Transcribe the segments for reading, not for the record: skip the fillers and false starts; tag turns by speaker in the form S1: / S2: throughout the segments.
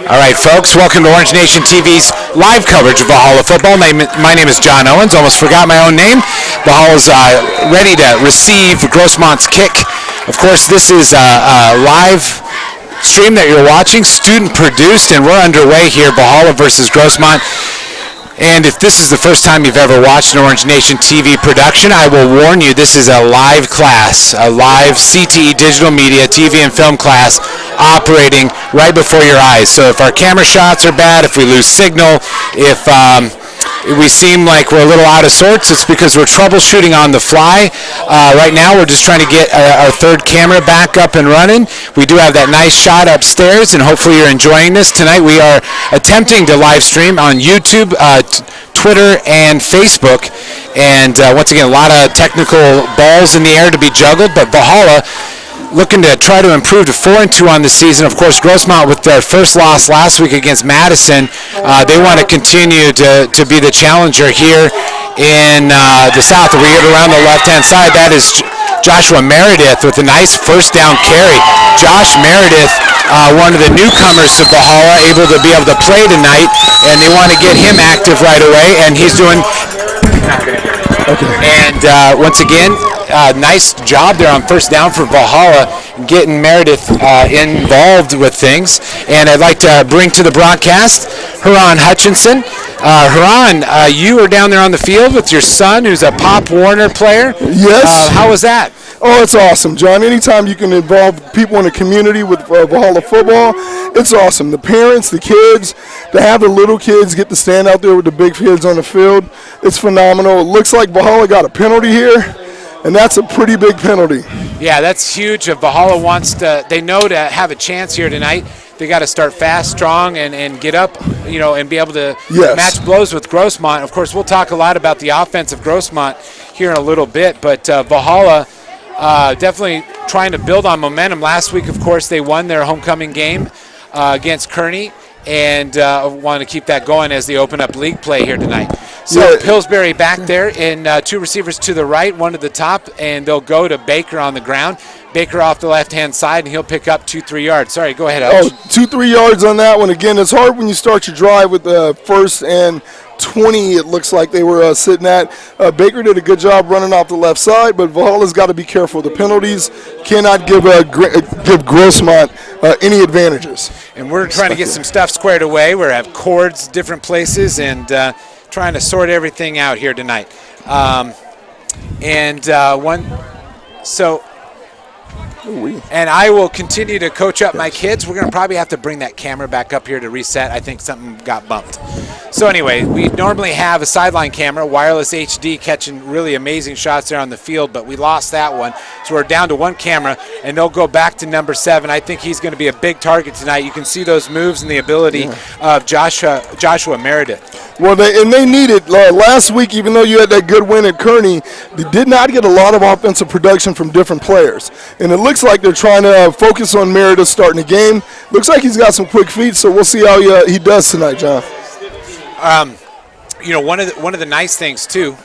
S1: All right, folks, welcome to Orange Nation TV's live coverage of Valhalla football. My name is John Owens. Almost forgot my own name. Valhalla's ready to receive Grossmont's kick. Of course, this is a live stream that you're watching, student-produced, and we're underway here, Valhalla versus Grossmont. And if this is the first time you've ever watched an Orange Nation TV production, I will warn you, this is a live class, a live CTE digital media, TV and film class operating right before your eyes. So if our camera shots are bad, if we lose signal, if we seem like we're a little out of sorts, it's because we're troubleshooting on the fly. Right now we're just trying to get our third camera back up and running. We do have that nice shot upstairs, and hopefully you're enjoying this. Tonight we are attempting to live stream on YouTube, Twitter, and Facebook. And once again, a lot of technical balls in the air to be juggled, but Valhalla looking to try to improve to 4-2 on the season. Of course, Grossmont with their first loss last week against Madison. They want to continue to be the challenger here in the South. If we get around the left-hand side, that is Joshua Meredith with a nice first down carry. Josh Meredith, one of the newcomers to Valhalla, able to be able to play tonight, and they want to get him active right away, and he's doing... And once again, nice job there on first down for Valhalla, getting Meredith involved with things. And I'd like to bring to the broadcast Huron Hutchinson. Huron, you were down there on the field with your son, who's a Pop Warner player.
S2: Yes.
S1: How was that?
S2: Oh, it's awesome, John. Anytime you can involve people in the community with Valhalla football, it's awesome. The parents, the kids, to have the little kids get to stand out there with the big kids on the field, it's phenomenal. It looks like Valhalla got a penalty here, and that's a pretty big penalty.
S1: Yeah, that's huge. If Valhalla wants to, they know to have a chance here tonight, they got to start fast, strong, and get up, and be able to match blows with Grossmont. Of course, we'll talk a lot about the offense of Grossmont here in a little bit, but Valhalla definitely trying to build on momentum. Last week, of course, they won their homecoming game against Kearney, and want to keep that going as they open up league play here tonight. So Pillsbury back there, and two receivers to the right, one to the top, and they'll go to Baker on the ground. Baker off the left-hand side, and he'll pick up 2-3 yards. Sorry, go ahead, Alex.
S2: 2-3 yards on that one. Again, it's hard when you start your drive with the first and 20, it looks like they were sitting at. Baker did a good job running off the left side, but Valhalla's got to be careful. The penalties cannot give Grossmont any advantages.
S1: And we're trying to get some stuff squared away. We have cords different places, and trying to sort everything out here tonight. And I will continue to coach up my kids. We're going to probably have to bring that camera back up here to reset. I think something got bumped. So anyway, we normally have a sideline camera, wireless HD, catching really amazing shots there on the field, but we lost that one. So we're down to one camera, and they'll go back to number 7. I think he's going to be a big target tonight. You can see those moves and the ability of Joshua Meredith.
S2: Well, they needed last week, even though you had that good win at Kearney, they did not get a lot of offensive production from different players. And it looks like they're trying to focus on Meredith starting the game. Looks like he's got some quick feet, so we'll see how he does tonight, John.
S1: One of the nice things, too,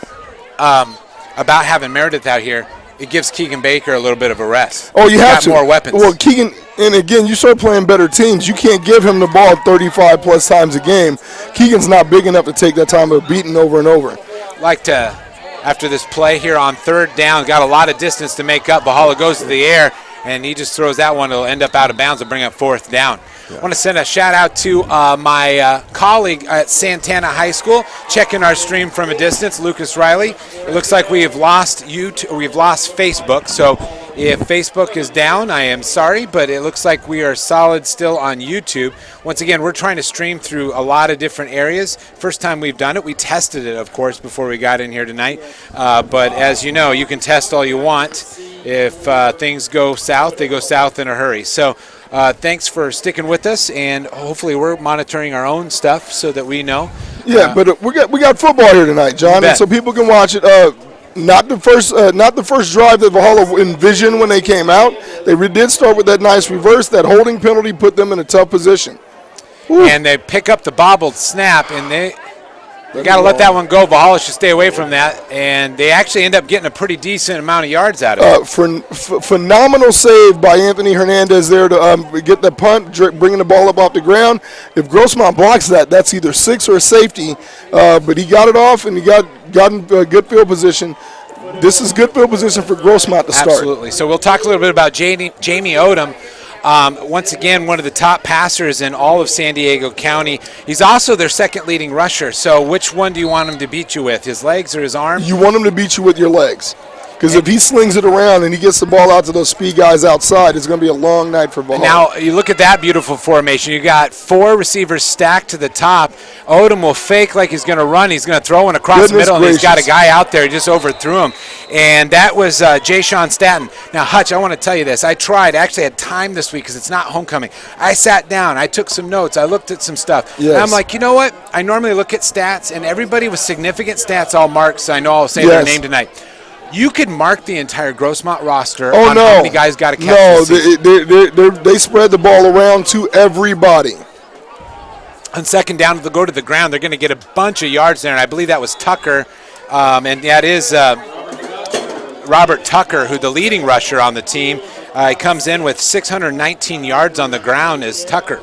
S1: about having Meredith out here, it gives Keegan Baker a little bit of a rest.
S2: Oh, you have
S1: to. More weapons.
S2: Well, Keegan, and again, you start playing better teams. You can't give him the ball 35-plus times a game. Keegan's not big enough to take that time of beating over and over.
S1: Like to, after this play here on third down, got a lot of distance to make up. Valhalla goes to the air, and he just throws that one. It'll end up out of bounds and bring up fourth down. I want to send a shout-out to my colleague at Santana High School, checking our stream from a distance, Lucas Riley. It looks like we have lost Facebook, so if Facebook is down, I am sorry, but it looks like we are solid still on YouTube. Once again, we're trying to stream through a lot of different areas. First time we've done it, we tested it, of course, before we got in here tonight. But as you know, you can test all you want. If things go south, they go south in a hurry. So thanks for sticking with us, and hopefully we're monitoring our own stuff so that we know.
S2: Yeah, but we got football here tonight, John, and so people can watch it. Not the first drive that Valhalla envisioned when they came out. They did start with that nice reverse. That holding penalty put them in a tough position.
S1: And they pick up the bobbled snap, and You got to let that one go. Valhalla should stay away from that, and they actually end up getting a pretty decent amount of yards out of it.
S2: Phenomenal save by Anthony Hernandez there to get the punt, bringing the ball up off the ground. If Grossmont blocks that, that's either 6 or a safety, but he got it off, and he got in good field position. This is good field position for Grossmont to start.
S1: Absolutely. So we'll talk a little bit about Jamie Odom. Once again, one of the top passers in all of San Diego County. He's also their second leading rusher. So which one do you want him to beat you with, his legs or his arm?
S2: You want him to beat you with your legs. Because if he slings it around and he gets the ball out to those speed guys outside, it's going to be a long night for Valhalla.
S1: Now, you look at that beautiful formation. You got 4 receivers stacked to the top. Odom will fake like he's going to run. He's going to throw one across the middle, and he's got a guy out there. He just overthrew him. And that was Jay Sean Statton. Now, Hutch, I want to tell you this. I actually had time this week because it's not homecoming. I sat down. I took some notes. I looked at some stuff.
S2: Yes.
S1: And I'm like, you know what? I normally look at stats, and everybody with significant stats all marked, so I know I'll say their name tonight. You could mark the entire Grossmont roster on how many guys got a catch.
S2: No, they spread the ball around to everybody.
S1: On second down, they'll go to the ground. They're going to get a bunch of yards there, and I believe that was Tucker. And that is Robert Tucker, who the leading rusher on the team. He comes in with 619 yards on the ground as Tucker.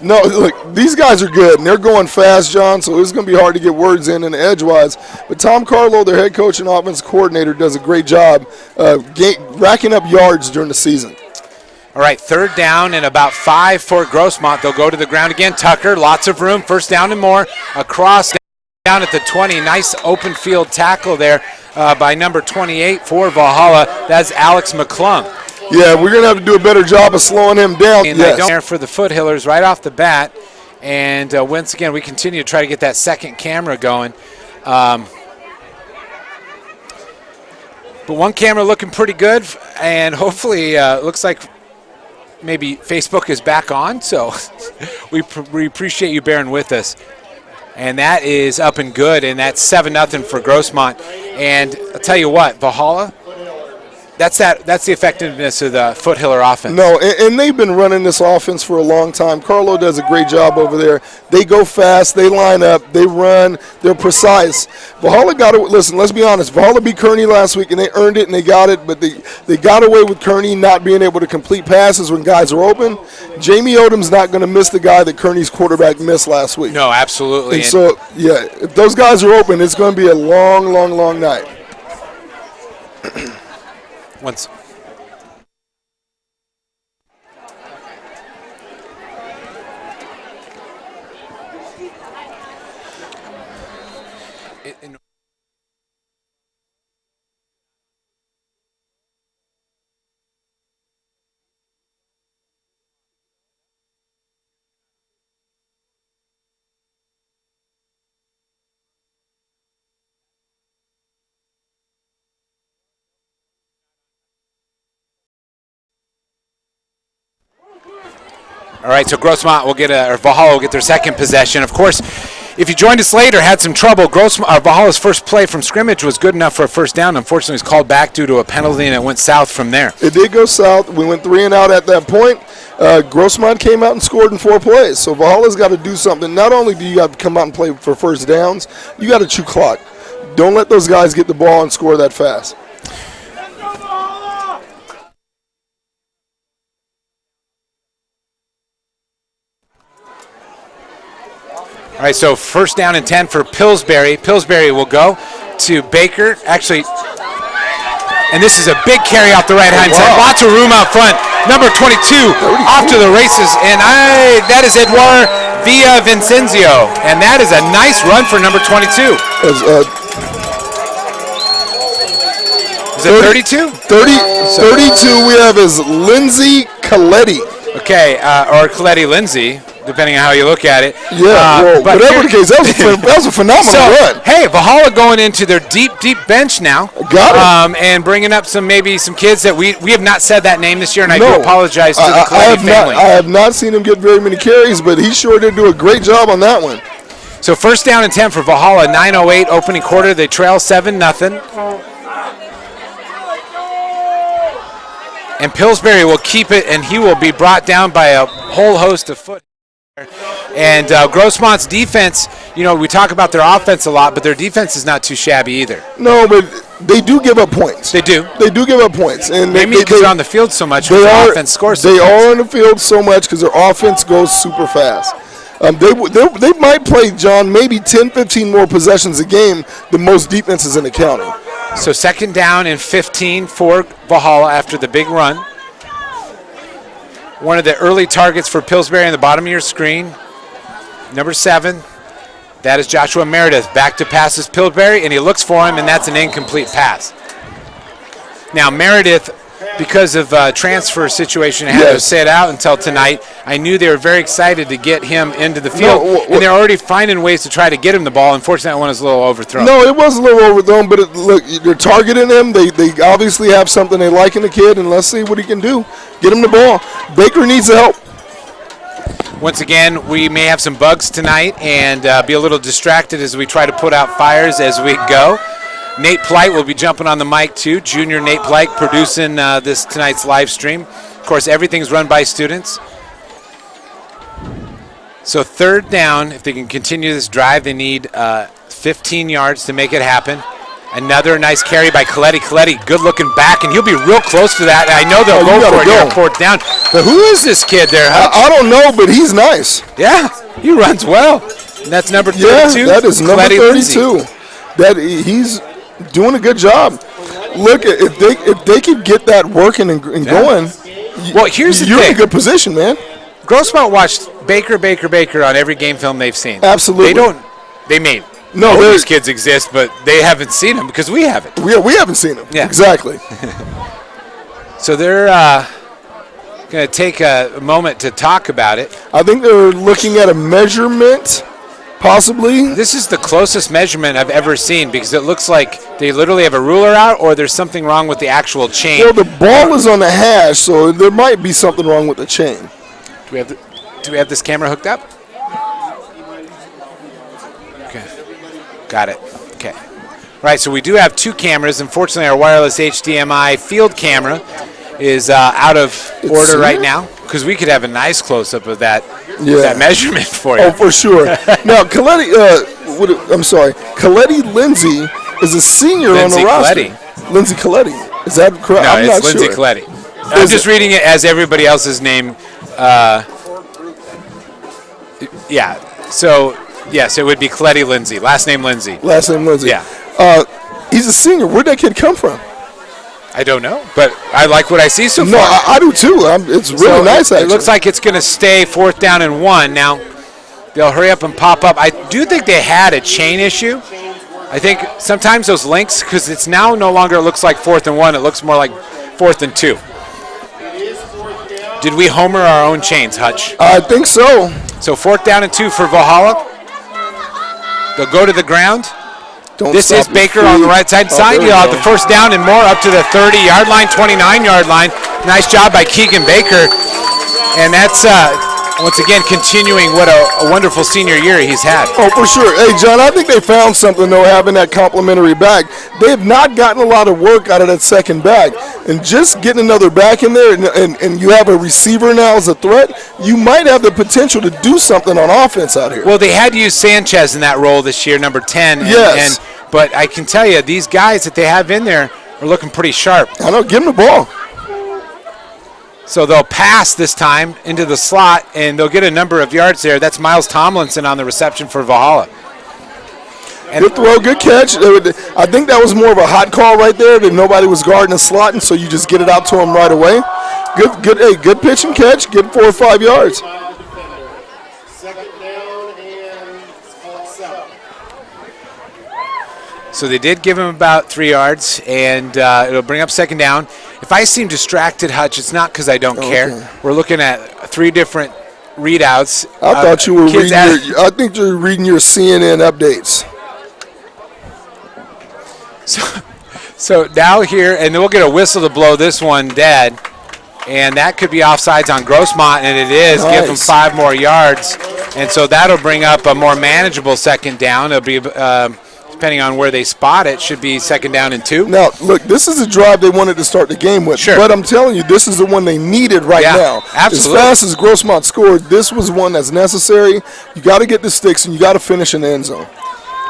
S2: No, look, these guys are good, and they're going fast, John, so it's going to be hard to get words in the edgewise. But Tom Carlo, their head coach and offense coordinator, does a great job racking up yards during the season.
S1: All right, third down and about 5 for Grossmont. They'll go to the ground again. Tucker, lots of room, first down and more. Across down at the 20, nice open field tackle there by number 28 for Valhalla. That's Alex McClung.
S2: Yeah, we're going to have to do a better job of slowing him down.
S1: And they don't there for the Foothillers right off the bat. And once again, we continue to try to get that second camera going. But one camera looking pretty good, and hopefully looks like maybe Facebook is back on. So we appreciate you bearing with us. And that is up and good, and that's 7-0 for Grossmont. And I'll tell you what, Valhalla, that's the effectiveness of the Foothiller offense.
S2: No, and they've been running this offense for a long time. Carlo does a great job over there. They go fast, they line up, they run, they're precise. Valhalla got it. Listen, let's be honest. Valhalla beat Kearney last week, and they earned it, and they got it, but they got away with Kearney not being able to complete passes when guys are open. Jamie Odom's not going to miss the guy that Kearney's quarterback missed last week.
S1: No, absolutely.
S2: And so, yeah, if those guys are open, it's going to be a long, long, long night.
S1: Once. All right, so Grossmont will Valhalla will get their second possession. Of course, if you joined us later, had some trouble, Valhalla's first play from scrimmage was good enough for a first down. Unfortunately, it was called back due to a penalty, and it went south from there.
S2: It did go south. We went 3 and out at that point. Grossmont came out and scored in 4 plays. So Valhalla's got to do something. Not only do you have to come out and play for first downs, you got to chew clock. Don't let those guys get the ball and score that fast.
S1: All right, so first down and 10 for Pillsbury. Pillsbury will go to Baker. Actually, and this is a big carry off the right-hand side. Lots of room out front. Number 22 off to the races, and that is Edouard Villavicencio. And that is a nice run for number 22. Is it 32?
S2: 32 we have is Lindsay Coletti.
S1: Okay, or Coletti Lindsay, depending on how you look at it.
S2: Yeah, whatever the case, that was a phenomenal run.
S1: Hey, Valhalla going into their deep bench now.
S2: Got it.
S1: And bringing up some kids that we have not said that name this year, and I do apologize to the Coletti family.
S2: I have not seen him get very many carries, but he sure did do a great job on that one.
S1: So first down and 10 for Valhalla, 9:08 opening quarter. They trail 7-0. And Pillsbury will keep it, and he will be brought down by a whole host of foot. And Grossmont's defense, we talk about their offense a lot, but their defense is not too shabby either.
S2: No, but they do give up points.
S1: They do.
S2: They do give up points. And
S1: maybe because they're on the field so much,
S2: their
S1: offense scores so
S2: They
S1: fast.
S2: are on the field so much because their offense goes super fast. They might play, John, maybe 10, 15 more possessions a game than most defenses in the county.
S1: So 2nd down and 15 for Valhalla after the big run. One of the early targets for Pillsbury on the bottom of your screen. Number 7, that is Joshua Meredith. Back to passes Pillsbury, and he looks for him, and that's an incomplete pass. Now, Meredith, because of transfer situation, had to sit out until tonight. I knew they were very excited to get him into the field, and they're already finding ways to try to get him the ball. Unfortunately, that one was a little overthrown.
S2: No, it was a little overthrown, but look, they're targeting him. They obviously have something they like in the kid, and let's see what he can do. Get him the ball. Baker needs the help.
S1: Once again, we may have some bugs tonight and be a little distracted as we try to put out fires as we go. Nate Plight will be jumping on the mic too. Junior Nate Plight producing this tonight's live stream. Of course, everything's run by students. So 3rd down, if they can continue this drive, they need 15 yards to make it happen. Another nice carry by Coletti. Coletti, good-looking back, and he'll be real close to that. I know they'll go for it here, 4th down. But who is this kid there, Hutch?
S2: I don't know, but he's nice.
S1: Yeah, he runs well. And that's number 32.
S2: Yeah, that is number
S1: Coletti
S2: 32. He's doing a good job. Look, if they could get that working and going,
S1: well, here's the
S2: you're
S1: thing.
S2: in a good position, man.
S1: Grossmont watched Baker on every game film they've seen.
S2: Absolutely.
S1: They may
S2: know
S1: these kids exist, but they haven't seen them because we haven't.
S2: We haven't seen them.
S1: Yeah.
S2: Exactly.
S1: So they're going to take a moment to talk about it.
S2: I think they're looking at a measurement, possibly.
S1: This is the closest measurement I've ever seen because it looks like they literally have a ruler out or there's something wrong with the actual chain.
S2: Well, the ball is on the hash, so there might be something wrong with the chain.
S1: Do we have this camera hooked up? Okay. Got it. Okay. Right, so we do have 2 cameras. Unfortunately, our wireless HDMI field camera is out of order right now because we could have a nice close-up of that measurement for you.
S2: Oh, for sure. Now, Coletti Lindsay is a senior on the roster. Lindsay Coletti. Is that correct?
S1: No,
S2: I'm not
S1: Lindsay
S2: sure.
S1: Coletti. I'm just reading it as everybody else's name. So, yes, it would be Coletti Lindsay. Last name Lindsay.
S2: Yeah. He's a senior. Where'd that kid come from?
S1: I don't know, but I like what I see so far.
S2: No, I do too. It's really nice, actually.
S1: It looks like it's going to stay 4th down and 1. Now, they'll hurry up and pop up. I do think they had a chain issue. I think sometimes those links, because it's now no longer looks like 4th and 1. It looks more like 4th and 2. Did we homer our own chains, Hutch?
S2: I think so.
S1: So 4th down and 2 for Valhalla. They'll go to the ground. This is Baker on the right side. You'll have the 1st down and more up to the 30-yard line, 29-yard line. Nice job by Keegan Baker. And that's, once again, continuing what a wonderful senior year he's had.
S2: Oh, for sure. Hey, John, I think they found something, though, having that complimentary back. They have not gotten a lot of work out of that second back. And just getting another back in there and you have a receiver now as a threat, you might have the potential to do something on offense out here.
S1: Well, they had to use Sanchez in that role this year, number 10.
S2: Yes.
S1: But I can tell you, these guys that they have in there are looking pretty sharp.
S2: I know. Give them the ball.
S1: So they'll pass this time into the slot, and they'll get a number of yards there. That's Miles Tomlinson on the reception for Valhalla.
S2: Good throw, good catch. I think that was more of a hot call right there that nobody was guarding the slot, and so you just get it out to him right away. Good pitch and catch. Good 4 or 5 yards.
S1: So they did give him about 3 yards, and it'll bring up 2nd down. If I seem distracted, Hutch, it's not because I don't care. We're looking at 3 different readouts.
S2: I thought you were reading I think you're reading your CNN updates.
S1: So now here, and we'll get a whistle to blow this one dead, and that could be offsides on Grossmont, and it is. Nice. Give them 5 more yards, and so that'll bring up a more manageable 2nd down. It'll be depending on where they spot it, should be 2nd down and 2.
S2: Now, look, this is a drive they wanted to start the game with.
S1: Sure.
S2: But I'm telling you, this is the one they needed right now.
S1: Absolutely.
S2: As fast as Grossmont scored, this was one that's necessary. You got to get the sticks, and you got to finish in the end zone.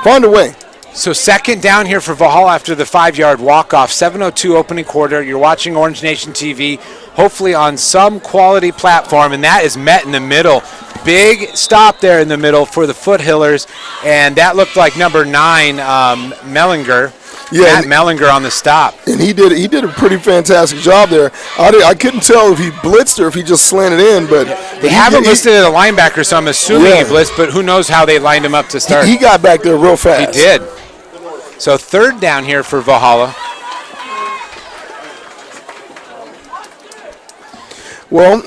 S2: Find a way.
S1: So 2nd down here for Valhalla after the 5-yard walk-off. 7:02 opening quarter. You're watching Orange Nation TV, hopefully on some quality platform, and that is met in the middle. Big stop there in the middle for the Foothillers, and that looked like number 9, Mellinger.
S2: Yeah,
S1: Matt Mellinger on the stop.
S2: And he did a pretty fantastic job there. I couldn't tell if he blitzed or if he just slanted in, but
S1: They have him listed as a linebacker, so I'm assuming
S2: Yeah.
S1: he blitzed, but who knows how they lined him up to start.
S2: he got back there real fast.
S1: He did. So 3rd down here for Valhalla.
S2: Well,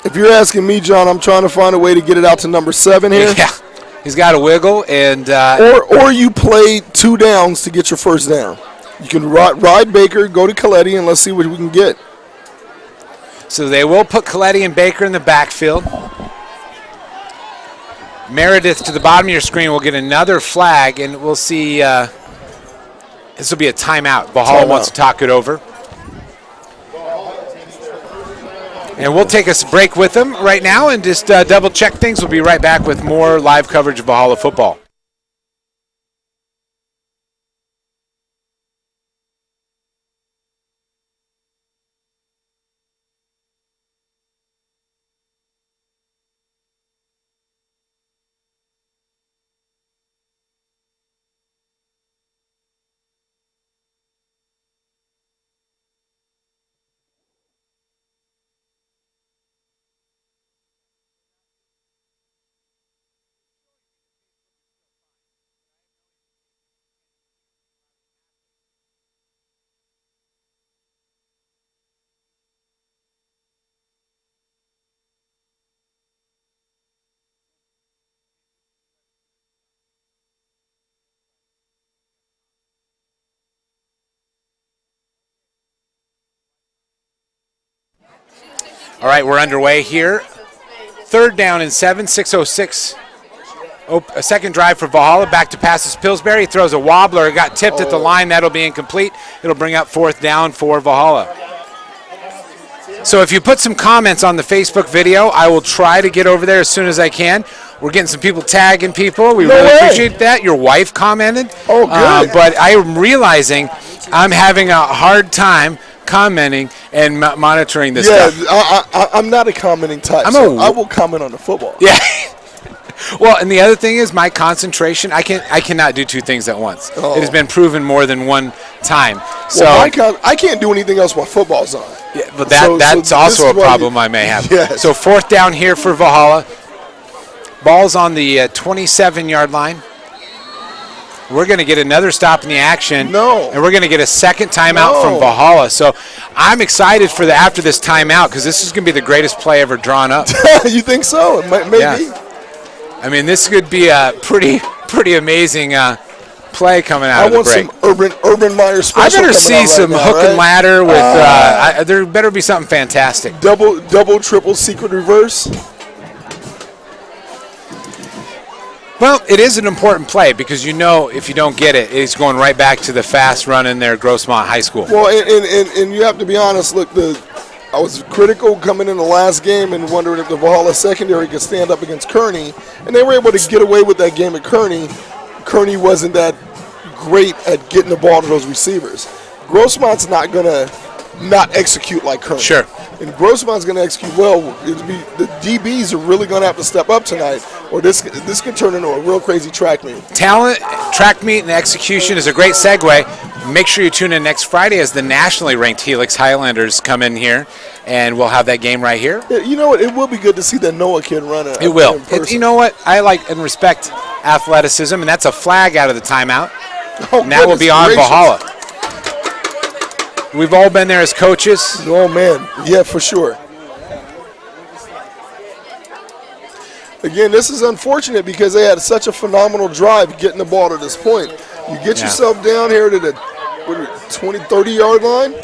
S2: if you're asking me, John, I'm trying to find a way to get it out to number 7 here.
S1: Yeah, he's got a wiggle, and
S2: Or you play 2 downs to get your 1st down. You can ride Baker, go to Coletti, and let's see what we can get.
S1: so they will put Coletti and Baker in the backfield. Meredith to the bottom of your screen will get another flag, and we'll see. This will be a timeout. Valhalla wants to talk it over. And we'll take a break with them right now and just double check things. We'll be right back with more live coverage of Valhalla football. All right, we're underway here. 3rd down and 7, 6:06. A second drive for Valhalla. Back to passes Pillsbury. Throws a wobbler. It got tipped at the line. That'll be incomplete. It'll bring up 4th down for Valhalla. So if you put some comments on the Facebook video, I will try to get over there as soon as I can. We're getting some people tagging people. We really appreciate that. Your wife commented.
S2: Oh, good.
S1: But I'm realizing I'm having a hard time commenting and monitoring this stuff.
S2: I'm not a commenting type. I will comment on the football.
S1: Yeah. Well, and the other thing is my concentration. I cannot do 2 things at once. It has been proven more than one time. So
S2: I can't do anything else while football's on.
S1: Yeah, but that's also a problem I may have.
S2: Yes.
S1: So 4th down here for Valhalla. Ball's on the 27-yard line. We're going to get another stop in the action.
S2: No.
S1: And we're going to get a second timeout from Valhalla. So I'm excited for after this timeout because this is going to be the greatest play ever drawn up.
S2: You think so? Maybe.
S1: Yeah. I mean, this could be a pretty amazing play coming out of the break.
S2: I want some Urban Meyer special.
S1: I better see some hook and ladder with. There better be something fantastic.
S2: Double, triple secret reverse.
S1: Well, it is an important play because you know if you don't get it, it's going right back to the fast run in there, Grossmont High School.
S2: Well, and you have to be honest. Look, I was critical coming in the last game and wondering if the Valhalla secondary could stand up against Kearney, and they were able to get away with that game at Kearney. Kearney wasn't that great at getting the ball to those receivers. Grossmont's not going to not execute like Kearney.
S1: Sure.
S2: And Grossmont's going to execute well. The DBs are really going to have to step up tonight, or this could turn into a real crazy track meet.
S1: Talent, track meet, and execution is a great segue. Make sure you tune in next Friday as the nationally ranked Helix Highlanders come in here, and we'll have that game right here.
S2: Yeah, you know what? It will be good to see that Noah kid run it.
S1: It will. You know what? I like and respect athleticism, and that's a flag out of the timeout. And that will be on Valhalla. We've all been there as coaches.
S2: Oh, man. Yeah, for sure. Again, this is unfortunate because they had such a phenomenal drive getting the ball to this point. You get yourself down here to the 20, 30-yard line.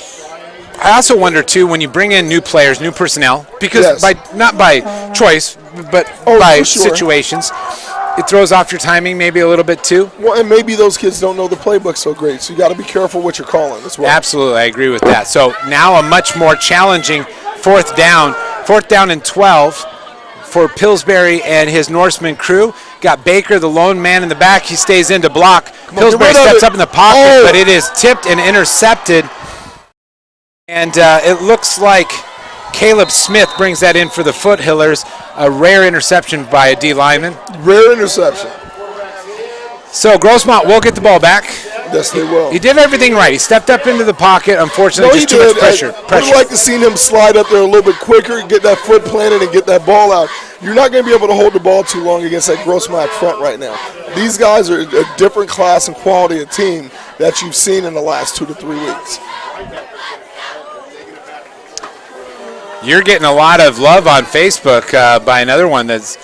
S1: I also wonder, too, when you bring in new players, new personnel, because not by choice, but by situations, it throws off your timing maybe a little bit too.
S2: Well, and maybe those kids don't know the playbook so great, so you got to be careful what you're calling as well.
S1: Absolutely, I agree with that. So now a much more challenging fourth down and 12 for Pillsbury and his Norseman crew. Got Baker, the lone man in the back. He stays in to block. Pillsbury steps up in the pocket, but it is tipped and intercepted. And it looks like Caleb Smith brings that in for the Foothillers. A rare interception by a D lineman.
S2: Rare interception.
S1: So Grossmont will get the ball back.
S2: Yes, they will.
S1: He did everything right. He stepped up into the pocket. Unfortunately, just too much pressure.
S2: I would like to see him slide up there a little bit quicker, get that foot planted, and get that ball out. You're not going to be able to hold the ball too long against that Grossmont front right now. These guys are a different class and quality of team that you've seen in the last 2 to 3 weeks.
S1: You're getting a lot of love on Facebook by another one that's,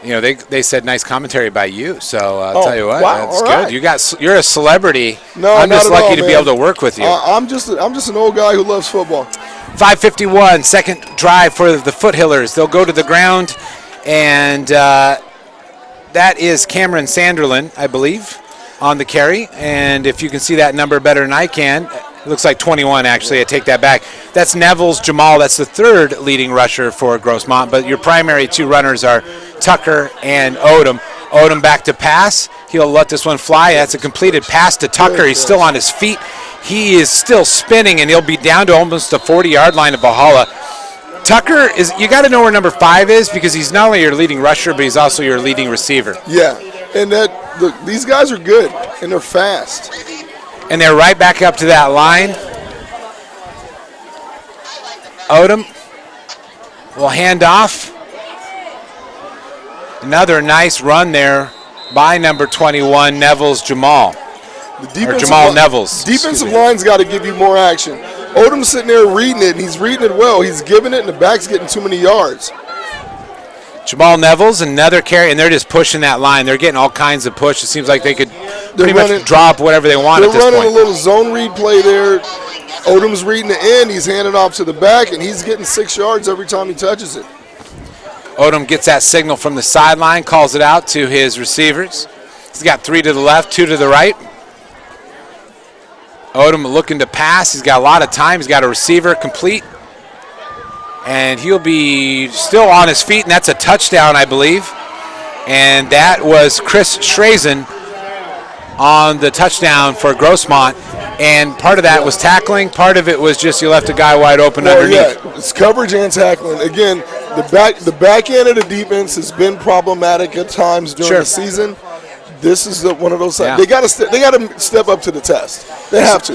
S1: they said nice commentary by you. So I'll tell you what,
S2: wow,
S1: that's good.
S2: right.
S1: You're a celebrity.
S2: No,
S1: I'm just
S2: not at
S1: lucky
S2: all,
S1: to
S2: man.
S1: be able to work with you.
S2: I'm just an old guy who loves football.
S1: 5:51, second drive for the Foothillers. They'll go to the ground, and that is Cameron Sanderlin, I believe, on the carry. And if you can see that number better than I can, it looks like 21, actually. I take that back. That's Neville's Jamal. That's the third leading rusher for Grossmont. But your primary two runners are Tucker and Odom. Odom back to pass. He'll let this one fly. That's a completed pass to Tucker. He's still on his feet. He is still spinning, and he'll be down to almost the 40-yard line of Valhalla. Tucker you got to know where number 5 is, because he's not only your leading rusher, but he's also your leading receiver.
S2: Yeah, and these guys are good, and they're fast.
S1: And they're right back up to that line. Odom will hand off. Another nice run there by number 21, Neville's Jamal. Jamal Neville's.
S2: Defensive line's got to give you more action. Odom's sitting there reading it, and he's reading it well. He's giving it, and the back's getting too many yards.
S1: Jamal Neville's another carry, and they're just pushing that line. They're getting all kinds of push. It seems like they could pretty much drop whatever they want at this point.
S2: They're running a little zone read play there. Odom's reading the end. He's handing off to the back, and he's getting 6 yards every time he touches it.
S1: Odom gets that signal from the sideline, calls it out to his receivers. He's got 3 to the left, 2 to the right. Odom looking to pass. He's got a lot of time. He's got a receiver complete. And he'll be still on his feet, and that's a touchdown, I believe. And that was Chris Schrazen on the touchdown for Grossmont. And part of that was tackling. Part of it was just you left a guy wide open underneath.
S2: Yeah, it's coverage and tackling. Again, the back end of the defense has been problematic at times during the season. This is one of those times. They got to step up to the test. They have to.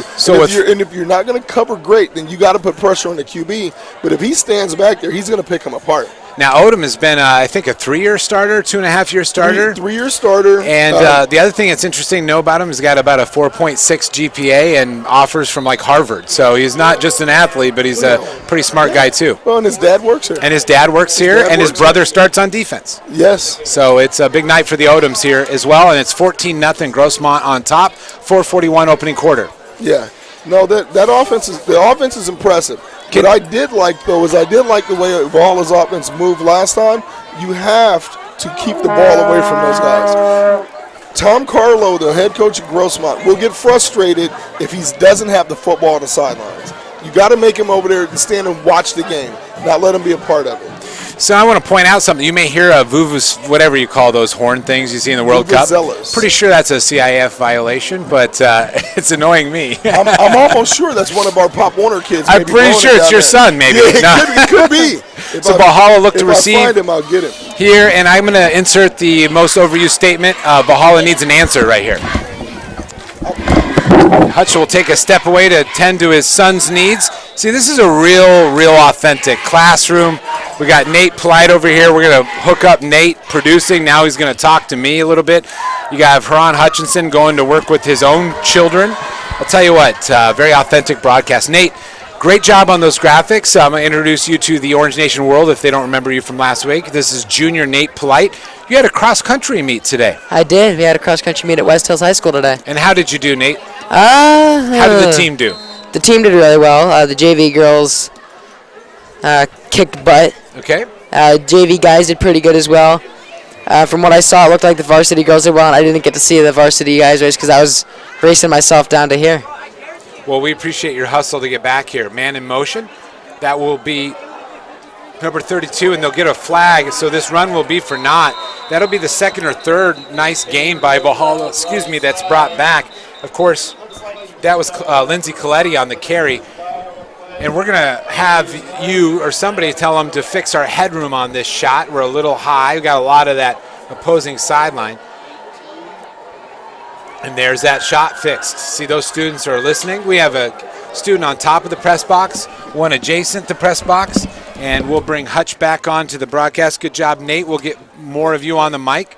S2: And if you're not going to cover great, then you got to put pressure on the QB. But if he stands back there, he's going to pick him apart.
S1: Now, Odom has been, I think, a 3-year starter, 2.5-year starter.
S2: 3-year starter.
S1: And the other thing that's interesting to know about him, he's got about a 4.6 GPA and offers from, like, Harvard. So he's not just an athlete, but he's a pretty smart guy, too.
S2: Well, and his dad works here.
S1: And his dad works here, and his brother starts on defense.
S2: Yes.
S1: So it's a big night for the Odoms here as well, and it's 14-0 Grossmont on top, 4:41 opening quarter.
S2: Yeah. No, the offense is impressive. What I did like, though, is I did like the way Valhalla's offense moved last time. You have to keep the ball away from those guys. Tom Carlo, the head coach at Grossmont, will get frustrated if he doesn't have the football on the sidelines. You got to make him over there and stand and watch the game, not let him be a part of it.
S1: So I want to point out something. You may hear a vuvuz, whatever you call those horn things you see in the World Cup. Pretty sure that's a CIF violation, but it's annoying me.
S2: I'm almost sure that's one of our Pop Warner kids.
S1: I'm pretty sure it's your son, maybe.
S2: Yeah, it could be.
S1: So Valhalla look to receive.
S2: If I find him, I'll get him.
S1: Here, and I'm going to insert the most overused statement. Valhalla needs an answer right here. Hutch will take a step away to tend to his son's needs. See, this is a real authentic classroom. We got Nate Polite over here. We're going to hook up Nate producing. Now he's going to talk to me a little bit. You got Haran Hutchinson going to work with his own children. I'll tell you what, very authentic broadcast. Nate, great job on those graphics. I'm going to introduce you to the Orange Nation world if they don't remember you from last week. This is junior Nate Polite. You had a cross-country meet today.
S3: I did. We had a cross-country meet at West Hills High School today.
S1: And how did you do, Nate? How did the team do?
S3: The team did really well. The JV girls kicked butt.
S1: Okay.
S3: JV guys did pretty good as well. From what I saw, it looked like the varsity girls did well, and I didn't get to see the varsity guys race because I was racing myself down to here.
S1: Well, we appreciate your hustle to get back here. Man in motion, that will be number 32, and they'll get a flag, so this run will be for naught. That'll be the second or third nice gain by Valhalla, that's brought back. Of course, that was Lindsay Coletti on the carry. And we're going to have you or somebody tell them to fix our headroom on this shot. We're a little high. We've got a lot of that opposing sideline. And there's that shot fixed. See, those students are listening. We have a student on top of the press box, one adjacent to the press box, and we'll bring Hutch back onto the broadcast. Good job, Nate. We'll get more of you on the mic.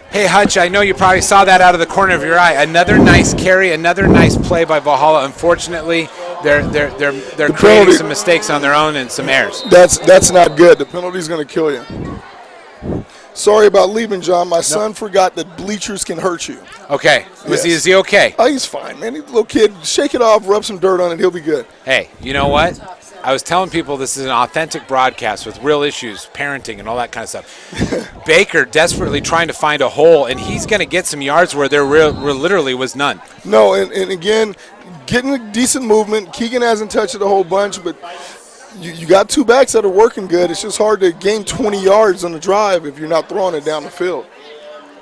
S1: Hey, Hutch, I know you probably saw that out of the corner of your eye. Another nice carry, another nice play by Valhalla. Unfortunately, they're creating some mistakes on their own and some errors.
S2: That's not good. The penalty's going to kill you. Sorry about leaving, John. My son forgot that bleachers can hurt you.
S1: Okay. Is he okay?
S2: Oh, he's fine, man. He's a little kid. Shake it off, rub some dirt on it, he'll be good.
S1: Hey, you know what? I was telling people this is an authentic broadcast with real issues, parenting and all that kind of stuff. Baker desperately trying to find a hole, and he's going to get some yards where there literally was none.
S2: No, and again, getting a decent movement. Keegan hasn't touched it a whole bunch, but you got two backs that are working good. It's just hard to gain 20 yards on the drive if you're not throwing it down the field.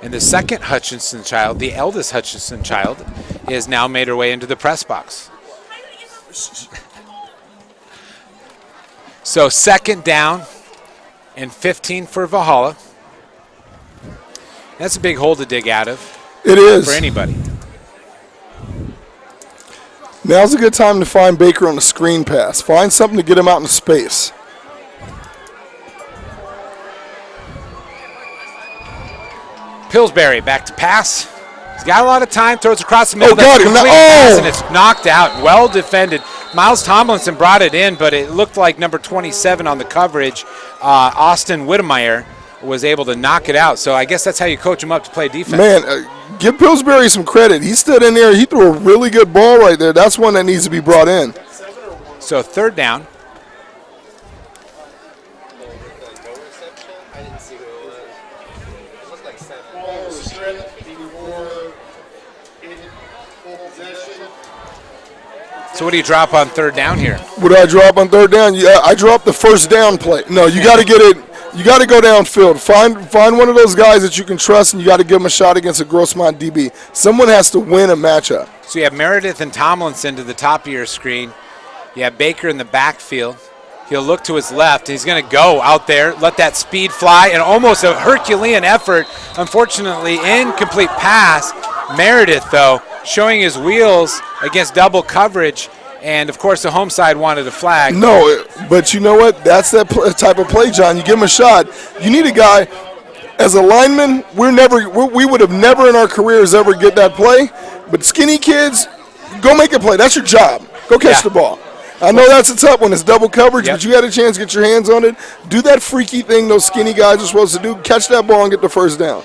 S1: And the second Hutchinson child, the eldest Hutchinson child, is now made her way into the press box. So second down and 15 for Valhalla. That's a big hole to dig out of.
S2: It is.
S1: For anybody.
S2: Now's a good time to find Baker on the screen pass. Find something to get him out in space.
S1: Pillsbury back to pass. He's got a lot of time, throws across the middle.
S2: Oh, got him.
S1: Pass, and it's knocked out. Well defended. Miles Tomlinson brought it in, but it looked like number 27 on the coverage, Austin Whittemeyer, was able to knock it out. So I guess that's how you coach him up to play defense.
S2: Man, give Pillsbury some credit. He stood in there. He threw a really good ball right there. That's one that needs to be brought in.
S1: So third down. So what do you drop on third down here?
S2: What do I drop on third down? Yeah, I drop the first down play. No, you got to get it. You got to go downfield. Find one of those guys that you can trust, and you got to give them a shot against a Grossmont DB. Someone has to win a matchup.
S1: So you have Meredith and Tomlinson to the top of your screen. You have Baker in the backfield. He'll look to his left. He's going to go out there, let that speed fly, and almost a Herculean effort. Unfortunately, incomplete pass. Meredith, though, showing his wheels against double coverage, and of course the home side wanted a flag.
S2: No, but you know what? That's that type of play, John. You give him a shot. You need a guy. As a lineman, we would have never in our careers ever get that play. But skinny kids, go make a play. That's your job. Go catch the ball. I know that's a tough one. It's double coverage, but you had a chance to get your hands on it. Do that freaky thing those skinny guys are supposed to do. Catch that ball and get the first down.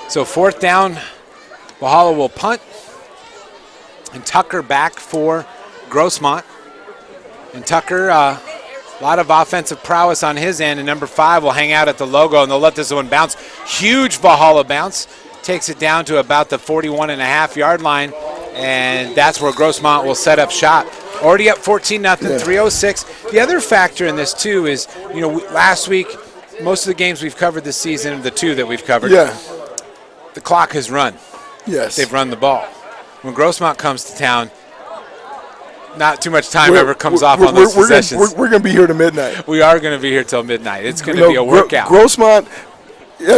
S1: So fourth down, Valhalla will punt. And Tucker back for Grossmont. And Tucker, a lot of offensive prowess on his end. And number 5 will hang out at the logo, and they'll let this one bounce. Huge Valhalla bounce. Takes it down to about the 41.5-yard line. And that's where Grossmont will set up shop. Already up 14-0, 3:06. The other factor in this, too, is, last week, most of the games we've covered this season, the 2 that we've covered, the clock has run.
S2: Yes.
S1: They've run the ball. When Grossmont comes to town, not too much time ever comes off on those possessions.
S2: We're going to be here to midnight.
S1: We are going to be here till midnight. It's going to be a workout.
S2: Grossmont,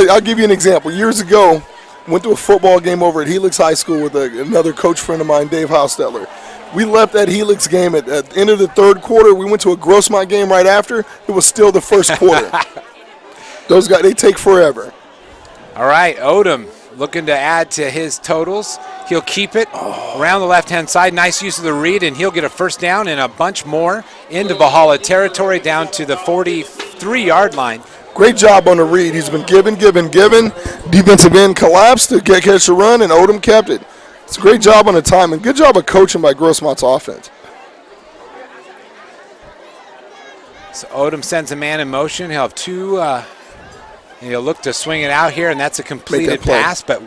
S2: I'll give you an example. Years ago, went to a football game over at Helix High School with another coach friend of mine, Dave Haustetler. We left that Helix game at the end of the third quarter. We went to a Grossmont game right after. It was still the first quarter. Those guys, they take forever.
S1: All right, Odom looking to add to his totals. He'll keep it around the left-hand side. Nice use of the read, and he'll get a first down and a bunch more into Valhalla territory down to the 43-yard line.
S2: Great job on the read. He's been given. Defensive end collapsed to catch the run, and Odom kept it. It's a great job on the timing. Good job of coaching by Grossmont's offense.
S1: So Odom sends a man in motion. He'll have 2 And he'll look to swing it out here, and that's a completed
S2: play.
S1: pass, but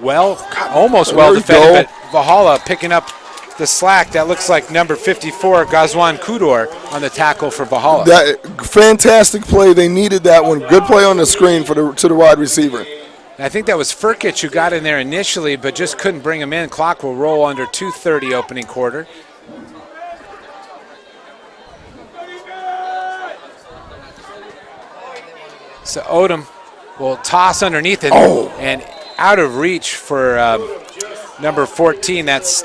S1: almost well defended. But Valhalla picking up the slack. That looks like number 54, Gazwan Kudor, on the tackle for Valhalla.
S2: That fantastic play. They needed that one. Good play on the screen to the wide receiver.
S1: And I think that was Furkic who got in there initially, but just couldn't bring him in. Clock will roll under 2:30 opening quarter. So Odom will toss underneath it, and out of reach for number 14. That's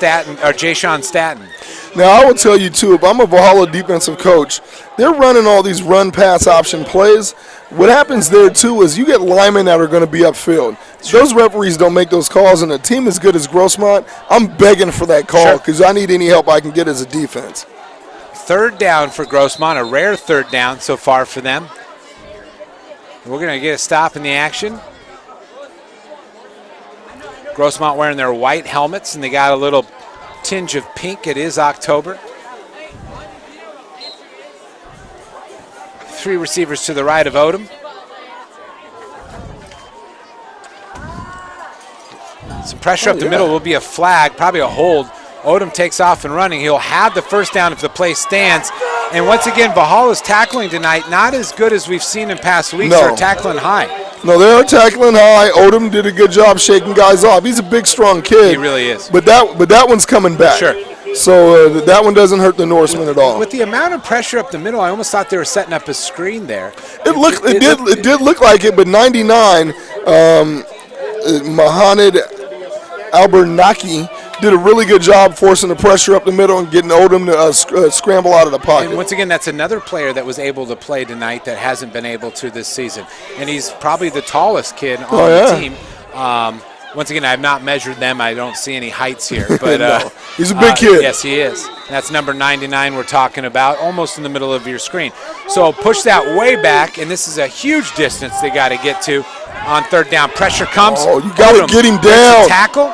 S1: Jay-Sean Staton.
S2: Now, I will tell you, too, if I'm a Valhalla defensive coach, they're running all these run-pass option plays. What happens there, too, is you get linemen that are going to be upfield. Those referees don't make those calls, and a team as good as Grossmont, I'm begging for that call because I need any help I can get as a defense.
S1: Third down for Grossmont, a rare third down so far for them. We're going to get a stop in the action. Grossmont wearing their white helmets, and they got a little tinge of pink. It is October. Three receivers to the right of Odom. Some pressure up the middle will be a flag, probably a hold. Odom takes off and running. He'll have the first down if the play stands. And once again, Valhalla's tackling tonight, not as good as we've seen in past weeks. They're tackling high.
S2: No, they are tackling high. Odom did a good job shaking guys off. He's a big, strong kid.
S1: He really is.
S2: But that one's coming back.
S1: Sure.
S2: So that one doesn't hurt the Norseman at all.
S1: With the amount of pressure up the middle, I almost thought they were setting up a screen there.
S2: It did look like it, but 99, Mohamed Albernaki did a really good job forcing the pressure up the middle and getting Odom to scramble out of the pocket.
S1: And once again, that's another player that was able to play tonight that hasn't been able to this season. And he's probably the tallest kid on the team. Once again, I have not measured them. I don't see any heights here. But
S2: no, he's a big kid.
S1: Yes, he is. That's number 99 we're talking about, almost in the middle of your screen. So push that way back, and this is a huge distance they got to get to on third down. Pressure comes.
S2: Oh, you got to get him down.
S1: Tackle.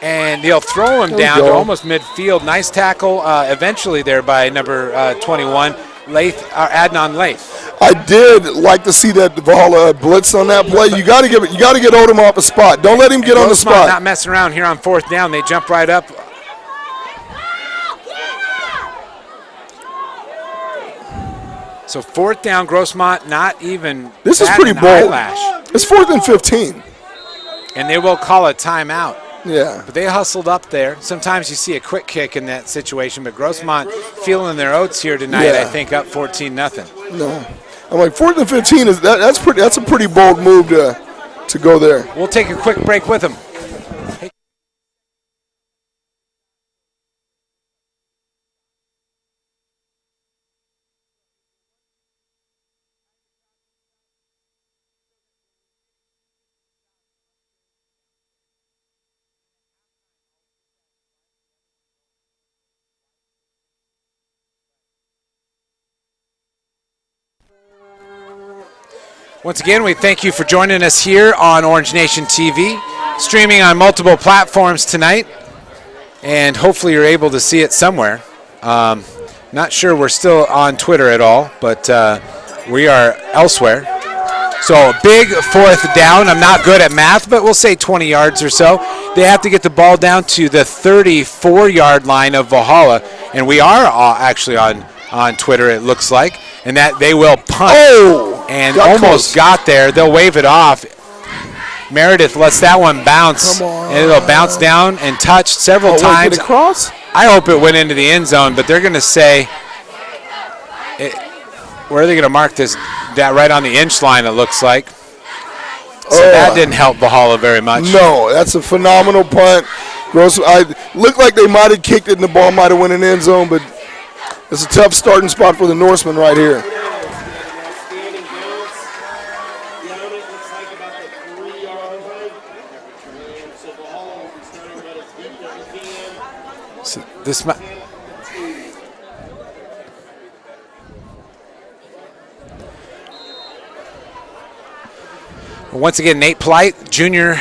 S1: And they'll throw him down to almost midfield. Nice tackle eventually there by number 21, Adnan Lath.
S2: I did like to see that Valhalla blitz on that play. You got to get Odom off a spot. Don't let him get on the spot.
S1: Not messing around here on fourth down. They jump right up. So fourth down, Grossmont not even.
S2: This is pretty bold.
S1: Eyelash.
S2: It's 4th and 15.
S1: And they will call a timeout.
S2: Yeah.
S1: But they hustled up there. Sometimes you see a quick kick in that situation, but Grossmont feeling their oats here tonight, I think, up 14-0.
S2: No. I'm like, 4th and 15 that's a pretty bold move to go there.
S1: We'll take a quick break with them. Once again, we thank you for joining us here on Orange Nation TV, streaming on multiple platforms tonight, and hopefully you're able to see it somewhere. Not sure we're still on Twitter at all, but we are elsewhere. So a big fourth down. I'm not good at math, but we'll say 20 yards or so. They have to get the ball down to the 34-yard line of Valhalla, and we are actually on Twitter, it looks like, and that they will punt. And almost got there. They'll wave it off. Meredith lets that one bounce. And it'll bounce down and touch several times.
S2: Did it cross?
S1: I hope it went into the end zone, but they're going to say, where are they going to mark this? That right on the inch line, it looks like. So that didn't help Valhalla very much.
S2: No, that's a phenomenal punt. Looked like they might have kicked it and the ball might have went in the end zone, but it's a tough starting spot for the Norsemen right here.
S1: So this might. Once again, Nate Polite, junior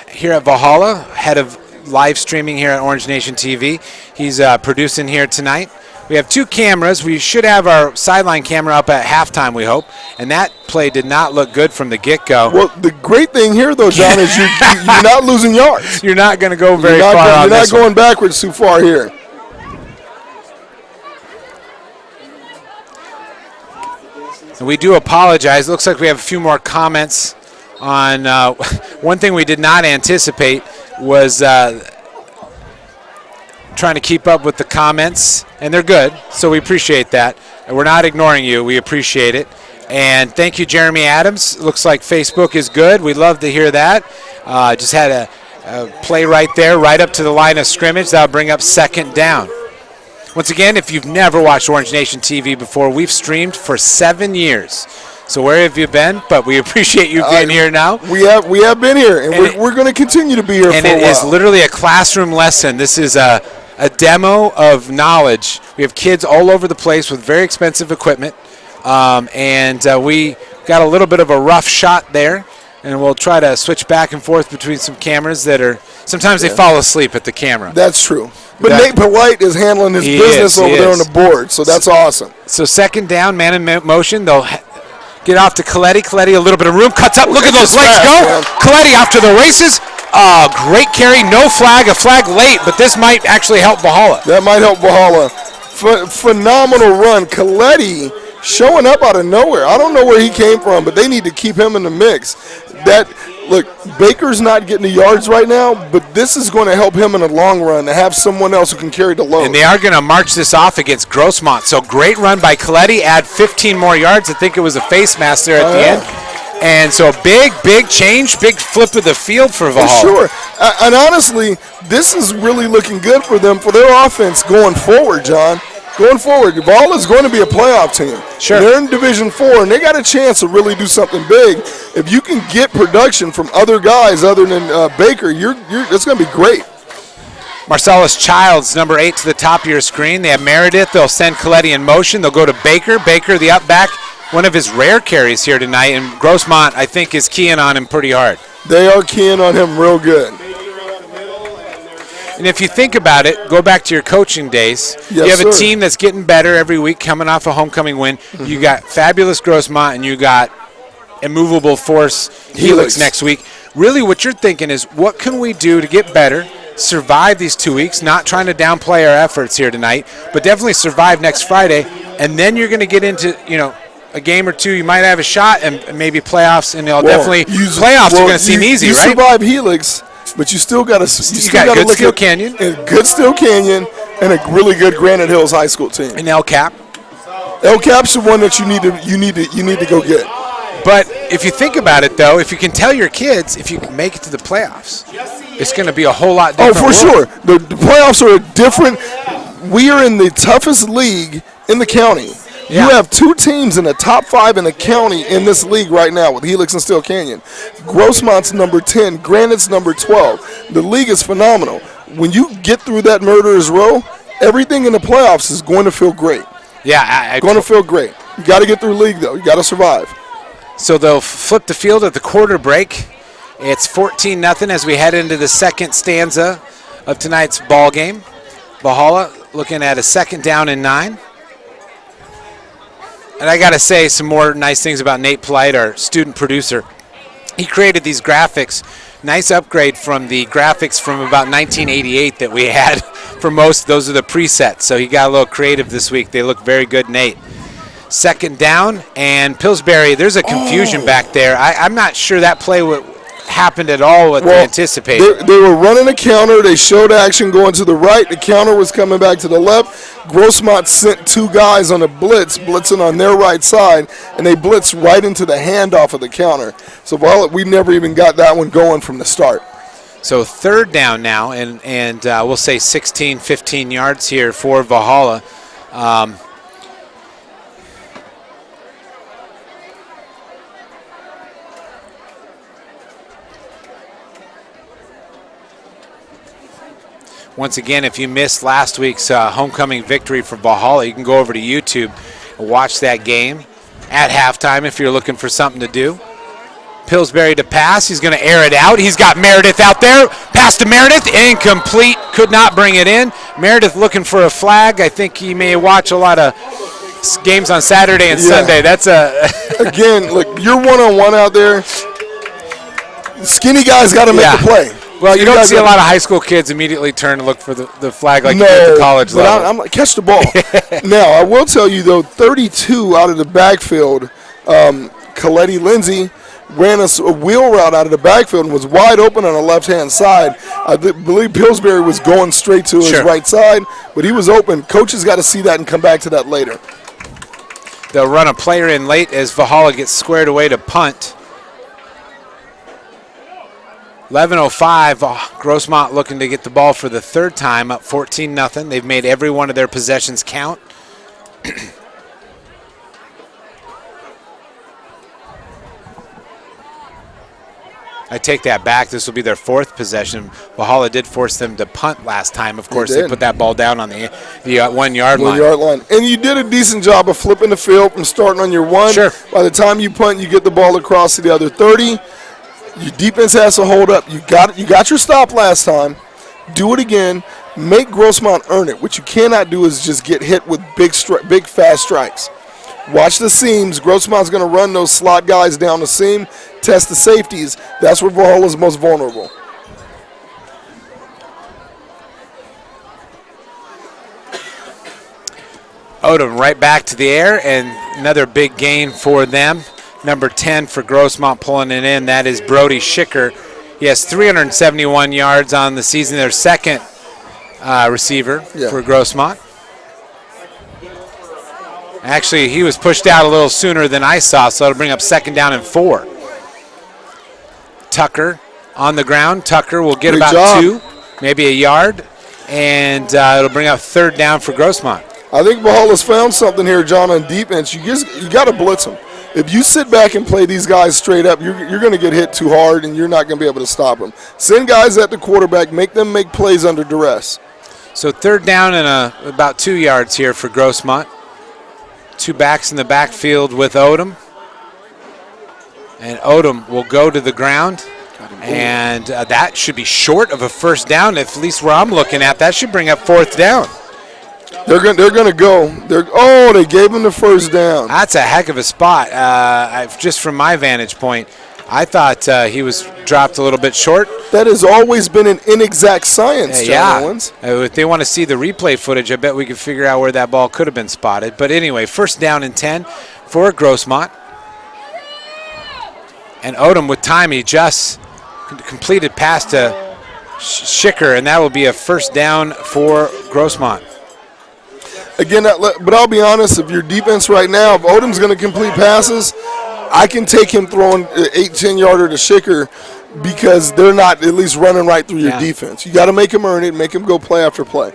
S1: here at Valhalla, head of live streaming here at Orange Nation TV. He's producing here tonight. We have 2 cameras. We should have our sideline camera up at halftime, we hope. And that play did not look good from the get-go.
S2: Well, the great thing here, though, John, is you're not losing yards.
S1: You're not going to go very far on this
S2: You're not going backwards too far here.
S1: And we do apologize. It looks like we have a few more comments on one thing we did not anticipate was trying to keep up with the comments, and they're good, so we appreciate that. And we're not ignoring you. We appreciate it. And thank you, Jeremy Adams. Looks like Facebook is good. We'd love to hear that. Just had a play right there, right up to the line of scrimmage. That'll bring up 2nd down. Once again, if you've never watched Orange Nation TV before, we've streamed for 7 years. So where have you been? But we appreciate you being here now.
S2: We have been here, and we're going to continue to be here for a while.
S1: And it is literally a classroom lesson. This is a demo of knowledge. We have kids all over the place with very expensive equipment, and we got a little bit of a rough shot there, and we'll try to switch back and forth between some cameras that are sometimes they fall asleep at the camera.
S2: That's true. But Nate Polite is handling his business over there on the board, so that's awesome.
S1: So 2nd down, man in motion. They'll get off to Coletti. Coletti, a little bit of room, cuts up. Look at those legs go. Coletti off to the races. Great carry, no flag, a flag late, but this might actually help Valhalla.
S2: That might help Valhalla. Phenomenal run. Coletti showing up out of nowhere. I don't know where he came from, but they need to keep him in the mix. Look, Baker's not getting the yards right now, but this is going to help him in the long run to have someone else who can carry the load.
S1: And they are going to march this off against Grossmont. So great run by Coletti, add 15 more yards. I think it was a face mask there at the end. And so big change, big flip of the field for Valhalla.
S2: For sure. And honestly, this is really looking good for them, for their offense going forward, John. Going forward, Valhalla is going to be a playoff team.
S1: Sure.
S2: They're in Division 4, and they got a chance to really do something big. If you can get production from other guys other than Baker, it's going to be great.
S1: Marcellus Childs, number 8 to the top of your screen. They have Meredith. They'll send Coletti in motion. They'll go to Baker. Baker, the up back, one of his rare carries here tonight. And Grossmont, I think, is keying on him pretty hard.
S2: They are keying on him real good.
S1: And if you think about it, go back to your coaching days.
S2: Yes,
S1: you have a
S2: sir.
S1: team that's getting better every week, coming off a homecoming win. Mm-hmm. You got fabulous Grossmont, and you got immovable force Helix next week. Really what you're thinking is, what can we do to get better, survive these 2 weeks, not trying to downplay our efforts here tonight, but definitely survive next Friday, and then you're going to get into, a game or two, you might have a shot, and maybe playoffs, and playoffs are going to seem easy, right?
S2: You survive Helix, but you still got to
S1: you got good Steel Canyon,
S2: good Steel Canyon, and a really good Granite Hills High School team.
S1: And El Cap.
S2: El Cap's the one that you need to go get.
S1: But if you think about it, though, if you can tell your kids, if you can make it to the playoffs, it's going to be a whole lot different.
S2: Oh, for sure. The playoffs are different. We are in the toughest league in the county. Yeah. You have 2 teams in the top 5 in the county in this league right now with Helix and Steel Canyon. Grossmont's number 10, Granite's number 12. The league is phenomenal. When you get through that murderer's row, everything in the playoffs is going to feel great.
S1: Yeah,
S2: going to feel great. You got to get through the league, though. You got to survive.
S1: So they'll flip the field at the quarter break. It's 14-0 as we head into the second stanza of tonight's ball game. Valhalla looking at a 2nd down and 9. And I got to say some more nice things about Nate Polite, our student producer. He created these graphics. Nice upgrade from the graphics from about 1988 that we had for most. Those are the presets. So he got a little creative this week. They look very good, Nate. 2nd down, and Pillsbury, there's a confusion back there. I'm not sure that play happened at all what they anticipated.
S2: They were running a counter. They showed action going to the right. The counter was coming back to the left. Grossmont sent 2 guys on a blitzing on their right side, and they blitzed right into the handoff of the counter. So we never even got that one going from the start.
S1: So 3rd down now, and we'll say 16, 15 yards here for Valhalla. Once again, if you missed last week's homecoming victory for Valhalla, you can go over to YouTube and watch that game at halftime if you're looking for something to do. Pillsbury to pass. He's going to air it out. He's got Meredith out there. Pass to Meredith. Incomplete. Could not bring it in. Meredith looking for a flag. I think he may watch a lot of games on Saturday and Sunday. That's a
S2: again, look, you're one-on-one out there. Skinny guys got to make the play.
S1: Well, you don't see a lot of high school kids immediately turn to look for the flag like you do at the college level.
S2: I'm like, catch the ball. Now, I will tell you, though, 32 out of the backfield, Coletti Lindsay ran a wheel route out of the backfield and was wide open on the left-hand side. I believe Pillsbury was going straight to his right side, but he was open. Coaches got to see that and come back to that later.
S1: They'll run a player in late as Valhalla gets squared away to punt. 11:05, Grossmont looking to get the ball for the third time, up 14-0. They've made every one of their possessions count. I take that back. This will be their fourth possession. Valhalla did force them to punt last time. Of course, they put that ball down on the 1 yard line.
S2: 1 yard line. And you did a decent job of flipping the field from starting on your 1.
S1: Sure.
S2: By the time you punt, you get the ball across to the other 30. Your defense has to hold up. You got your stop last time. Do it again. Make Grossmont earn it. What you cannot do is just get hit with big fast strikes. Watch the seams. Grossmont's going to run those slot guys down the seam, test the safeties. That's where Valhalla's most vulnerable.
S1: Odom right back to the air, and another big gain for them. Number 10 for Grossmont pulling it in. That is Brody Schicker. He has 371 yards on the season. Their second receiver for Grossmont. Actually, he was pushed out a little sooner than I saw, so it'll bring up 2nd down and 4. Tucker on the ground. Tucker will get about 2, maybe a yard, and it'll bring up 3rd down for Grossmont.
S2: I think Valhalla's found something here, John, on defense. You got to blitz them. If you sit back and play these guys straight up, you're going to get hit too hard, and you're not going to be able to stop them. Send guys at the quarterback. Make them make plays under duress.
S1: So 3rd down and about 2 yards here for Grossmont. 2 backs in the backfield with Odom. And Odom will go to the ground. And that should be short of a 1st down, at least where I'm looking at. That should bring up 4th down.
S2: They're going to go. They gave him the 1st down.
S1: That's a heck of a spot. Just from my vantage point, I thought he was dropped a little bit short.
S2: That has always been an inexact science, John Owens.
S1: If they want to see the replay footage, I bet we could figure out where that ball could have been spotted. But anyway, 1st down and 10 for Grossmont. And Odom with time, he just completed pass to Schicker, and that will be a 1st down for Grossmont.
S2: Again, but I'll be honest, if your defense right now, if Odom's going to complete passes, I can take him throwing 8-10 yarder to Schicker because they're not at least running right through your defense. You got to make him earn it, make him go play after play.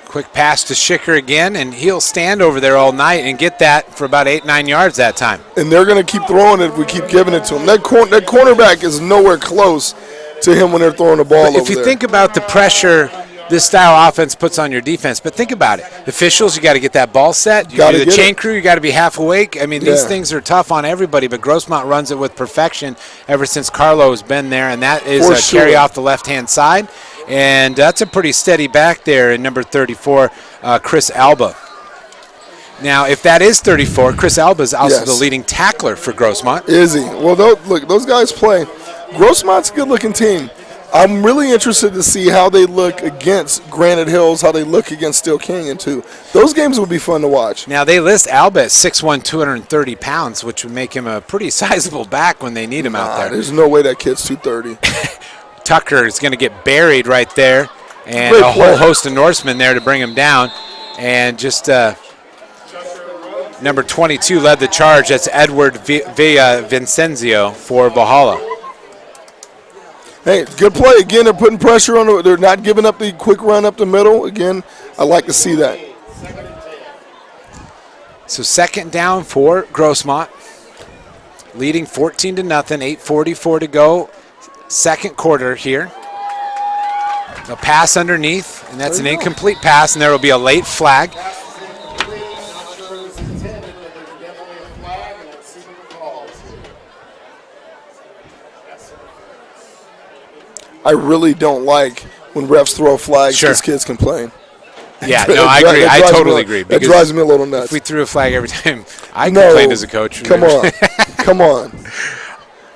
S1: Quick pass to Schicker again, and he'll stand over there all night and get that for about 8-9 yards that time.
S2: And they're going to keep throwing it if we keep giving it to him. That cornerback is nowhere close to him when they're throwing the ball over there.
S1: If you think about the pressure this style offense puts on your defense, but think about it. Officials, you got to get that ball set. You do the chain crew, you got to be half awake. I mean, these things are tough on everybody, but Grossmont runs it with perfection ever since Carlo has been there, and that is a carry off the left-hand side. And that's a pretty steady back there in number 34, Chris Alba. Now, if that is 34, Chris Alba is also the leading tackler for Grossmont.
S2: Is he? Well, look, those guys play. Grossmont's a good-looking team. I'm really interested to see how they look against Granite Hills, how they look against Steel Canyon, too. Those games would be fun to watch.
S1: Now, they list Alba at 6'1", 230 pounds, which would make him a pretty sizable back when they need him out there.
S2: There's no way that kid's 230.
S1: Tucker is going to get buried right there, and a whole host of Norsemen there to bring him down. And just number 22 led the charge. That's Edward Vincenzio for Valhalla.
S2: Hey, good play. Again, they're putting pressure on. They're not giving up the quick run up the middle. Again, I like to see that.
S1: So 2nd down for Grossmont, leading 14-0, 8:44 to go. 2nd quarter here. A pass underneath. And that's an incomplete pass, and there will be a late flag.
S2: I really don't like when refs throw flags because kids complain.
S1: Yeah, no, I agree. I totally agree.
S2: That drives me a little nuts.
S1: If we threw a flag every time, I complained as a coach.
S2: Come on. Come on.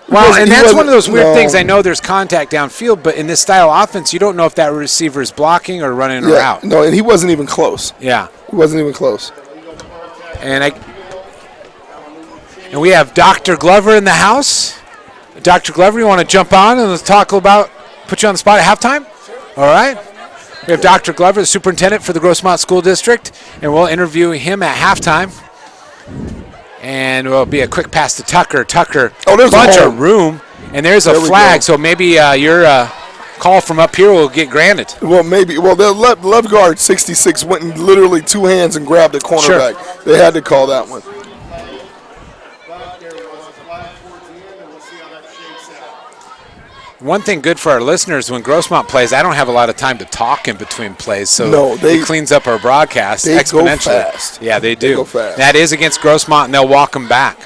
S1: Well, and that's one of those weird things. I know there's contact downfield, but in this style of offense, you don't know if that receiver is blocking or running or out.
S2: No, and he wasn't even close.
S1: Yeah.
S2: He wasn't even close.
S1: And we have Dr. Glover in the house. Dr. Glover, you want to jump on and let's talk about, put you on the spot at halftime? All right. We have Dr. Glover, the superintendent for the Grossmont School District, and we'll interview him at halftime. And it will be a quick pass to Tucker. Tucker,
S2: there's
S1: bunch of room, and there's a flag, so maybe your call from up here will get granted.
S2: Well, maybe. Well, the left guard, 66, went in literally two hands and grabbed the cornerback. Sure. They had to call that one.
S1: One thing good for our listeners, when Grossmont plays, I don't have a lot of time to talk in between plays, so it cleans up our broadcast exponentially.
S2: Go fast.
S1: Yeah, they do.
S2: They go fast.
S1: That is against Grossmont, and they'll walk them back.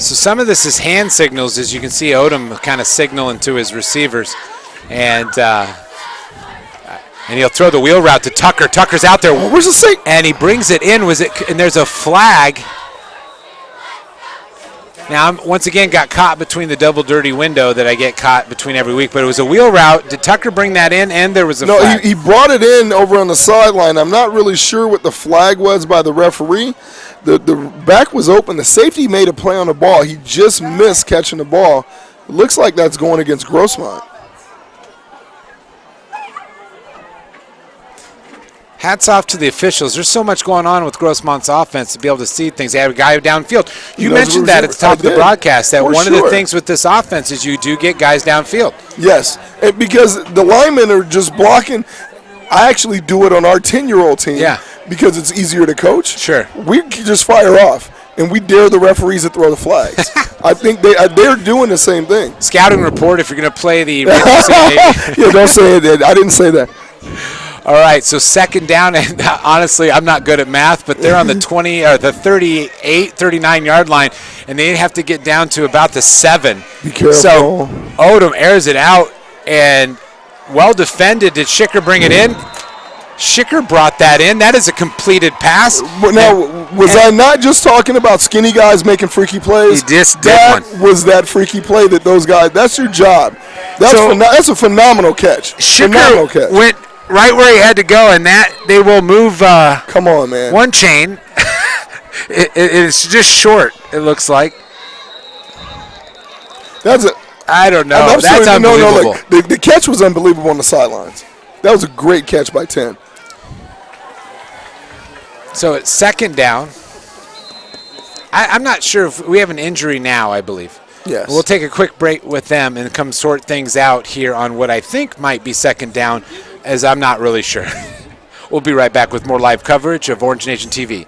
S1: So some of this is hand signals, as you can see Odom kind of signaling to his receivers, and he'll throw the wheel route to Tucker. Tucker's out there.
S2: Where's the seat?
S1: And he brings it in. And there's a flag. Now, I once again got caught between the double dirty window that I get caught between every week, but it was a wheel route. Did Tucker bring that in? And there was a flag.
S2: No, he brought it in over on the sideline. I'm not really sure what the flag was by the referee. The back was open. The safety made a play on the ball. He just missed catching the ball. It looks like that's going against Grossmont.
S1: Hats off to the officials. There's so much going on with Grossmont's offense to be able to see things. They have a guy downfield. You mentioned that at the top of the broadcast, that one of the things with this offense is you do get guys downfield.
S2: Yes, and because the linemen are just blocking. I actually do it on our 10-year-old team because it's easier to coach.
S1: Sure.
S2: We just fire off, and we dare the referees to throw the flags. I think they're doing the same thing.
S1: Scouting report if you're going to play the
S2: Yeah, don't say it. I didn't say that.
S1: All right, so second down, and honestly, I'm not good at math, but they're on the 20 or the 38, 39-yard line, and they have to get down to about the 7.
S2: Be careful.
S1: So Odom airs it out, and well defended. Did Schicker bring it in? Schicker brought that in. That is a completed pass.
S2: Now, was I not just talking about skinny guys making freaky plays?
S1: He just did
S2: that
S1: one.
S2: Was that freaky play that those guys, that's your job. That's a phenomenal catch.
S1: Schicker went right where he had to go, and that they will move.
S2: Come on, man.
S1: One chain. It's just short, it looks like. I don't know. That's unbelievable.
S2: No, the catch was unbelievable on the sidelines. That was a great catch by 10.
S1: So it's second down. I'm not sure if we have an injury now, I believe.
S2: Yes.
S1: We'll take a quick break with them and come sort things out here on what I think might be second down, as I'm not really sure. We'll be right back with more live coverage of Orange Nation TV.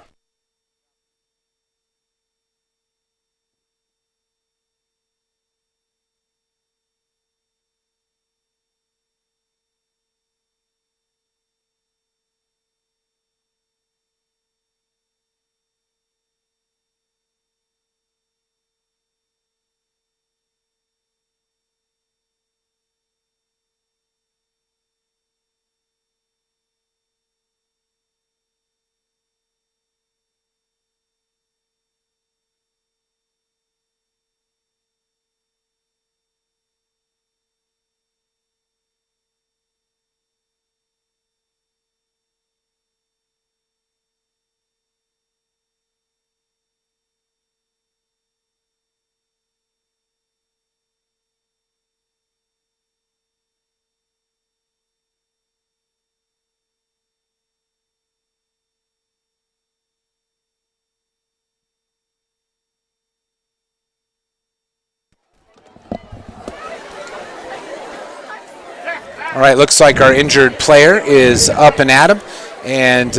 S1: All right, looks like our injured player is up and at him. and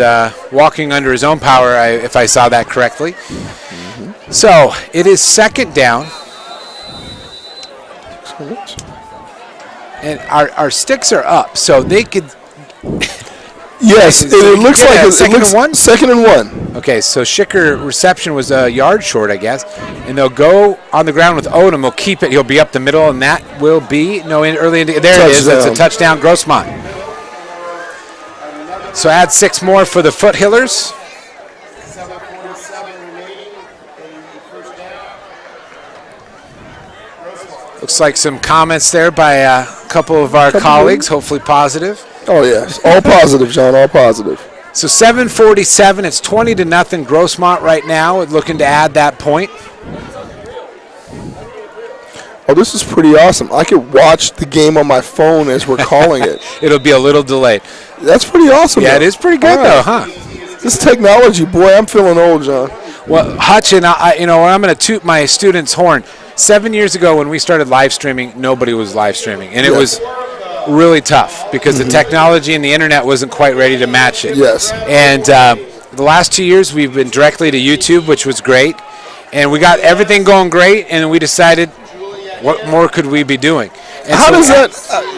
S1: walking under his own power, if I saw that correctly. So it is second down. And our sticks are up, so they could.
S2: Yes, it looks like it's
S1: second and one.
S2: Second and one.
S1: Okay, so Schicker reception was a yard short, I guess, and they'll go on the ground with Odom. He'll keep it. He'll be up the middle, and that will be early. There it is. That's a touchdown, Grossmont. So add 6 more for the Foothillers. Looks like some comments there by a couple of our colleagues, hopefully positive.
S2: Oh, yes. All positive, John, all positive.
S1: So 7:47, it's 20-0 Grossmont right now, looking to add that point.
S2: Oh, this is pretty awesome. I could watch the game on my phone as we're calling it.
S1: It'll be a little delayed.
S2: That's pretty awesome.
S1: Yeah,
S2: though.
S1: it is pretty good, though, huh?
S2: This technology, boy, I'm feeling old, John.
S1: Well, Hutch, and I'm going to toot my students' horn. 7 years ago when we started live streaming, nobody was live streaming, and it was really tough because the technology and the internet wasn't quite ready to match it.
S2: Yes.
S1: And the last 2 years we've been directly to YouTube, which was great, and we got everything going great, and we decided what more could we be doing. And
S2: how does that,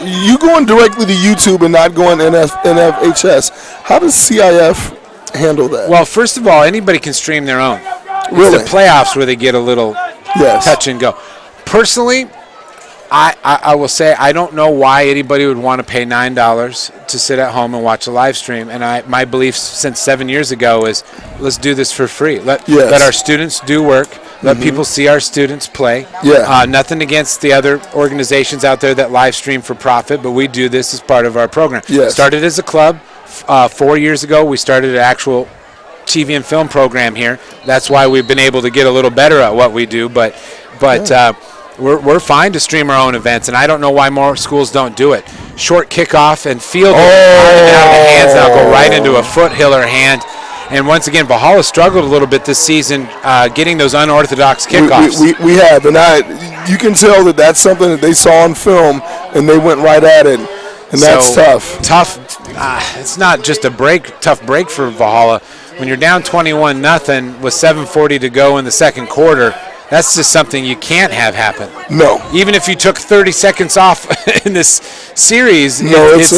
S2: you going directly to YouTube and not going NFHS, how does CIF handle that?
S1: Well, first of all, anybody can stream their own.
S2: Really?
S1: It's the playoffs where they get a little touch and go. Personally, I will say I don't know why anybody would want to pay $9 to sit at home and watch a live stream. And my belief since 7 years ago is let's do this for free. Let our students do work. Let people see our students play.
S2: Yeah.
S1: Nothing against the other organizations out there that live stream for profit, but we do this as part of our program.
S2: Yes.
S1: Started as a club 4 years ago. We started an actual TV and film program here. That's why we've been able to get a little better at what we do. But we're fine to stream our own events, and I don't know why more schools don't do it. Short kickoff and field out of the hands now, go right into a Foothiller hand. And once again, Valhalla struggled a little bit this season getting those unorthodox kickoffs.
S2: We have, and you can tell that that's something that they saw on film, and they went right at it, and that's tough.
S1: It's not just a tough break for Valhalla. When you're down 21-0 with 7:40 to go in the second quarter, that's just something you can't have happen.
S2: No.
S1: Even if you took 30 seconds off in this series, it's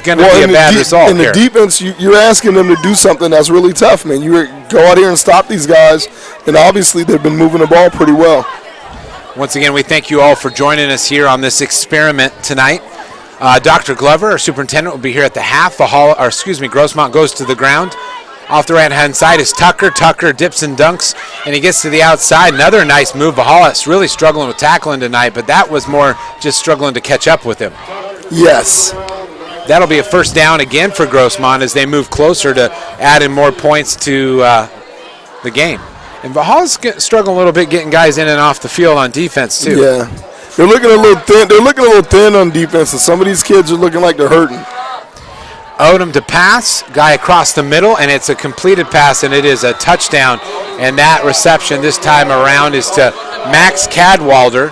S1: gonna be a bad result.
S2: In the defense, you're asking them to do something that's really tough, man. You go out here and stop these guys, and obviously they've been moving the ball pretty well.
S1: Once again, we thank you all for joining us here on this experiment tonight. Dr. Glover, our superintendent, will be here at the half. Grossmont goes to the ground. Off the right-hand side is Tucker. Tucker dips and dunks, and he gets to the outside. Another nice move. Valhalla's really struggling with tackling tonight, but that was more just struggling to catch up with him.
S2: Yes.
S1: That'll be a first down again for Grossmont as they move closer to adding more points to the game. And Valhalla's struggling a little bit getting guys in and off the field on defense, too.
S2: Yeah. They're looking a little thin. They're looking a little thin on defense, and some of these kids are looking like they're hurting.
S1: Odom to pass, guy across the middle, and it's a completed pass, and it is a touchdown. And that reception this time around is to Max Cadwalder.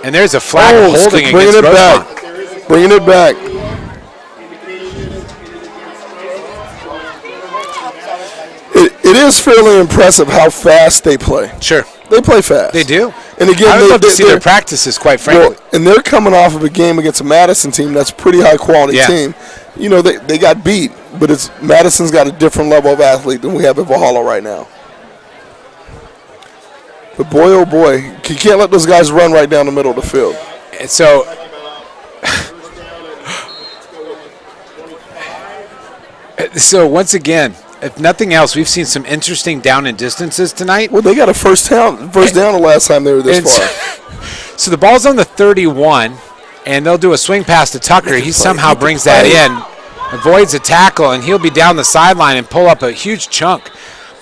S1: And there's a flag holding against Grossmont.
S2: Bringing it back. It is fairly impressive how fast they play.
S1: Sure.
S2: They play fast.
S1: They do.
S2: And again,
S1: I would love to see their practices, quite frankly.
S2: Well, and they're coming off of a game against a Madison team that's a pretty high-quality team. You know, they got beat, but Madison's got a different level of athlete than we have at Valhalla right now. But boy, oh boy, you can't let those guys run right down the middle of the field.
S1: And so, once again, if nothing else, we've seen some interesting down and distances tonight.
S2: Well, they got a first down the last time they were this far.
S1: So the ball's on the 31, and they'll do a swing pass to Tucker. He somehow brings that in, avoids a tackle, and he'll be down the sideline and pull up a huge chunk.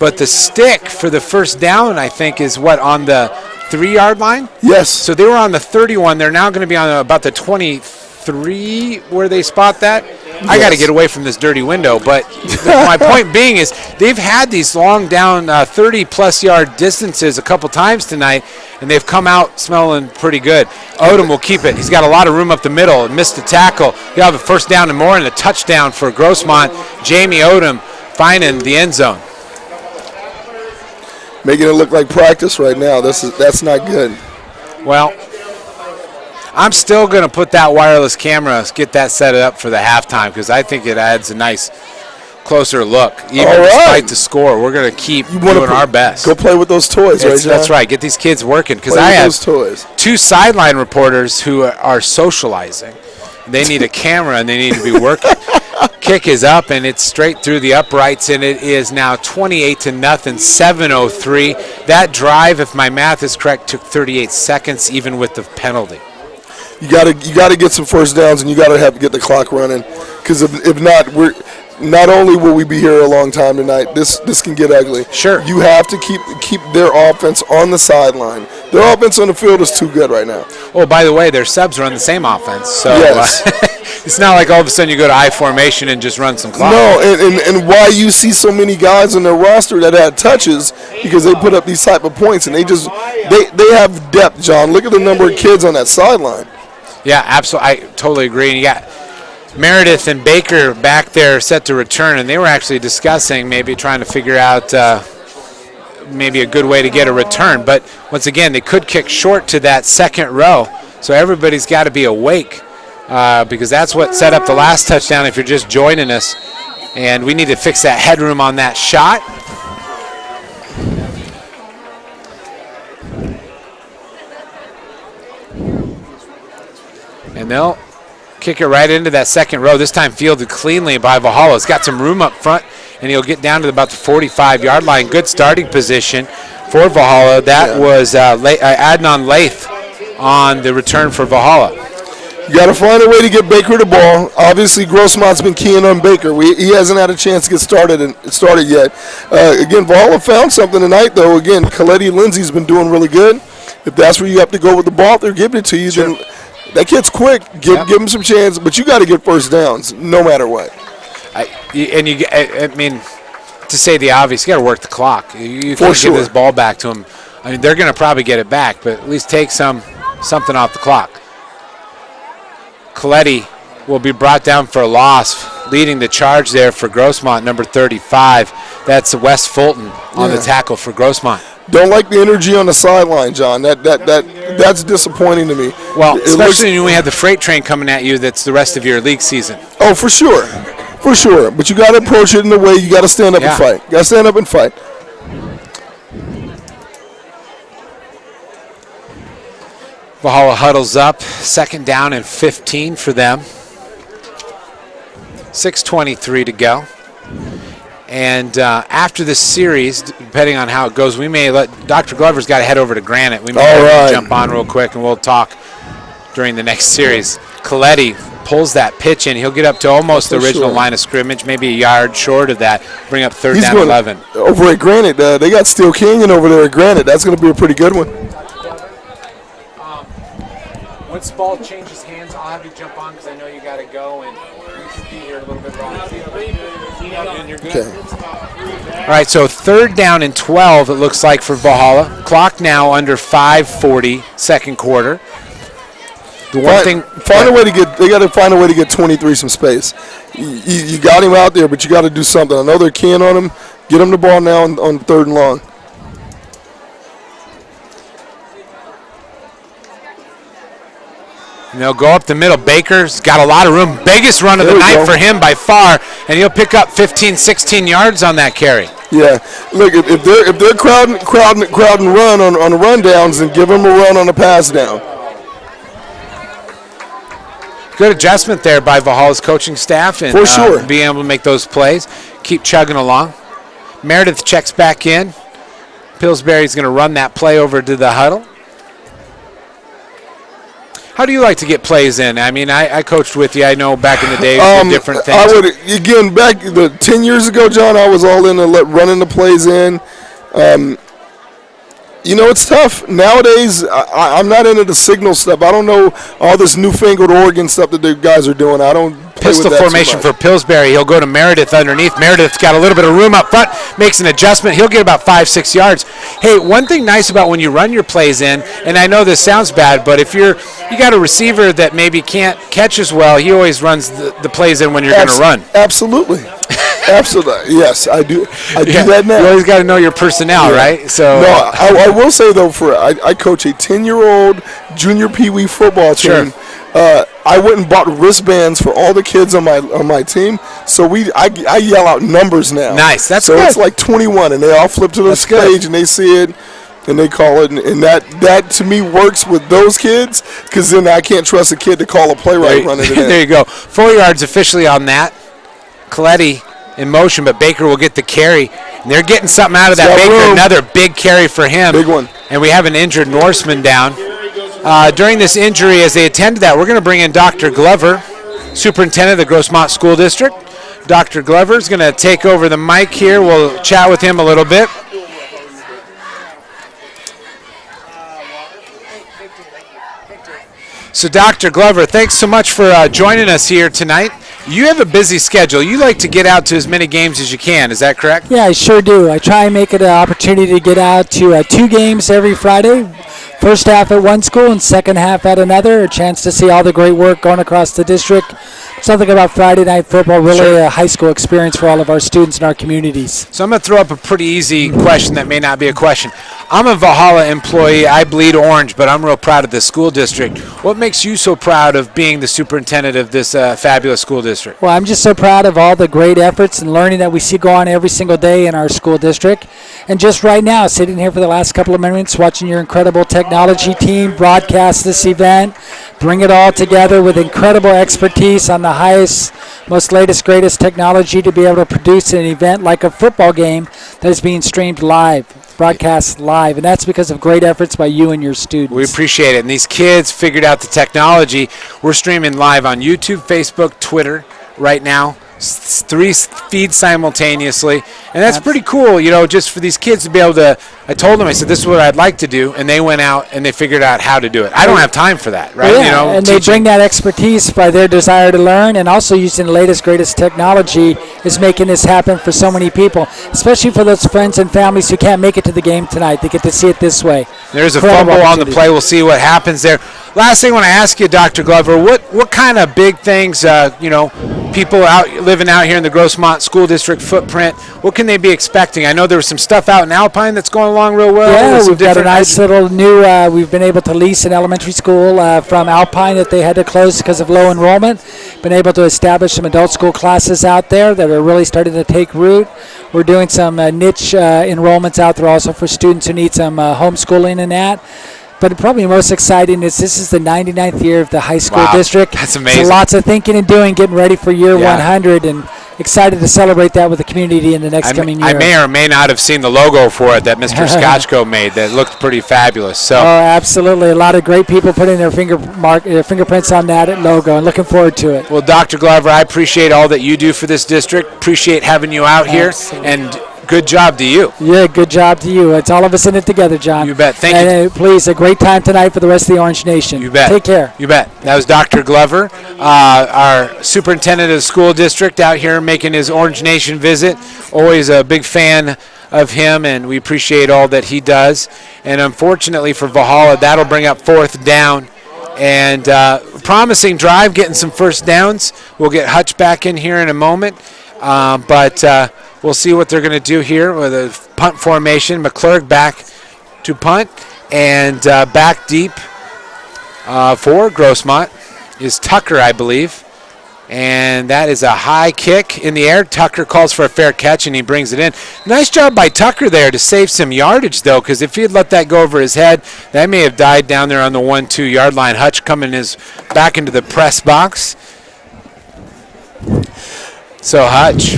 S1: But the stick for the first down, I think, is on the 3-yard line?
S2: Yes.
S1: So they were on the 31. They're now going to be on about the 23 where they spot that. I got to get away from this dirty window. But my point being is they've had these long down 30-plus yard distances a couple times tonight, and they've come out smelling pretty good. Odom will keep it. He's got a lot of room up the middle. Missed the tackle. He'll have a first down and more and a touchdown for Grossmont. Jamie Odom finding the end zone.
S2: Making it look like practice right now. That's not good.
S1: Well, I'm still going to put that wireless camera, get that set up for the halftime, because I think it adds a nice closer look. Even despite the score, we're going to keep doing our best.
S2: Go play with those toys, right, John?
S1: That's right. Get these kids working, because I have two sideline reporters who are socializing. They need a camera, and they need to be working. Kick is up, and it's straight through the uprights, and it is now 28-0, 7:03. That drive, if my math is correct, took 38 seconds, even with the penalty.
S2: You got to get some first downs, and you got to get the clock running, because if not, not only will we be here a long time tonight, this can get ugly.
S1: Sure.
S2: You have to keep their offense on the sideline. Their offense on the field is too good right now.
S1: Oh, by the way, their subs run the same offense, so
S2: yes.
S1: It's not like all of a sudden you go to I formation and just run some clock.
S2: No, and why you see so many guys on their roster that had touches, because they put up these type of points, and they have depth, John. Look at the number of kids on that sideline.
S1: Yeah, absolutely. I totally agree. And you got Meredith and Baker back there set to return, and they were actually discussing maybe trying to figure out maybe a good way to get a return. But once again, they could kick short to that second row, so everybody's got to be awake because that's what set up the last touchdown if you're just joining us. And we need to fix that headroom on that shot. And they'll kick it right into that second row, this time fielded cleanly by Valhalla. It's got some room up front, and he'll get down to about the 45-yard line. Good starting position for Valhalla. That was Adnan Lath on the return for Valhalla.
S2: You got to find a way to get Baker the ball. Obviously, Grossmont's been keying on Baker. He hasn't had a chance to get started yet. Again, Valhalla found something tonight, though. Again, Coletti Lindsay's been doing really good. If that's where you have to go with the ball, they're giving it to you.
S1: Sure.
S2: Then that kid's quick. Give him some chance, but you got to get first downs no matter what.
S1: I mean, to say the obvious, you got to work the clock. You can't give this ball back to them. I mean, they're going to probably get it back, but at least take something off the clock. Coletti will be brought down for a loss, leading the charge there for Grossmont, number 35. That's Wes Fulton on the tackle for Grossmont.
S2: Don't like the energy on the sideline, John. That's disappointing to me.
S1: Well, especially when we have the freight train coming at you that's the rest of your league season.
S2: Oh, for sure. For sure. But you got to approach it in a way you got to stand up and fight. You got to stand up and fight.
S1: Valhalla huddles up. Second down and 15 for them. 6:23 to go. And after this series, depending on how it goes, we may let Dr. Glover's got to head over to Granite. We may have to jump on real quick, and we'll talk during the next series. Coletti pulls that pitch in. He'll get up to almost the original line of scrimmage, maybe a yard short of that, bring up third down 11.
S2: Over at Granite, they got Steel Canyon over there at Granite. That's going to be a pretty good one.
S1: Once the ball changes hands, I'll have you jump on because I know you got to go, and you can be here a little bit longer.
S2: Okay.
S1: All right, so third down and 12, it looks like, for Valhalla. Clock now under 5:40, second quarter. The one thing,
S2: they got to find a way to get 23 some space. You got him out there, but you got to do something. I know they're keying on him. Get him the ball now on third and long.
S1: And they'll go up the middle. Baker's got a lot of room. Biggest run of the night for him by far, and he'll pick up 15, 16 yards on that carry.
S2: Yeah, look, if they're crowding run on the run downs, then give them a run on the pass down.
S1: Good adjustment there by Valhalla's coaching staff and
S2: for sure.
S1: Being able to make those plays. Keep chugging along. Meredith checks back in. Pillsbury's going to run that play over to the huddle. How do you like to get plays in? I mean, I coached with you. I know back in the day different things.
S2: I would, again, back 10 years ago, John, I was all in running the plays in. You know, it's tough. Nowadays, I'm not into the signal stuff. I don't know all this newfangled Oregon stuff that the guys are doing. I don't play
S1: Pistol
S2: with that
S1: formation
S2: too
S1: for
S2: much.
S1: Pillsbury. He'll go to Meredith underneath. Meredith's got a little bit of room up front, makes an adjustment. He'll get about 5-6 yards. Hey, one thing nice about when you run your plays in, and I know this sounds bad, but if you got a receiver that maybe can't catch as well, he always runs the plays in when you're going to run.
S2: Absolutely. Absolutely. Yes, I do. I do that now.
S1: You always got to know your personnel, right? So
S2: no, I will say though, I coach a 10-year-old junior Pee Wee football team.
S1: Sure.
S2: I went and bought wristbands for all the kids on my team. So I yell out numbers now.
S1: Nice. That's
S2: so
S1: good.
S2: it's like 21, and they all flip to the stage and they see it. And they call it, and that to me works with those kids, because then I can't trust a kid to call a play right running it in.
S1: There you go. 4 yards officially on that. Coletti in motion, but Baker will get the carry. And they're getting something out of that. Baker, another big carry for him.
S2: Big one.
S1: And we have an injured Norseman down. During this injury, as they attend to that, we're going to bring in Dr. Glover, superintendent of the Grossmont School District. Dr. Glover is going to take over the mic here. We'll chat with him a little bit. So, Dr. Glover, thanks so much for joining us here tonight. You have a busy schedule. You like to get out to as many games as you can. Is that correct?
S4: Yeah, I sure do. I try and make it an opportunity to get out to 2 games every Friday. First half at one school and second half at another. A chance to see all the great work going across the district. Something about Friday night football, really a high school experience for all of our students in our communities.
S1: So I'm going to throw up a pretty easy question that may not be a question. I'm a Valhalla employee. I bleed orange, but I'm real proud of this school district. What makes you so proud of being the superintendent of this fabulous school district?
S4: Well, I'm just so proud of all the great efforts and learning that we see go on every single day in our school district. And just right now, sitting here for the last couple of minutes, watching your incredible technology team broadcast this event, bring it all together with incredible expertise on the highest, most latest, greatest technology to be able to produce an event like a football game that is being streamed live, broadcast live, and that's because of great efforts by you and your students.
S1: We appreciate it. And these kids figured out the technology. We're streaming live on YouTube, Facebook, Twitter right now. 3 feeds simultaneously, and that's pretty cool, you know, just for these kids to be able to. I told them, I said, this is what I'd like to do, and they went out and they figured out how to do it. I don't have time for that, right?
S4: Well, yeah,
S1: you know,
S4: and they bring that expertise by their desire to learn, and also using the latest, greatest technology is making this happen for so many people, especially for those friends and families who can't make it to the game tonight. They get to see it this way.
S1: There's a fumble on the play. We'll see what happens there. Last thing I want to ask you, Dr. Glover, what kind of big things, people living out here in the Grossmont School District footprint, what can they be expecting? I know there was some stuff out in Alpine that's going along real well.
S4: Yeah, we've got a nice little new, we've been able to lease an elementary school from Alpine that they had to close because of low enrollment. Been able to establish some adult school classes out there that are really starting to take root. We're doing some niche enrollments out there also for students who need some homeschooling and that. But probably most exciting is this is the 99th year of the high school district.
S1: That's amazing.
S4: So lots of thinking and doing, getting ready for year 100, and excited to celebrate that with the community in the next coming year.
S1: I may or may not have seen the logo for it that Mr. Scotchko made that looked pretty fabulous. So.
S4: Oh, absolutely. A lot of great people putting their fingerprints on that logo, and looking forward to it.
S1: Well, Dr. Glover, I appreciate all that you do for this district. Appreciate having you out here. And good job to you.
S4: Yeah, good job to you. It's all of us in it together, John.
S1: You bet. Thank you.
S4: Please, a great time tonight for the rest of the Orange Nation.
S1: You bet.
S4: Take care.
S1: You bet. That was Dr. Glover, our superintendent of the school district out here making his Orange Nation visit. Always a big fan of him, and we appreciate all that he does. And unfortunately for Valhalla, that'll bring up 4th down. And promising drive, getting some first downs. We'll get Hutch back in here in a moment. But we'll see what they're going to do here with a punt formation. McClurg back to punt, and back deep for Grossmont is Tucker, I believe. And that is a high kick in the air. Tucker calls for a fair catch, and he brings it in. Nice job by Tucker there to save some yardage, though, because if he had let that go over his head, that may have died down there on the 1-2 yard line. Hutch coming back into the press box. So, Hutch.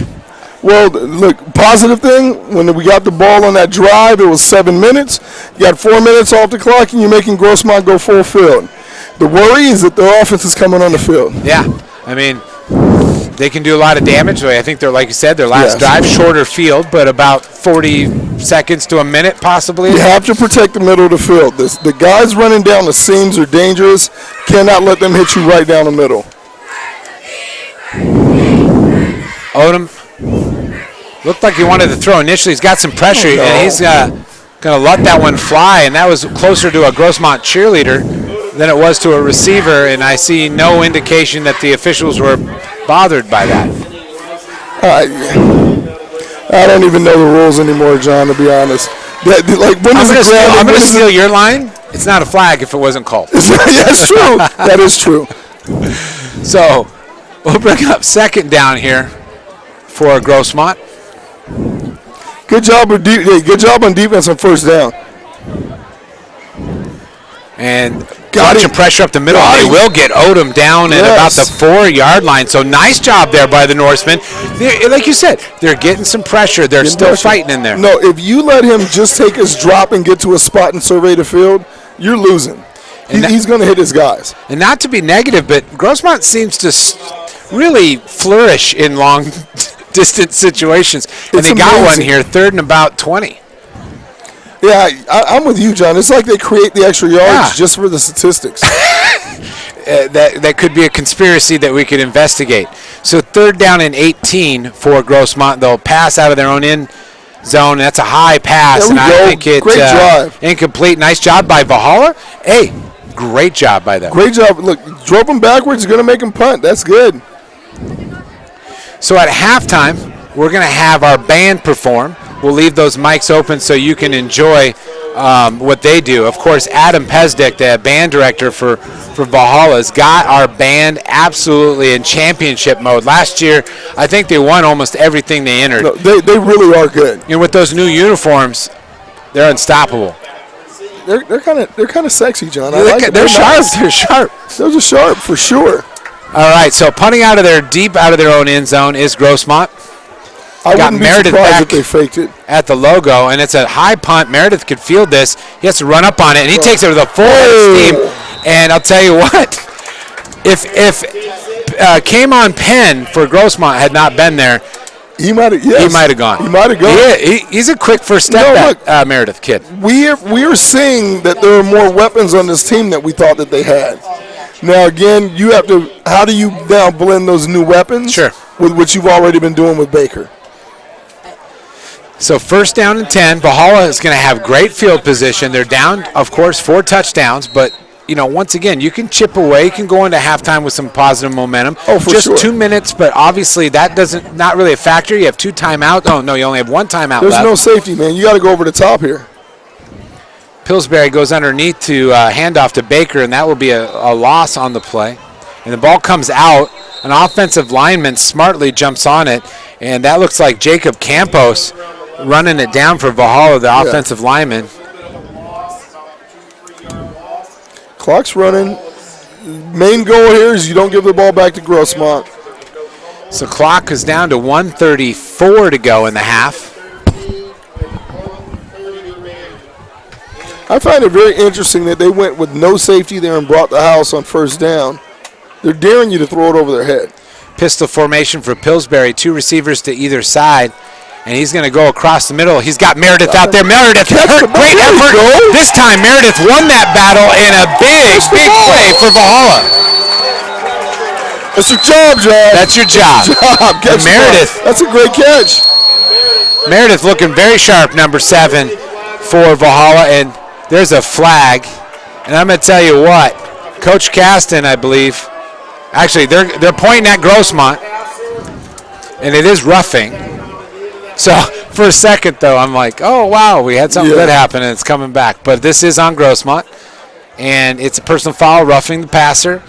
S2: Well, look, positive thing, when we got the ball on that drive, it was 7 minutes. You got 4 minutes off the clock, and you're making Grossmont go full field. The worry is that their offense is coming on the field.
S1: Yeah, I mean, They can do a lot of damage. I think they're, like you said, their last drive, shorter field, but about 40 seconds to a minute possibly.
S2: You have to protect the middle of the field. The guys running down the seams are dangerous. Cannot let them hit you right down the middle.
S1: Odom looked like he wanted to throw initially. He's got some pressure, and he's going to let that one fly, and that was closer to a Grossmont cheerleader than it was to a receiver, and I see no indication that the officials were bothered by that.
S2: I don't even know the rules anymore, John, to be honest. I'm
S1: going to steal your line. It's not a flag if it wasn't called.
S2: That's true. That is true.
S1: So we'll bring up second down here for Grossmont.
S2: Good job on defense on first down.
S1: And bunch of pressure up the middle. They will get Odom down at about the 4-yard line. So nice job there by the Norsemen. Like you said, they're getting some pressure. They're still fighting in there.
S2: No, if you let him just take his drop and get to a spot and survey the field, you're losing. He's going to hit his guys.
S1: And not to be negative, but Grossmont seems to really flourish in long distance situations. And they got one here, third and about 20.
S2: Yeah, I'm with you, John. It's like they create the extra yards just for the statistics.
S1: That could be a conspiracy that we could investigate. So third down and 18 for Grossmont. They'll pass out of their own end zone. That's a high pass, and I think it's
S2: great drive.
S1: Incomplete. Nice job by Valhalla. Hey, great job by them.
S2: Great job. Look, drove him backwards. Going to make him punt. That's good.
S1: So at halftime, we're going to have our band perform. We'll leave those mics open so you can enjoy what they do. Of course, Adam Pesdick, the band director for Valhalla, has got our band absolutely in championship mode. Last year, I think they won almost everything they entered.
S2: No, they really are good.
S1: And with those new uniforms, they're unstoppable.
S2: They're kind of sexy, John.
S1: They're sharp. Nice. They're sharp.
S2: Those are sharp for sure.
S1: All right, so punting deep out of their own end zone is Grossmont.
S2: I wouldn't be surprised if they faked it.
S1: At the logo, and it's a high punt. Meredith could field this. He has to run up on it, and he takes it with a full steam. And I'll tell you what, if Kamon Penn for Grossmont had not been there,
S2: he might have gone. He might have gone.
S1: He's a quick first step Meredith kid.
S2: We are seeing that there are more weapons on this team that we thought that they had. Now, again, how do you now blend those new weapons with what you've already been doing with Baker?
S1: So first down and 10. Valhalla is going to have great field position. They're down, of course, 4 touchdowns, but once again, you can chip away. You can go into halftime with some positive momentum.
S2: Oh, for
S1: Just 2 minutes, but obviously that not really a factor. You have 2 timeouts. Oh, no, you only have 1 timeout left.
S2: There's no safety, man. You got to go over the top here.
S1: Pillsbury goes underneath to hand off to Baker, and that will be a loss on the play. And the ball comes out. An offensive lineman smartly jumps on it, and that looks like Jacob Campos running it down for Valhalla, the offensive lineman.
S2: Clock's running. Main goal here is you don't give the ball back to Grossmont.
S1: So clock is down to 1:34 to go in the half.
S2: I find it very interesting that they went with no safety there and brought the house on first down. They're daring you to throw it over their head.
S1: Pistol formation for Pillsbury, 2 receivers to either side. And he's going to go across the middle. He's got Meredith out there. Meredith, great effort. This time, Meredith won that battle in a big play for Valhalla.
S2: That's your job, John.
S1: That's your job. Meredith.
S2: That's a great catch.
S1: Meredith looking very sharp, number 7 for Valhalla. And there's a flag. And I'm going to tell you what. Coach Caston, I believe. Actually, they're pointing at Grossmont. And it is roughing. So for a second, though, I'm like, oh, wow, we had something good happen, and it's coming back. But this is on Grossmont, and it's a personal foul, roughing the passer.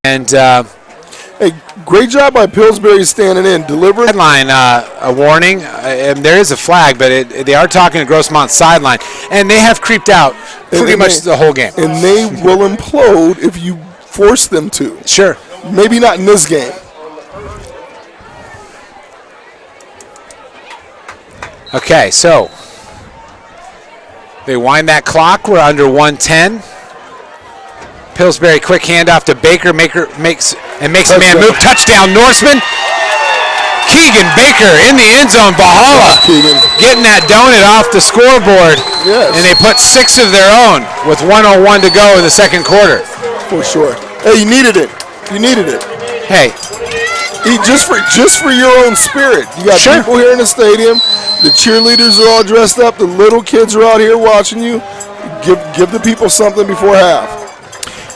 S1: And
S2: hey, great job by Pillsbury standing in, delivering.
S1: Sideline, a warning, and there is a flag, but they are talking to Grossmont's sideline, and they have creeped out pretty much the whole game.
S2: And they will implode if you force them to.
S1: Sure.
S2: Maybe not in this game.
S1: Okay, so they wind that clock. We're under 1:10. Pillsbury, quick handoff to Baker. Maker makes a man move. Touchdown, Norseman. Keegan Baker in the end zone. Valhalla getting that donut off the scoreboard.
S2: Yes.
S1: And they put 6 of their own with 1:01 to go in the second quarter.
S2: For sure. Hey, you needed it. You needed it.
S1: Hey.
S2: Just for your own spirit. You got people here in the stadium. The cheerleaders are all dressed up. The little kids are out here watching you. Give the people something before half.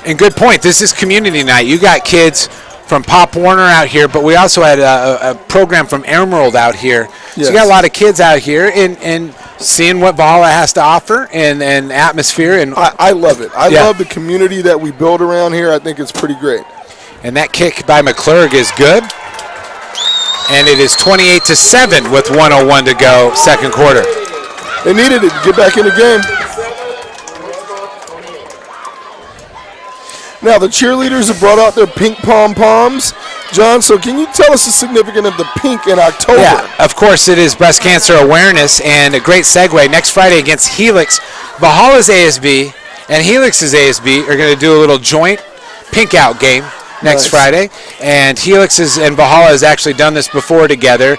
S1: And good point. This is community night. You got kids from Pop Warner out here, but we also had a program from Emerald out here.
S2: Yes.
S1: So you got a lot of kids out here and seeing what Valhalla has to offer and atmosphere. And
S2: I love it. I love the community that we build around here. I think it's pretty great.
S1: And that kick by McClurg is good. And it is 28-7 with 1:01 to go, second quarter.
S2: They needed it to get back in the game. Now, the cheerleaders have brought out their pink pom-poms. John, so can you tell us the significance of the pink in October?
S1: Yeah, of course it is breast cancer awareness, and a great segue. Next Friday against Helix, Valhalla's ASB and Helix's ASB are going to do a little joint pink out game next Friday. And Helix and Valhalla has actually done this before together.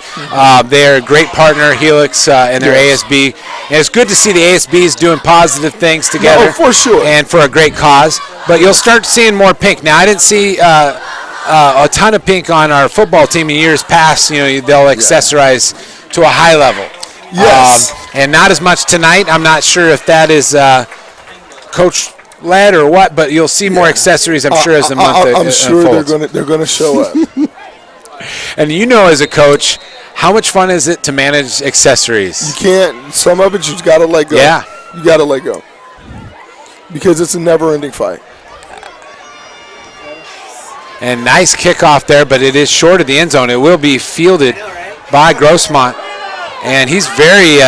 S1: They're a great partner, Helix and their ASB. And it's good to see the ASBs doing positive things together.
S2: Oh, for sure.
S1: And for a great cause. But you'll start seeing more pink. Now, I didn't see a ton of pink on our football team in years past. You know, they'll accessorize to a high level.
S2: Yes.
S1: And not as much tonight. I'm not sure if that is coach led or what, but you'll see more accessories, I'm sure, as the month unfolds.
S2: I'm sure they're going to show up.
S1: And you know, as a coach, how much fun is it to manage accessories?
S2: You can't. Some of it you got to let go.
S1: Yeah.
S2: You got to let go. Because it's a never-ending fight. And
S1: nice kickoff there, but it is short of the end zone. It will be fielded by Grossmont. And he's very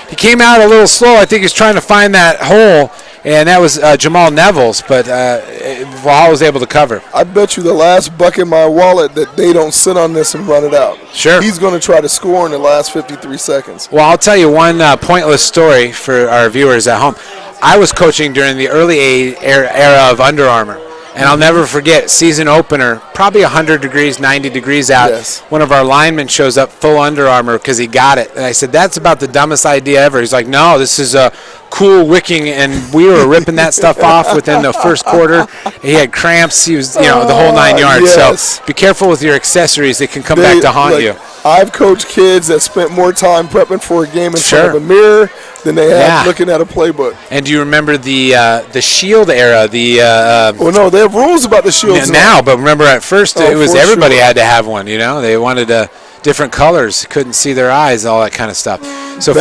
S1: he came out a little slow. I think he's trying to find that hole, and that was Jamal Neville's, but Valhalla was able to cover. I bet you the last buck in my wallet that they don't sit on this and run it out. Sure. He's going to try to score in the last 53 seconds. Well, I'll tell you one pointless story for our viewers at home. I was coaching during the early era of Under Armour. And I'll never forget, season opener, probably 100 degrees, 90 degrees out. Yes. One of our linemen shows up full Under Armour because he got it. And I said, that's about the dumbest idea ever. He's like, no, this is a cool wicking. And we were ripping that stuff off within the first quarter. He had cramps. He was, the whole 9 yards. Yes. So be careful with your accessories. They can come back to haunt you. I've coached kids that spent more time prepping for a game in front of a mirror than they have looking at a playbook. And do you remember the shield era? Well, no, they have rules about the shields now. But remember, at first it was everybody had to have one. They wanted different colors, couldn't see their eyes, all that kind of stuff. So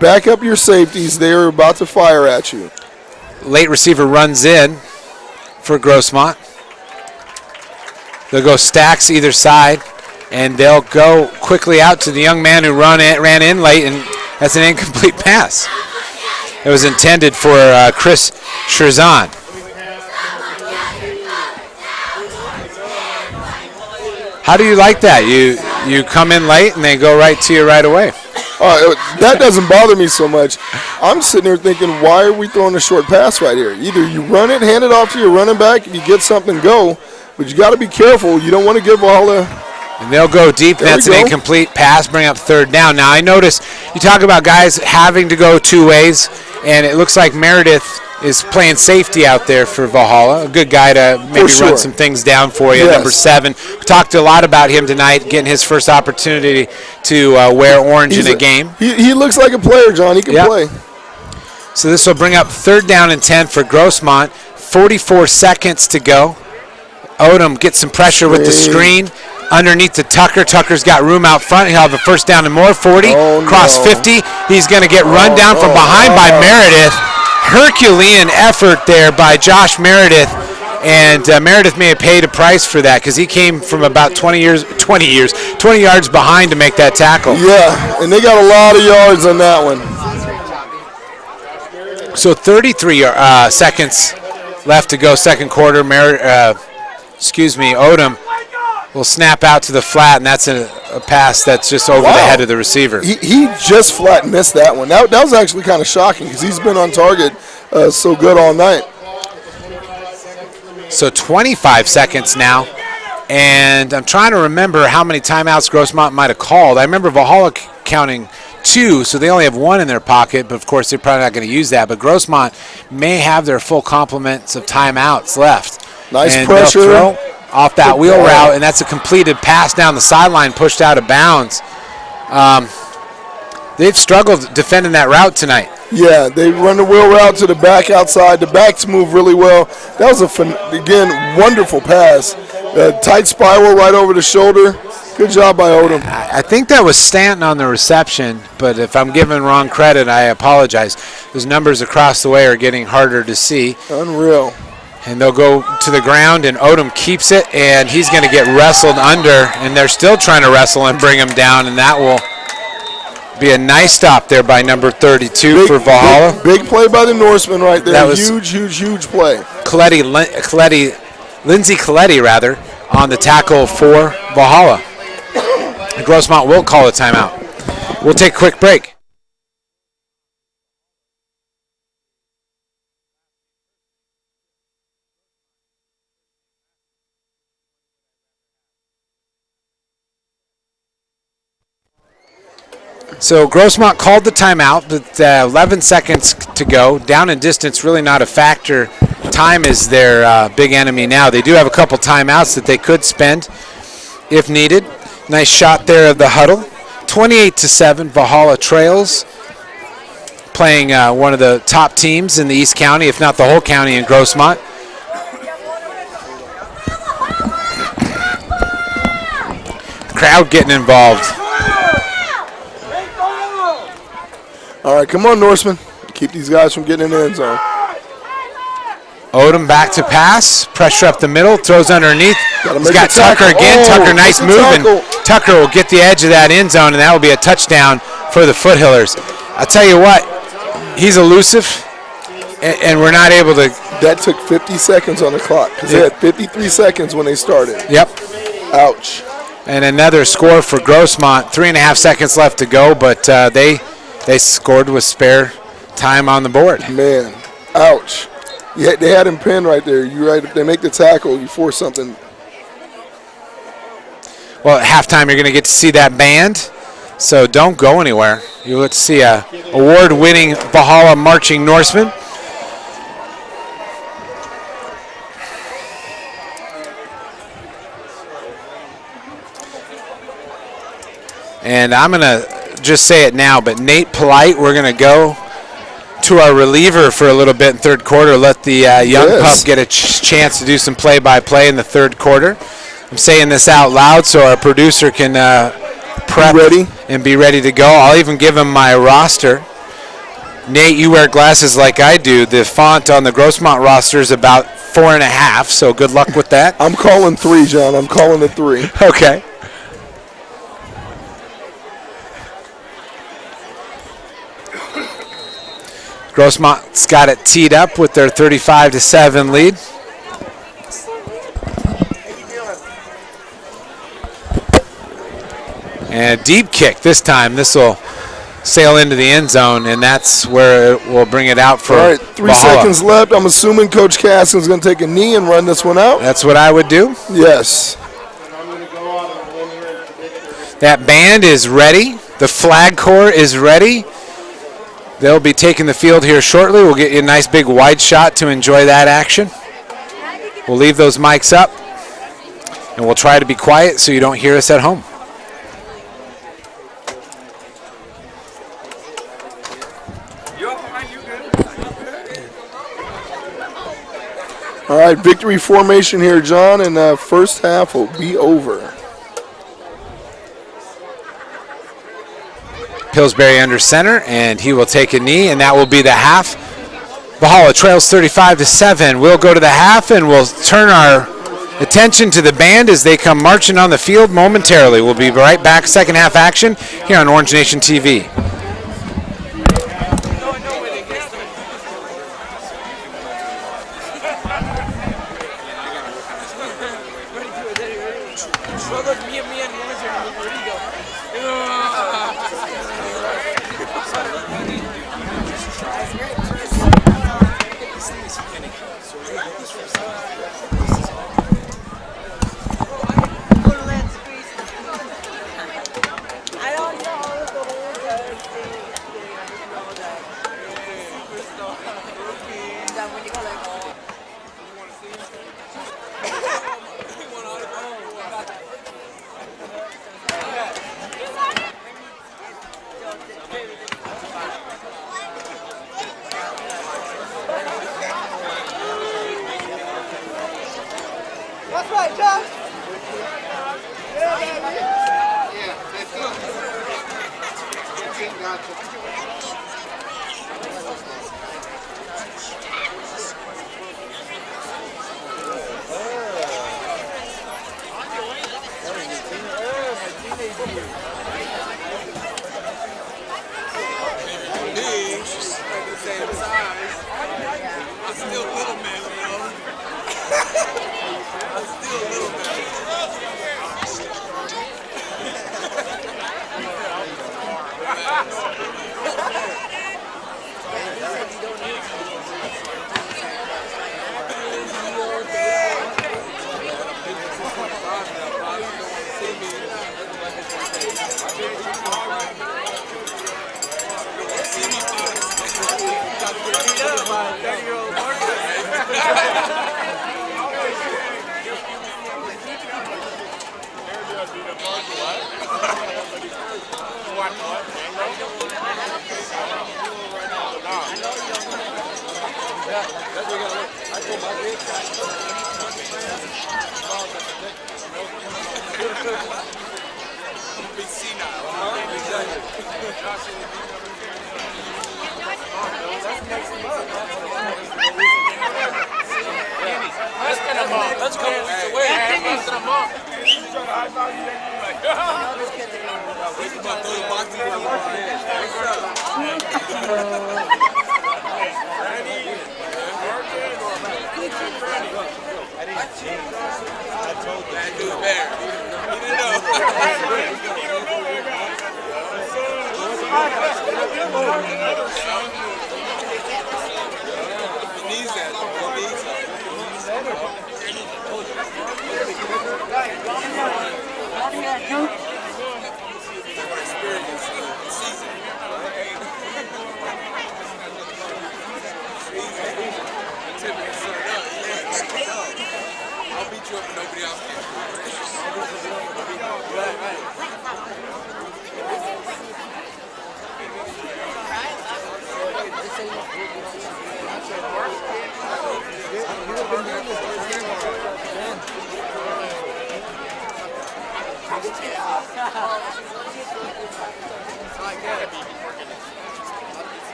S1: back up your safeties. They are about to fire at you. Late receiver runs in for Grossmont. They'll go stacks either side. And they'll go quickly out to the young man who ran in late, and that's an incomplete pass. It was intended for Chris Scherzan. How do you like that? You come in late, and they go right to you right away. That doesn't bother me so much. I'm sitting there thinking, why are we throwing a short pass right here? Either you run it, hand it off to your running back, if you get something, go. But you got to be careful. You don't want to give all the... And they'll go deep, and that's an incomplete pass, bring up third down. Now, I noticed you talk about guys having to go two ways, and it looks like Meredith is playing safety out there for Valhalla, a good guy to maybe run some things down for you, number 7. We talked a lot about him tonight, getting his first opportunity to wear orange in a game. He looks like a player, John. He can play. So this will bring up third down and 10 for Grossmont. 44 seconds to go. Odom gets some pressure with the screen. Underneath to Tucker. Tucker's got room out front. He'll have a first down and more. 40, cross 50. He's going to get run down from behind by Meredith. Herculean effort there by Josh Meredith. And Meredith may have paid a price for that because he came from about 20 yards behind to make that tackle. Yeah, and they got a lot of yards on that one. So 33 seconds left to go, second quarter. Odom will snap out to the flat, and that's a pass that's just over the head of the receiver. He just flat missed that one. That was actually kind of shocking because he's been on target so good all night. So 25 seconds now, And I'm trying to remember how many timeouts Grossmont might have called. I remember Valhalla counting 2, so they only have 1 in their pocket, but of course they're probably not going to use that. But Grossmont may have their full complements of timeouts left.
S2: Nice
S1: and
S2: pressure.
S1: They'll throw off that wheel route, and that's a completed pass down the sideline, pushed out of bounds. They've struggled defending that route tonight.
S2: Yeah, they run the wheel route to the back outside. The backs move really well. That was, again, wonderful pass. Tight spiral right over the shoulder. Good job by Odom.
S1: I think that was Stanton on the reception, but if I'm giving wrong credit, I apologize. Those numbers across the way are getting harder to see.
S2: Unreal.
S1: And they'll go to the ground, and Odom keeps it, and he's going to get wrestled under, and they're still trying to wrestle and bring him down, and that will be a nice stop there by number 32 for Valhalla.
S2: Big play by the Norseman right there.
S1: That was
S2: huge play.
S1: Lindsey Coletti, on the tackle for Valhalla. Grossmont will call a timeout. We'll take a quick break. So Grossmont called the timeout, but 11 seconds to go. Down in distance, really not a factor. Time is their big enemy now. They do have a couple timeouts that they could spend if needed. Nice shot there of the huddle. 28-7, Valhalla trails. Playing one of the top teams in the East County, if not the whole county in Grossmont. Crowd getting involved.
S2: All right, come on, Norseman. Keep these guys from getting in the end zone.
S1: Odom back to pass. Pressure up the middle. Throws underneath. He's got Tucker again.
S2: Oh,
S1: Tucker, nice move. And Tucker will get the edge of that end zone, and that will be a touchdown for the Foothillers. I'll tell you what, he's elusive, and we're not able to.
S2: That took 50 seconds on the clock because they had 53 seconds when they started.
S1: Yep.
S2: Ouch.
S1: And another score for Grossmont. 3.5 seconds left to go, but they scored with spare time on the board.
S2: Man, ouch. Yeah, they had him pinned right there. You're right. If they make the tackle, you force something.
S1: Well, at halftime, you're going to get to see that band, so don't go anywhere. You'll get to see a award-winning Valhalla marching Norseman. And I'm going to just say it now, but Nate Polite, we're going to go to our reliever for a little bit in third quarter, let the young pup get a chance to do some play-by-play in the third quarter. I'm saying this out loud so our producer can prep and be ready to go. I'll even give him my roster. Nate, you wear glasses like I do. The font on the Grossmont roster is about 4.5, so good luck with that.
S2: I'm calling 3, John. I'm calling it 3.
S1: Okay. Grossmont's got it teed up with their 35-7 lead. And a deep kick this time. This will sail into the end zone, and that's where it will bring it out for
S2: All right, 3
S1: Valhalla.
S2: seconds left. I'm assuming Coach Caskin's going to take a knee and run this one out.
S1: That's what I would do.
S2: Yes.
S1: That band is ready. The flag corps is ready. They'll be taking the field here shortly. We'll get you a nice big wide shot to enjoy that action. We'll leave those mics up, and we'll try to be quiet so you don't hear us at home.
S2: All right, victory formation here, John, and the first half will be over.
S1: Pillsbury under center, and he will take a knee, and that will be the half. Valhalla trails 35-7. We'll go to the half, and we'll turn our attention to the band as they come marching on the field momentarily. We'll be right back, second half action here on Orange Nation TV.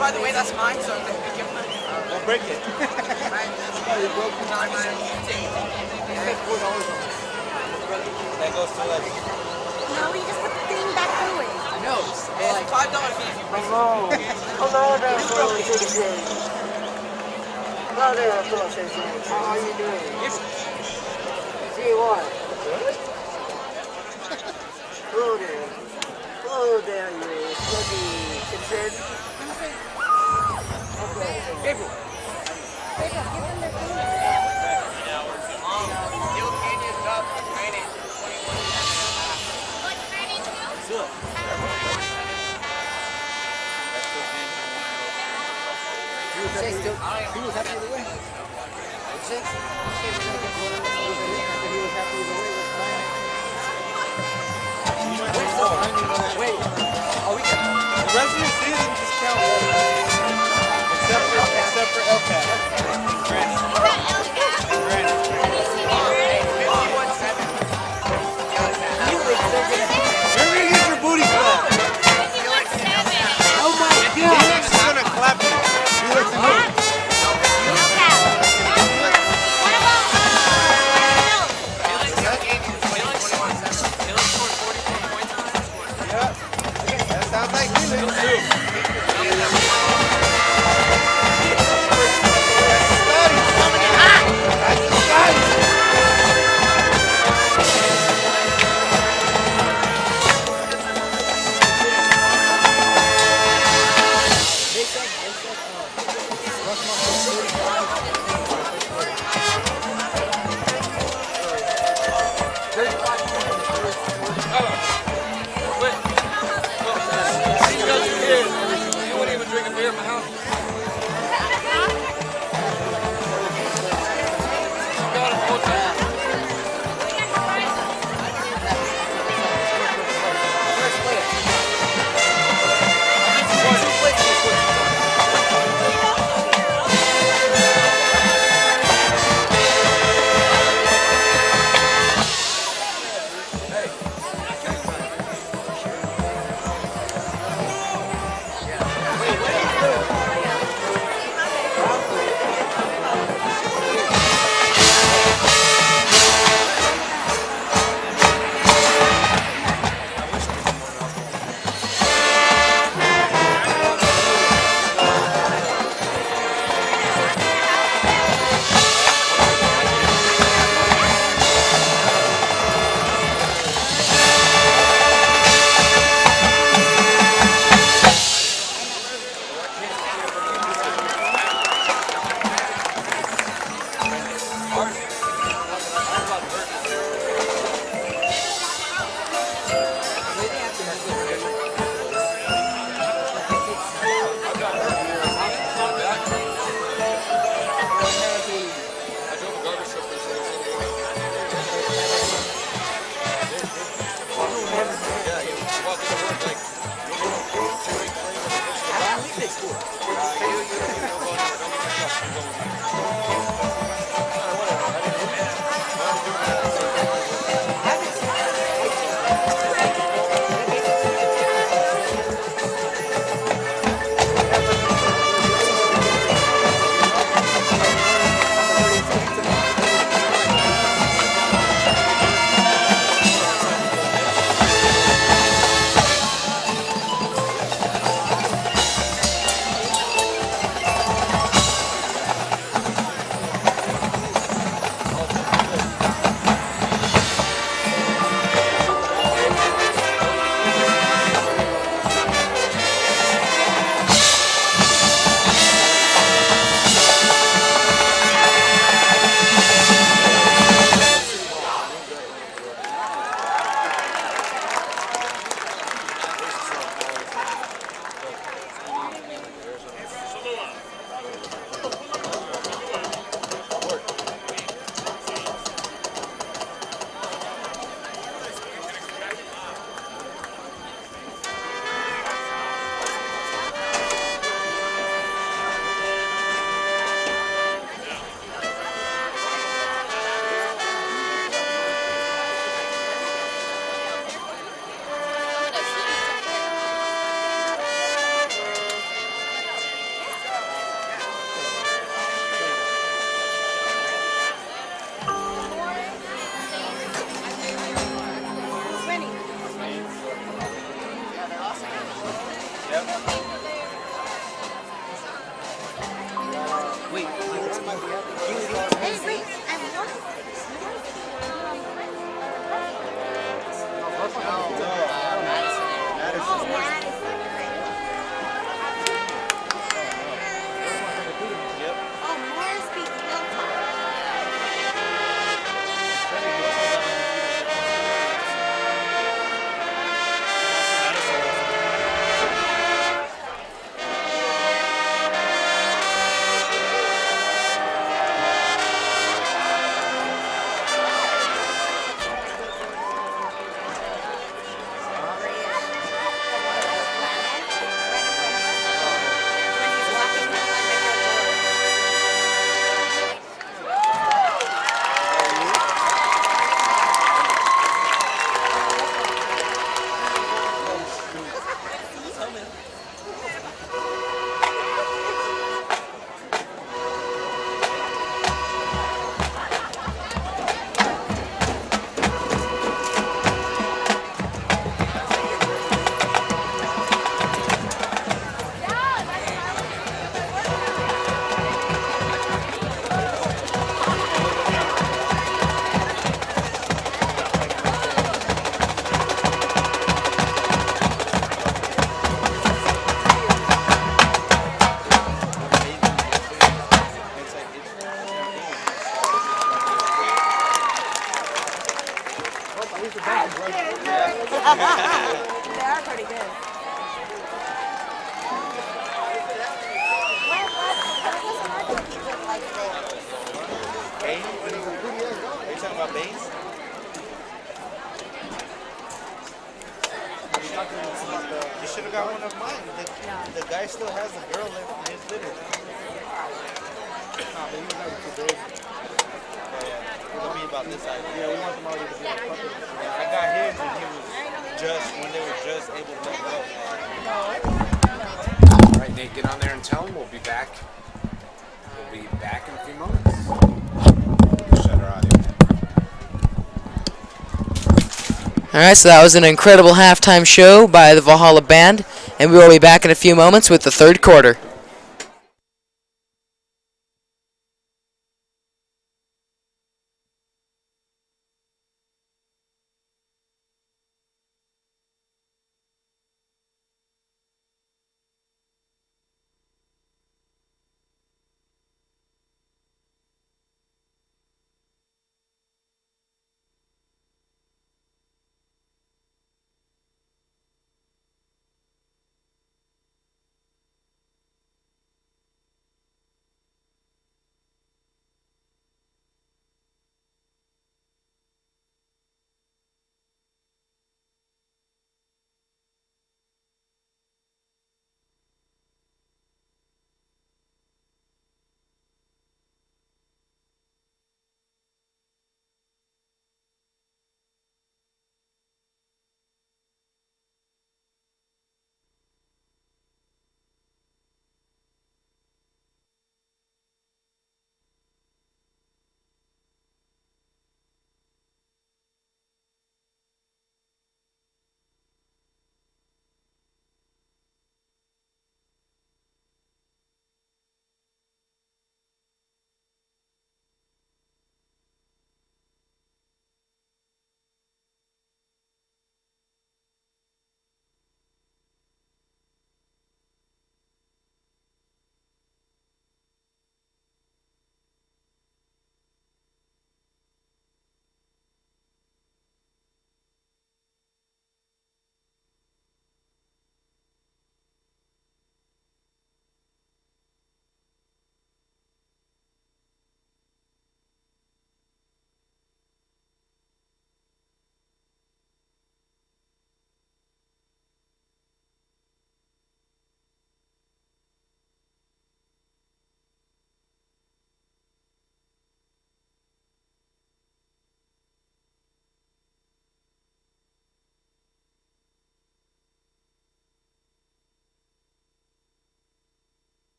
S5: By the way, that's mine, so be careful. Don't break it. That goes to like.
S6: No, you just put the thing back through it.
S5: I know. It's like $5 fee if you bring it.
S7: Hello there, fellow citizens. Hello there, fellow citizens. How are you doing? See what? Hello there. Hello there, you sluggy citizen.
S5: The rest of your season just counts. Except for LCAT. Granny. Granny. You're gonna get your booty clapped. Oh my God! Felix is gonna clap you. That sounds like Felix.
S6: They are pretty good.
S5: Bane? Are you talking about Bane's? You should have got one of mine. The guy still has a girl left in his litter. Nah, but he was never too big. Tell me about this idea. Yeah, we want them already to be like puppets. Yeah, I got his when he was when they were just able to let go.
S1: All right, Nate, get on there and tell him we'll be back. We'll be back in a few moments. Shut our audio.
S3: All right, so that was an incredible halftime show by the Valhalla Band, and we will be back in a few moments with the third quarter.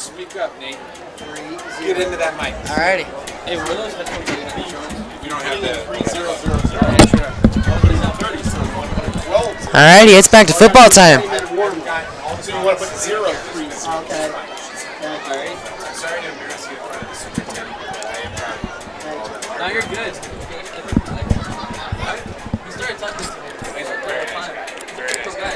S1: Speak up, Nate. Get into that mic.
S3: Alrighty.
S5: Hey, were those headphones you have insurance?
S1: You don't have the.
S3: Alrighty, it's back to football time.
S1: So you want to put 0 3 0.
S7: Okay.
S1: Sorry to embarrass you in front of the superintendent. I am proud of you.
S5: No, you're good. You started talking to me.
S1: He's a very nice guy. Very nice guy.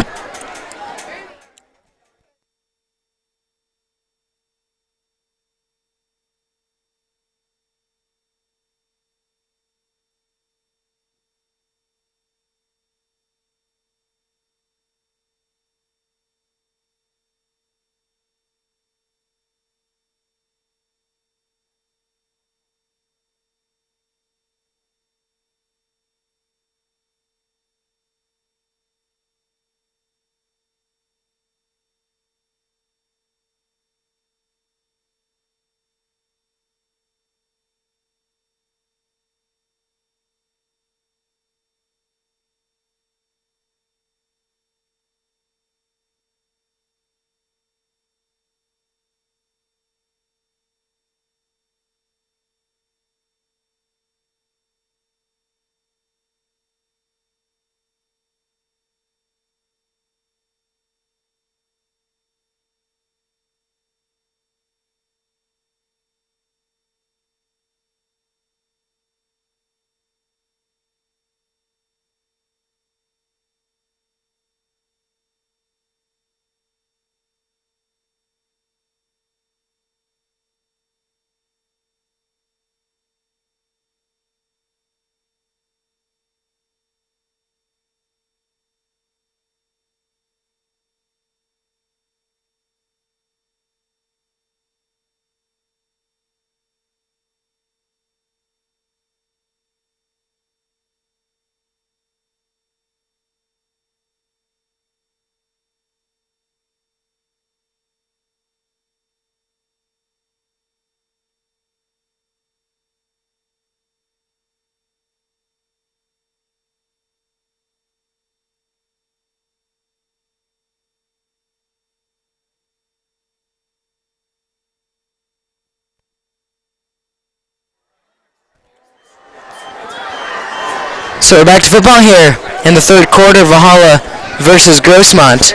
S3: So we're back to football here in the third quarter. Valhalla versus Grossmont.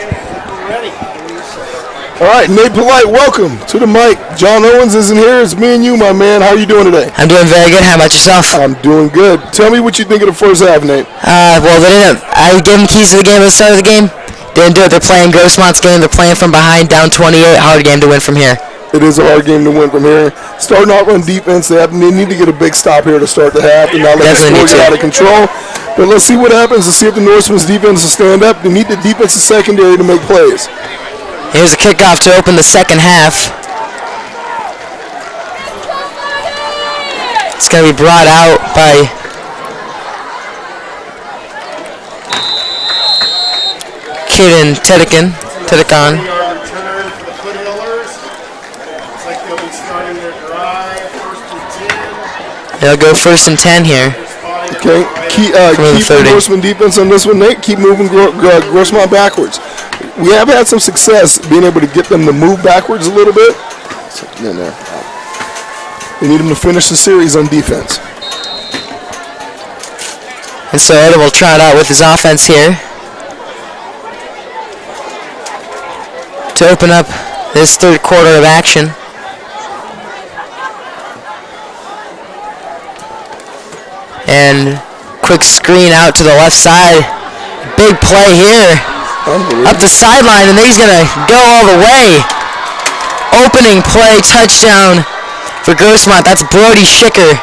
S2: All right, Nate Polite, welcome to the mic. John Owens isn't here. It's me and you, my man. How are you doing today?
S3: I'm doing very good. How about yourself?
S2: I'm doing good. Tell me what you think of the first half, Nate.
S3: Well, they didn't. I gave them keys to the game at the start of the game. Didn't do it. They're playing Grossmont's game. They're playing from behind, down 28. Hard game to win from here.
S2: It is a hard game to win from here. Starting out on defense, they need to get a big stop here to start the half and not let the score get out of control. But let's see what happens. Let's see if the Norsemen's defense will stand up. They need the defensive secondary to make plays.
S3: Here's a kickoff to open the second half. It's going to be brought out by Kid and Tedicon. They'll go 1st and 10 here.
S2: Okay, keep the Grossmont defense on this one, Nate. Keep moving Grossmont backwards. We have had some success being able to get them to move backwards a little bit. We need them to finish the series on defense.
S3: And so Ed will try it out with his offense here to open up this third quarter of action. And quick screen out to the left side. Big play here. Up the sideline, and he's going to go all the way. Opening play, touchdown for Grossmont. That's Brody Schicker.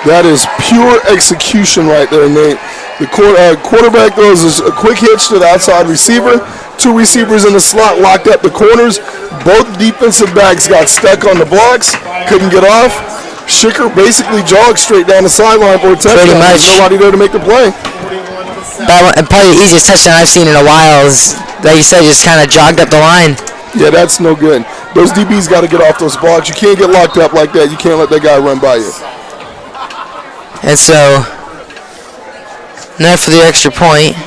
S2: That is pure execution right there, Nate. The quarterback throws a quick hitch to the outside receiver. 2 receivers in the slot locked up the corners. Both defensive backs got stuck on the blocks, couldn't get off. Schicker basically jogged straight down the sideline for a touchdown.
S3: Pretty much.
S2: There's nobody there to make the play.
S3: And probably the easiest touchdown I've seen in a while is, like you said, just kind of jogged up the line.
S2: Yeah, that's no good. Those DBs got to get off those blocks. You can't get locked up like that. You can't let that guy run by you.
S3: And so, now for the extra point.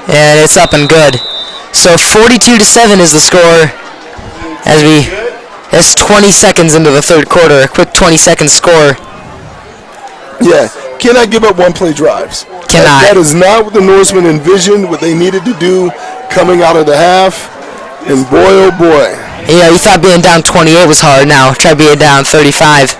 S3: And it's up and good. So 42-7 is the score It's 20 seconds into the third quarter. A quick 20-second score.
S2: Yeah, cannot give up one-play drives.
S3: Cannot.
S2: That is not what the Norsemen envisioned, what they needed to do coming out of the half. And boy, oh boy.
S3: Yeah, you thought being down 28 was hard. Now try being down 35.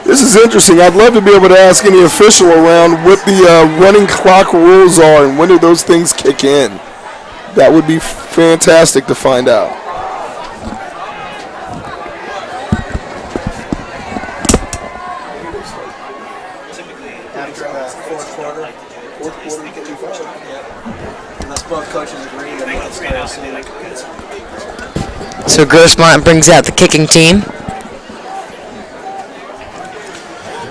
S2: This is interesting. I'd love to be able to ask any official around what the running clock rules are and when do those things kick in. That would be fantastic to find out.
S5: Typically, after the fourth quarter, unless both coaches agree, then let's go soon.
S3: So Grossmont brings out the kicking team.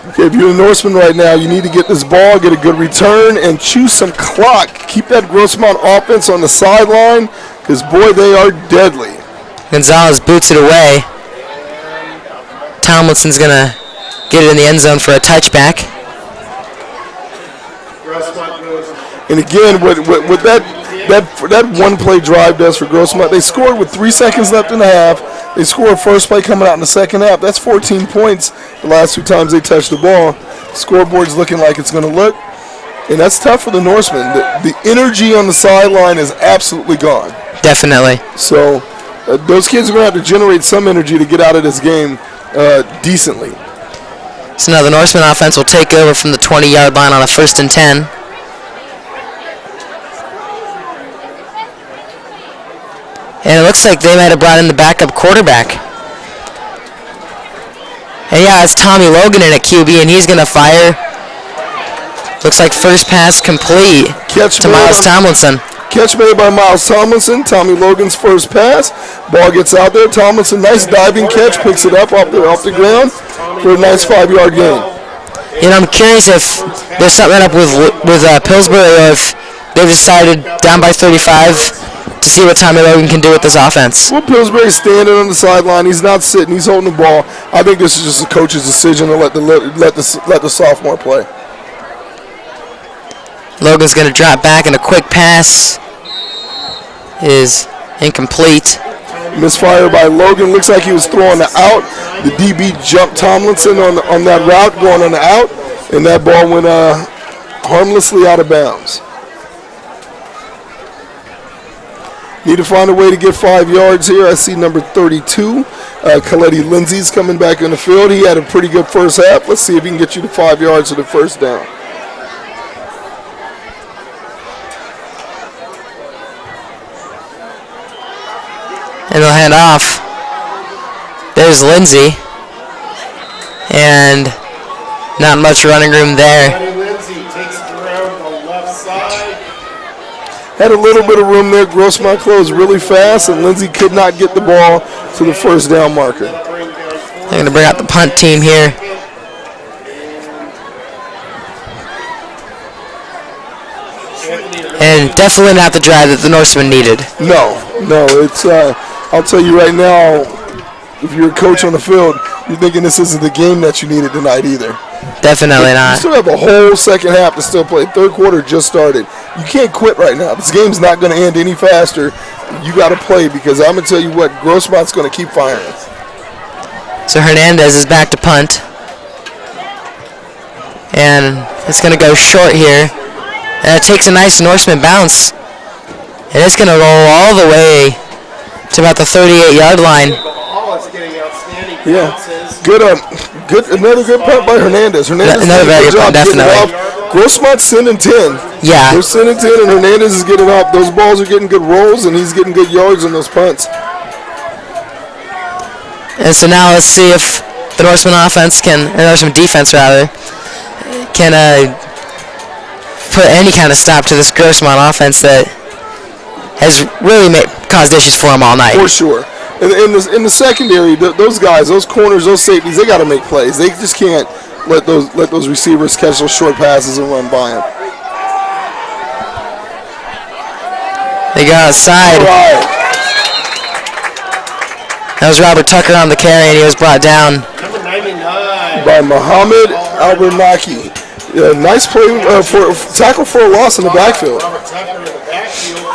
S2: Okay, if you're a Norseman right now, you need to get this ball, get a good return, and chew some clock. Keep that Grossmont offense on the sideline, because, boy, they are deadly.
S3: Gonzalez boots it away. Tomlinson's going to get it in the end zone for a touchback.
S2: And again, what that one-play drive does for Grossmont, they scored with 3 seconds left in the half. They scored first play coming out in the second half. That's 14 points the last 2 times they touched the ball. Scoreboard's looking like it's going to look. And that's tough for the Norsemen. The energy on the sideline is absolutely gone.
S3: Definitely.
S2: So those kids are going to have to generate some energy to get out of this game decently.
S3: So now the Norseman offense will take over from the 20-yard line on a 1st and 10. And it looks like they might have brought in the backup quarterback. And yeah, it's Tommy Logan in at QB, and he's going to fire. Looks like first pass complete to Miles Tomlinson.
S2: Catch made by Miles Tomlinson. Tommy Logan's first pass. Ball gets out there. Tomlinson, nice diving catch, picks it up off the ground for a nice 5-yard gain.
S3: You know, I'm curious if there's something up with Pillsbury, or if they've decided down by 35 to see what Tommy Logan can do with this offense.
S2: Well, Pillsbury's standing on the sideline. He's not sitting. He's holding the ball. I think this is just a coach's decision to let the sophomore play.
S3: Logan's going to drop back, and a quick pass is incomplete.
S2: Misfire by Logan. Looks like he was throwing the out. The DB jumped Tomlinson on that route going on the out, and that ball went harmlessly out of bounds. Need to find a way to get 5 yards here. I see number 32, Coletti Lindsay's coming back in the field. He had a pretty good first half. Let's see if he can get you to 5 yards to the first down.
S3: And they'll hand off. There's Lindsay. And not much running room there.
S8: Lindsay takes it around the left side.
S2: Had a little bit of room there. Grossmont closed really fast, and Lindsay could not get the ball to the first down marker.
S3: They're going to bring out the punt team here. And definitely not the drive that the Norsemen needed.
S2: No, it's. I'll tell you right now, if you're a coach on the field, you're thinking this isn't the game that you needed tonight either.
S3: Definitely not.
S2: You still have a whole second half to still play. Third quarter just started. You can't quit right now. This game's not going to end any faster. You got to play, because I'm going to tell you what, Grossmont's going to keep firing.
S3: So Hernandez is back to punt. And it's going to go short here. And it takes a nice Norseman bounce. And it's going to roll all the way to about the 38-yard line.
S2: Yeah, good. Another good punt by Hernandez. Hernandez
S3: another very good punt, definitely.
S2: Grossmont's sending 10.
S3: Yeah.
S2: They're sending 10, and Hernandez is getting up. Those balls are getting good rolls, and he's getting good yards on those punts.
S3: And so now let's see if the Norseman defense can put any kind of stop to this Grossmont offense that has really caused issues for them all night.
S2: For sure. In the secondary, those guys, those corners, those safeties, they got to make plays. They just can't let those receivers catch those short passes and run by them.
S3: They go outside.
S2: All right.
S3: That was Robert Tucker on the carry, and he was brought down
S8: Number 99.
S2: By Muhammad Albernaki. Nice play tackle for a loss in the backfield.
S8: Robert Tucker in the backfield.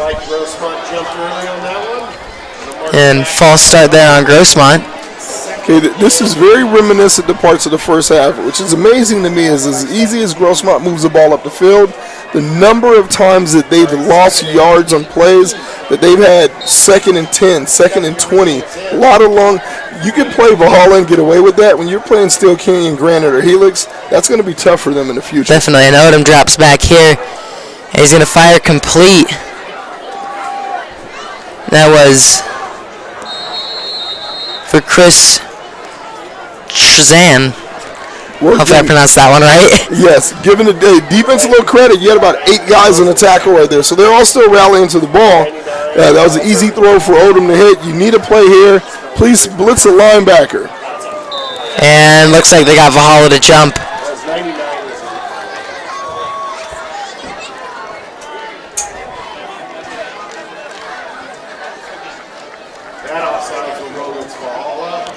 S8: like Grossmont jumped early on that one.
S3: And false start there on Grossmont.
S2: Okay, this is very reminiscent to parts of the first half, which is amazing to me. Is as easy as Grossmont moves the ball up the field, the number of times that they've lost yards on plays, that they've had 2nd and 10, 2nd and 20, a lot of long. You can play Valhalla and get away with that. When you're playing Steel Canyon, Granite, or Helix, that's going to be tough for them in the future.
S3: Definitely. And Odom drops back here. And he's going to fire complete. That was for Chris Chazan. Hopefully I pronounced that one right.
S2: Yes, giving the defense a little credit. You had about 8 guys on the tackle right there, so they're all still rallying to the ball. That was an easy throw for Odom to hit. You need a play here. Please blitz a linebacker.
S3: And looks like they got Valhalla to jump.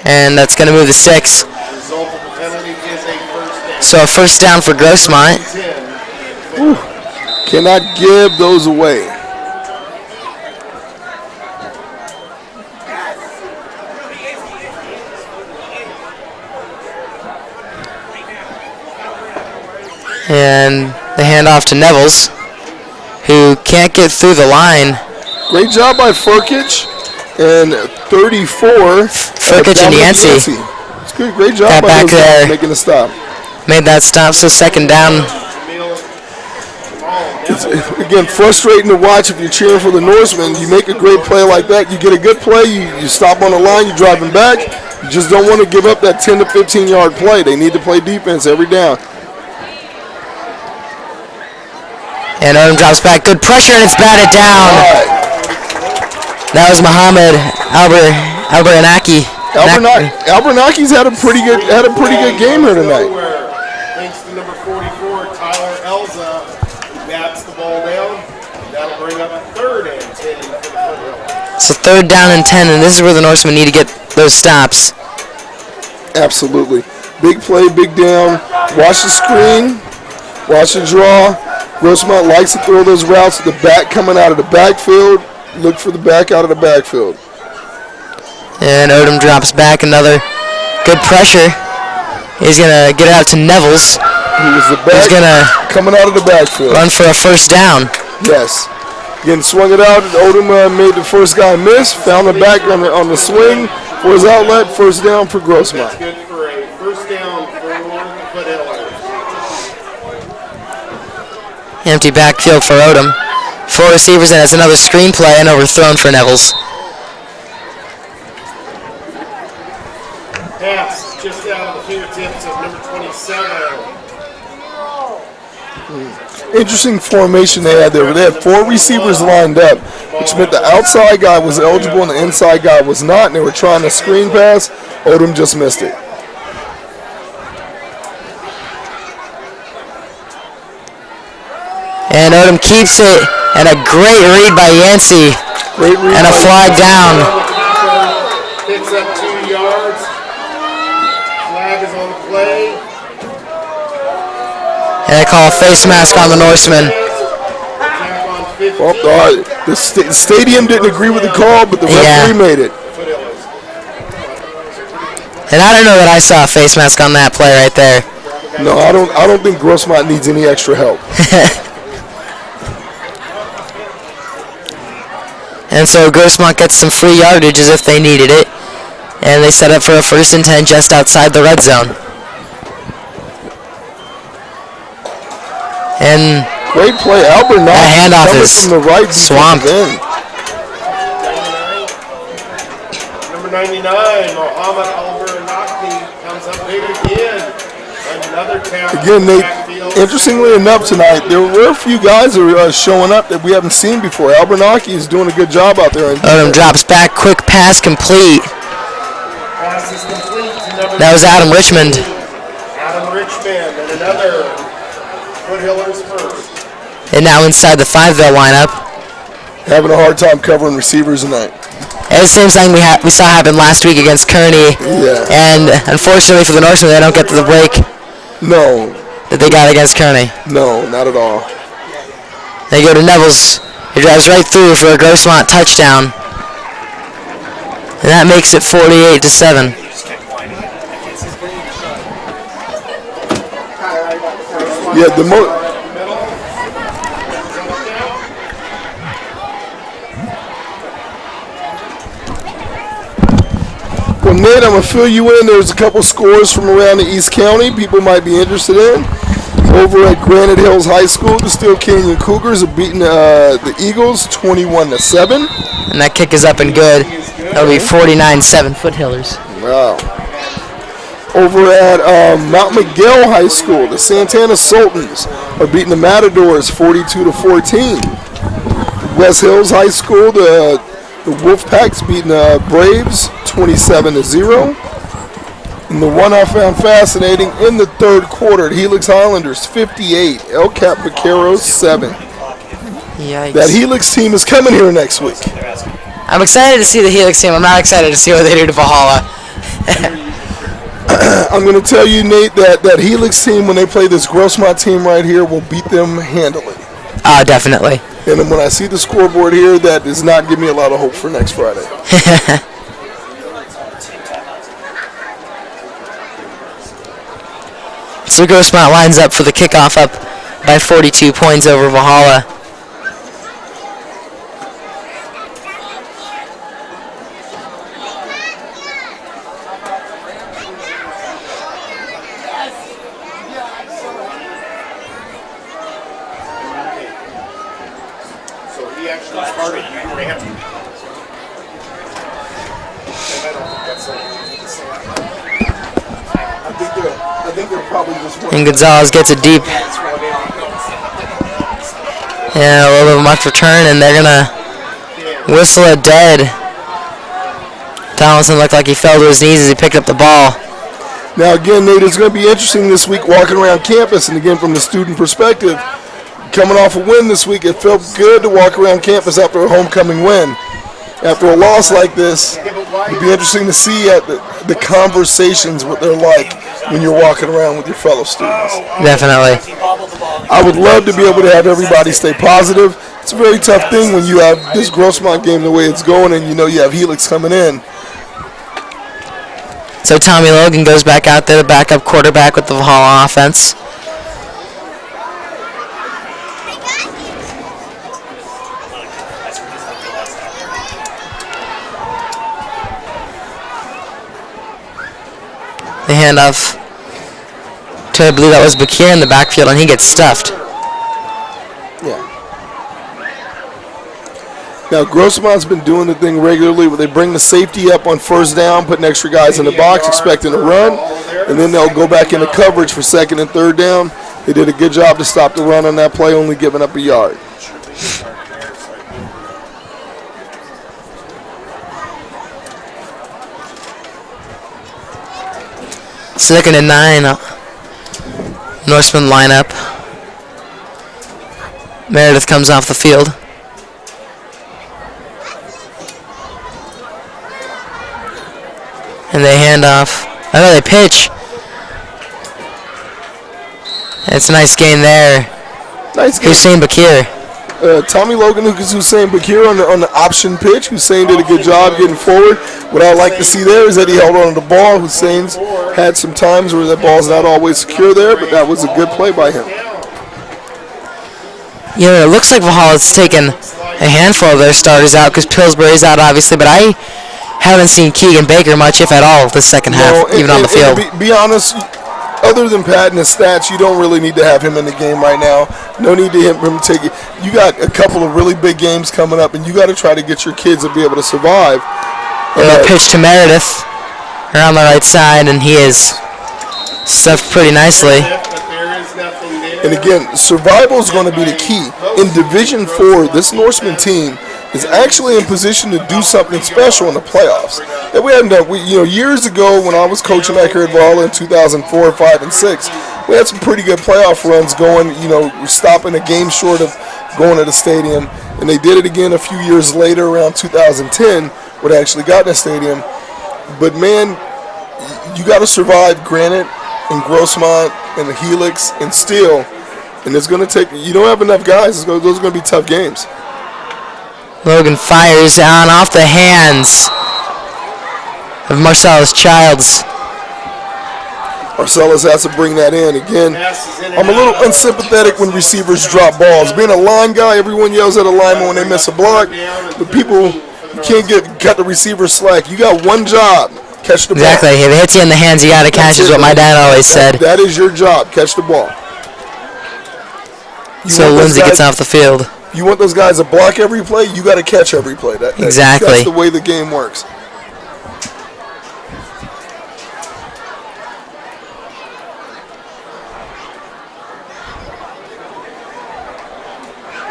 S3: And that's going to move the 6. So a first down for Grossmont.
S2: Cannot give those away.
S3: And the handoff to Nevels, who can't get through the line.
S2: Great job by Furkic and 34.
S3: Furkic and Yancey.
S2: It's good. Great job
S3: Got
S2: by
S3: back
S2: those
S3: there.
S2: guys making a stop.
S3: Made that stop, so second down.
S2: It's, again, frustrating to watch if you're cheering for the Norsemen. You make a great play like that, you get a good play, you stop on the line, you're driving back. You just don't want to give up that 10 to 15 yard play. They need to play defense every down.
S3: And Odom drops back. Good pressure, and it's batted down. That was Muhammad Albernaki.
S2: Albernaki's had a pretty good game here tonight.
S8: Thanks to number 44, Tyler Elza, who bats the ball down. That'll bring up 3rd and 10 for the Foothill.
S3: So 3rd down and 10, and this is where the Norsemen need to get those stops.
S2: Absolutely. Big play, big down. Watch the screen. Watch the draw. Grossmont likes to throw those routes. The back coming out of the backfield. Look for the back out of the backfield.
S3: And Odom drops back. Another good pressure. He's going to get it out to Nevels.
S2: Who was the back?
S3: He's going to
S2: coming out of the backfield.
S3: Run for a first down.
S2: Yes. Again, swung it out. Odom made the first guy miss. Found the back on the swing for his outlet. First down for Grossmont.
S8: That's good for a first down for the Foothillers.
S3: Empty backfield for Odom. 4 receivers, and it's another screen play and overthrown for Nevels.
S8: Pass just out of the fingertips of number 27.
S2: Interesting formation they had there. They had 4 receivers lined up, which meant the outside guy was eligible and the inside guy was not, and they were trying to screen pass. Odom just missed it.
S3: And Odom keeps it, and a great read by Yancey.
S2: Great read
S3: and a flag down.
S8: Picks up 2 yards. Flag is on the play.
S3: And they call a face mask on the Norseman.
S2: Well, the stadium didn't agree with the call, but the referee made it.
S3: And I don't know that I saw a face mask on that play right there.
S2: No, I don't think Grossmont needs any extra help.
S3: And so Grossmont gets some free yardage as if they needed it. And they set up for a 1st and 10 just outside the red zone. And
S2: great play, Albert.
S3: That handoff is
S2: from the right
S3: swamped.
S8: Number 99, Muhammad Albernaki comes up big again. Another tackle.
S2: Again, interestingly enough tonight, there were a few guys that are showing up that we haven't seen before. Albernaki is doing a good job out there.
S3: Odom drops back, quick pass complete.
S8: Pass is complete to number
S3: That was Adam Richmond.
S8: Adam Richmond and another Foothillers first.
S3: And now inside the Fiveville lineup.
S2: Having a hard time covering receivers tonight.
S3: And the same thing we saw happen last week against Kearney.
S2: Yeah.
S3: And unfortunately for the Norsemen, they don't get to the break
S2: No.
S3: that they got against Kearney.
S2: No, not at all.
S3: They go to Nevels, He drives right through for a Grossmont touchdown. And that makes it 48-7.
S2: Yeah, well, Nate, I'm going to fill you in. There's a couple scores from around the East County people might be interested in. Over at Granite Hills High School, the Steel Canyon Cougars have beaten the Eagles 21-7.
S3: And that kick is up and good. That'll be 49-7 Foothillers.
S2: Wow. Over at Mount Miguel High School, the Santana Sultans are beating the Matadors 42-14. West Hills High School, the Wolfpacks beating the Braves 27-0. And the one I found fascinating in the third quarter, Helix Highlanders 58, El Cap Vaqueros 7.
S3: Yikes.
S2: That Helix team is coming here next week.
S3: I'm excited to see the Helix team. I'm not excited to see what they do to Valhalla.
S2: I'm going to tell you, Nate, that Helix team, when they play this Grossmont team right here, will beat them handily.
S3: Oh, definitely.
S2: And then when I see the scoreboard here, that does not give me a lot of hope for next Friday.
S3: So Grossmont lines up for the kickoff, up by 42 points over Valhalla.
S8: So he actually started Graham.
S2: I think they're probably just
S3: And Gonzalez gets it deep. And a little bit of a much return, and they're going to whistle it dead. Donaldson looked like he fell to his knees as he picked up the ball.
S2: Now, again, Nate, it's going to be interesting this week walking around campus. And, again, from the student perspective, coming off a win this week, it felt good to walk around campus after a homecoming win. After a loss like this, it'd be interesting to see at the conversations, what they're like when you're walking around with your fellow students.
S3: Definitely.
S2: I would love to be able to have everybody stay positive. It's a very tough thing when you have this Grossmont game the way it's going and you know you have Helix coming in.
S3: So Tommy Logan goes back out there, the backup quarterback with the Valhalla offense. The handoff to, I believe that was Bakir in the backfield, and he gets stuffed.
S2: Yeah. Now, Grossmont's been doing the thing regularly where they bring the safety up on first down, putting extra guys in the box, expecting a run, and then they'll go back into coverage for second and third down. They did a good job to stop the run on that play, only giving up a yard.
S3: Second and 9. Norseman lineup. Meredith comes off the field. And they hand off. Oh, no, they pitch. It's a nice gain there.
S2: Nice game.
S3: Hussein Bakir.
S2: Tommy Logan, Hussein Bakir on the option pitch. Hussein did a good job getting forward. What I like to see there is that he held on to the ball. Hussein's had some times where that ball's not always secure there, but that was a good play by him.
S3: Yeah, it looks like Valhalla's taken a handful of their starters out because Pillsbury's out, obviously, but I haven't seen Keegan Baker much, if at all, this second half, even on the field.
S2: Be honest, other than Pat and his stats, you don't really need to have him in the game right now. No need to him take it. You got a couple of really big games coming up, and you got to try to get your kids to be able to survive.
S3: And they'll pitch to Meredith around the right side, and he is stuffed pretty nicely.
S2: And again, survival is going to be the key. In Division 4, this Norseman team is actually in position to do something special in the playoffs that we hadn't done. Years ago when I was coaching back here at Valhalla in 2004, 5, and 6, we had some pretty good playoff runs going. Stopping a game short of going to the stadium, and they did it again a few years later, around 2010, where they actually got in the stadium. But man, you got to survive Granite and Grossmont and the Helix and Steel, and it's going to take. You don't have enough guys. Those are going to be tough games.
S3: Logan fires on off the hands of Marcellus Childs.
S2: Marcellus has to bring that in. Again, I'm a little unsympathetic when receivers drop balls. Being a line guy, everyone yells at a lineman when they miss a block, but people can't cut the receiver slack. You got one job, catch the ball.
S3: Exactly. If it hits you in the hands, you got to catch, is what my dad always said.
S2: That is your job, catch the ball.
S3: So Lindsay gets off the field.
S2: You want those guys to block every play, you got to catch every play.
S3: Exactly.
S2: That's the way the game works.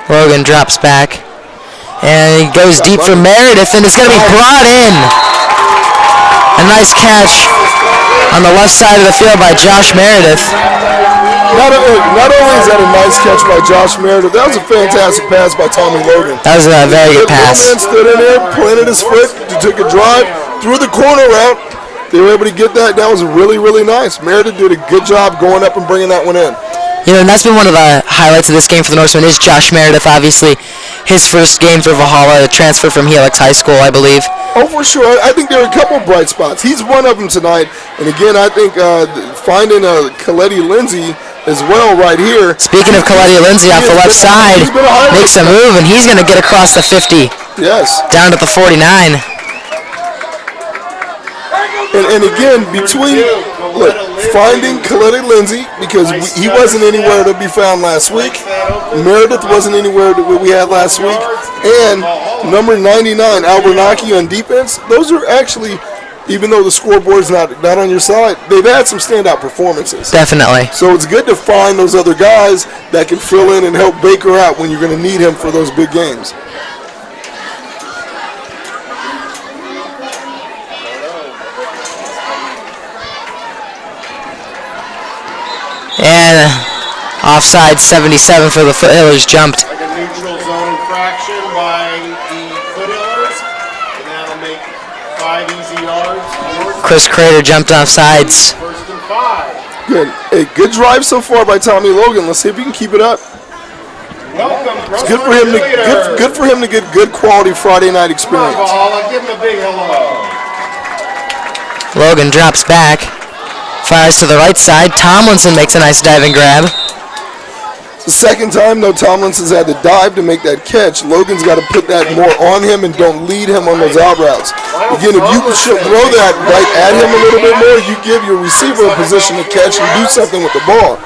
S3: Logan drops back, and he goes deep for Meredith, and it's going to be brought in. A nice catch on the left side of the field by Josh Meredith.
S2: Not only is that a nice catch by Josh Meredith, that was a fantastic pass by Tommy Logan.
S3: That was a very good pass.
S2: Logan stood in there, planted his foot, took a drive, threw the corner out. They were able to get that. That was really, really nice. Meredith did a good job going up and bringing that one in.
S3: You know, and that's been one of the highlights of this game for the Norsemen is Josh Meredith, obviously. His first game for Valhalla, a transfer from Helix High School, I believe.
S2: Oh, for sure. I think there are a couple bright spots. He's one of them tonight. And again, I think finding Coletti Lindsay as well right here.
S3: Speaking of Coletti Lindsay off the left side, makes a move, and he's going to get across the 50.
S2: Yes.
S3: Down to the 49.
S2: And again, between finding Coletti Lindsay, because he wasn't anywhere to be found last week, Meredith wasn't anywhere that we had last week, and number 99, Albernacki on defense, those are actually, even though the scoreboard's not on your side, they've had some standout performances.
S3: Definitely.
S2: So it's good to find those other guys that can fill in and help Baker out when you're going to need him for those big games.
S3: And offside 77 for the Foothillers jumped.
S8: Like a neutral zone infraction by the Foothillers, and that'll make 5 easy yards.
S3: Chris Crater jumped off sides.
S8: First and 5.
S2: Good. Hey, good drive so far by Tommy Logan. Let's see if he can keep it up.
S8: Welcome,
S2: It's good for him to get good quality Friday night experience.
S8: Valhalla, give him a big hello.
S3: Logan drops back. Fires to the right side. Tomlinson makes a nice diving grab.
S2: It's the second time, though, Tomlinson's had to dive to make that catch. Logan's got to put that more on him and don't lead him on those out routes. Again, if you should throw that right at him a little bit more, you give your receiver a position to catch and do something with the ball.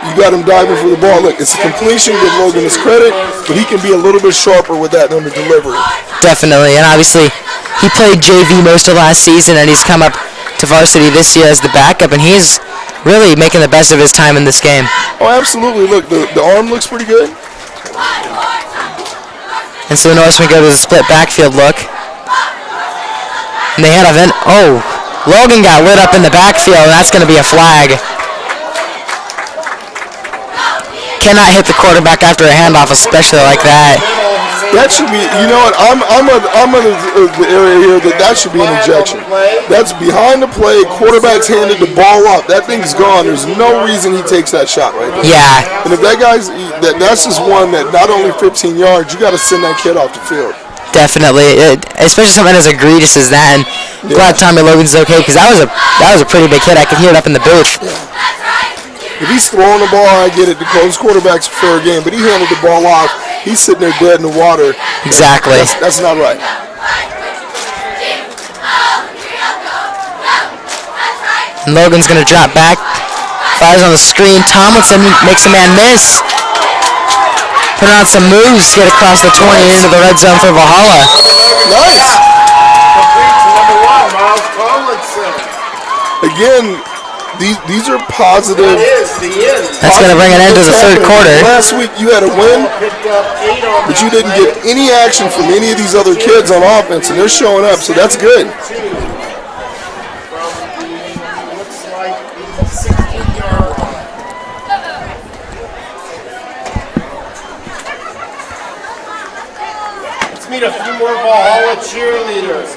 S2: You got him diving for the ball. Look, it's a completion. Give Logan his credit, but he can be a little bit sharper with that on the delivery.
S3: Definitely, and obviously he played JV most of last season, and he's come up to varsity this year as the backup, and he's really making the best of his time in this game.
S2: Oh, absolutely. Look, the arm looks pretty good.
S3: And so the Norsemen go to the split backfield look. And they had Logan got lit up in the backfield, and that's going to be a flag. Cannot hit the quarterback after a handoff, especially like that.
S2: That should be, you know what, I'm in the area here that should be an ejection. That's behind the play, quarterback's handed the ball up, that thing's gone, there's no reason he takes that shot right there.
S3: Yeah.
S2: And if that guy's, that's just one that not only 15 yards, you got to send that kid off the field.
S3: Definitely, especially something as egregious as that, and I'm glad Tommy Logan's okay, because that was a pretty big hit. I could hear it up in the booth.
S2: If he's throwing the ball, I get it, the close quarterback's a fair game, but he handed the ball off, he's sitting there dead in the water.
S3: Exactly.
S2: That's not right.
S3: And Logan's going to drop back, fires on the screen. Tomlinson makes a man miss. Put on some moves, get across the 20 into the red zone for Valhalla.
S2: Nice.
S8: Number 1, Miles Tomlinson.
S2: Again, these are positive.
S3: That's going to bring an end to the third quarter.
S2: Last week you had a win, but you didn't get any action from any of these other kids on offense, and they're showing up, so that's good.
S8: Let's meet a few more Valhalla cheerleaders.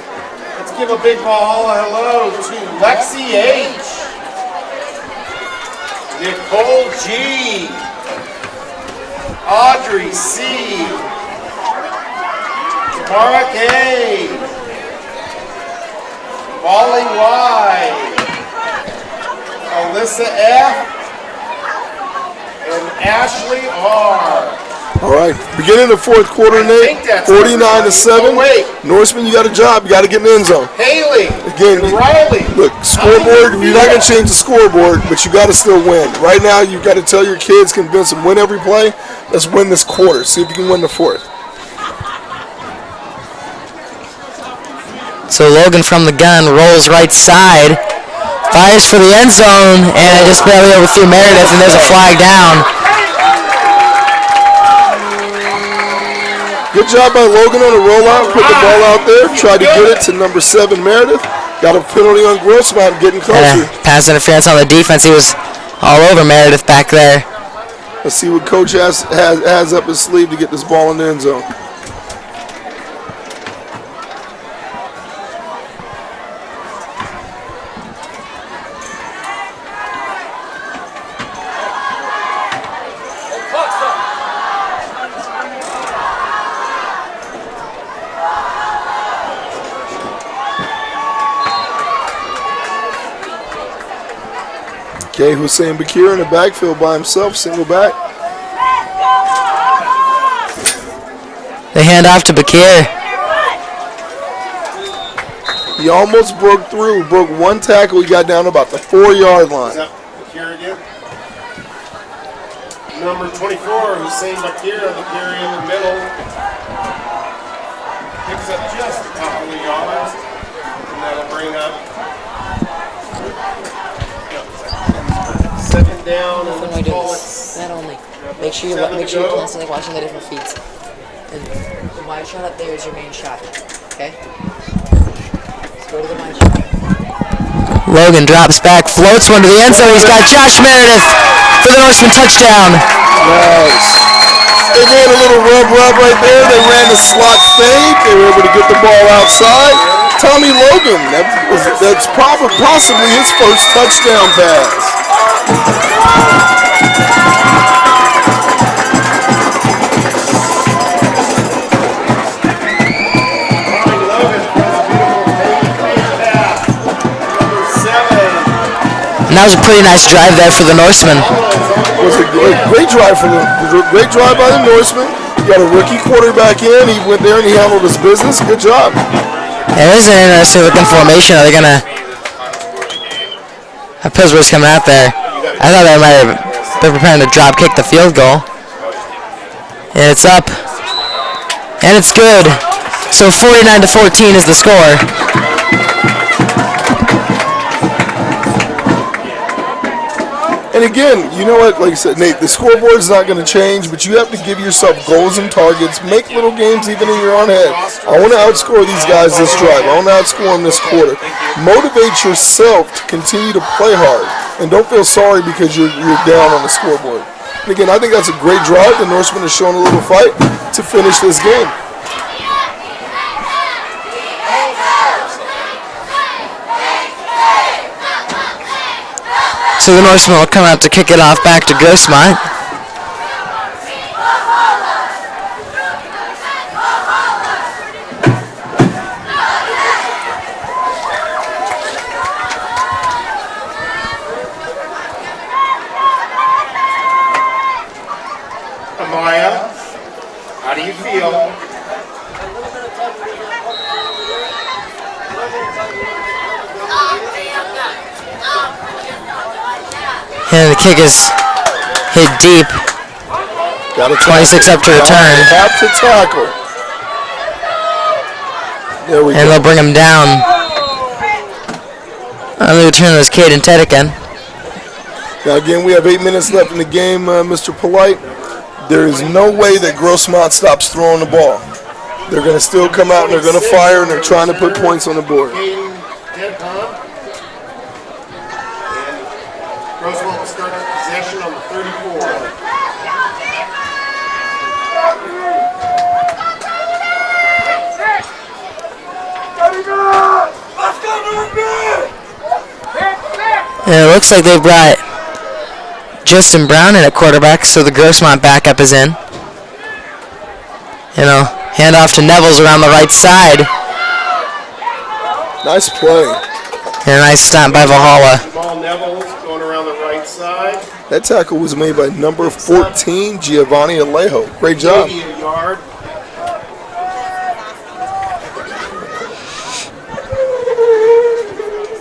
S8: Let's give a big Valhalla hello to Lexi H. Nicole G, Audrey C, Mark A. Molly Y. Alyssa F. And Ashley R.
S2: All right, beginning of the fourth quarter, Nate, 49-7.
S8: Oh, wait.
S2: Norseman, you got a job. You got to get in the end zone.
S8: Haley.
S2: Again,
S8: And Riley.
S2: look, scoreboard, you're not going to change the scoreboard, but you got to still win. Right now, you got to tell your kids, convince them, win every play. Let's win this quarter. See if you can win the fourth.
S3: So Logan from the gun rolls right side, fires for the end zone, and it just barely overthrew Meredith, and there's a flag down.
S2: Good job by Logan on the rollout. Put the ball out there. Tried to get it to number 7, Meredith. Got a penalty on Grossmont, getting closer.
S3: Pass interference on the defense. He was all over Meredith back there.
S2: Let's see what Coach has up his sleeve to get this ball in the end zone. Okay, Hussein Bakir in the backfield by himself, single back.
S3: They hand off to Bakir.
S2: He almost broke through, broke one tackle. He got down about the 4-yard line.
S8: Is that Bakir again? Number 24, Hussein Bakir, the carry in the middle. Picks up just a couple of yards, and that'll bring up second down.
S3: When we do this, not only make sure you're constantly watching the different feeds. And the wide shot up there is your main shot. Okay? Let's go to the wide shot. Logan drops back, floats one to the end zone. He's got Josh Meredith for the Norseman touchdown.
S2: Nice. They ran a little rub right there. They ran the slot fake. They were able to get the ball outside. Tommy Logan, that's possibly his first touchdown pass.
S3: And that was a pretty nice drive there for the Norsemen.
S2: It was a great drive for them. It was a great drive by the Norsemen. You got a rookie quarterback in. He went there and he handled his business. Good job.
S3: Yeah, this is an interesting looking formation. Are they gonna have Pillsbury's coming out there? I thought they might have been preparing to drop kick the field goal. And it's up. And it's good. So 49-14 is the score.
S2: And again, you know what? Like I said, Nate, the scoreboard is not going to change, but you have to give yourself goals and targets. Make little games even in your own head. I want to outscore these guys this drive. I want to outscore them this quarter. Motivate yourself to continue to play hard. And don't feel sorry because you're down on the scoreboard. And again, I think that's a great drive. The Norsemen are showing a little fight to finish this game.
S3: So the Norsemen will come out to kick it off back to Grossmont.
S8: Amaya, how do you feel?
S3: And the kick is hit deep.
S2: Got a
S3: 26 up to return.
S2: Have to tackle. There we
S3: And
S2: go.
S3: they'll bring him down. On the return is Caden Ted again.
S2: Now again, we have 8 minutes left in the game, Mr. Polite. There is no way that Grossmont stops throwing the ball. They're going to still come out and they're going to fire and they're trying to put points on the board.
S8: Grossmont will start possession on the 34.
S3: And it looks like they've brought Justin Brown in at quarterback, so the Grossmont backup is in. You know, Hand off to Nevels around the right side.
S2: Nice play.
S3: And a nice stop by Valhalla.
S8: Jamal Nevels going around the right side.
S2: That tackle was made by number 14, Giovanni Alejo. Great job.
S8: 80 a yard.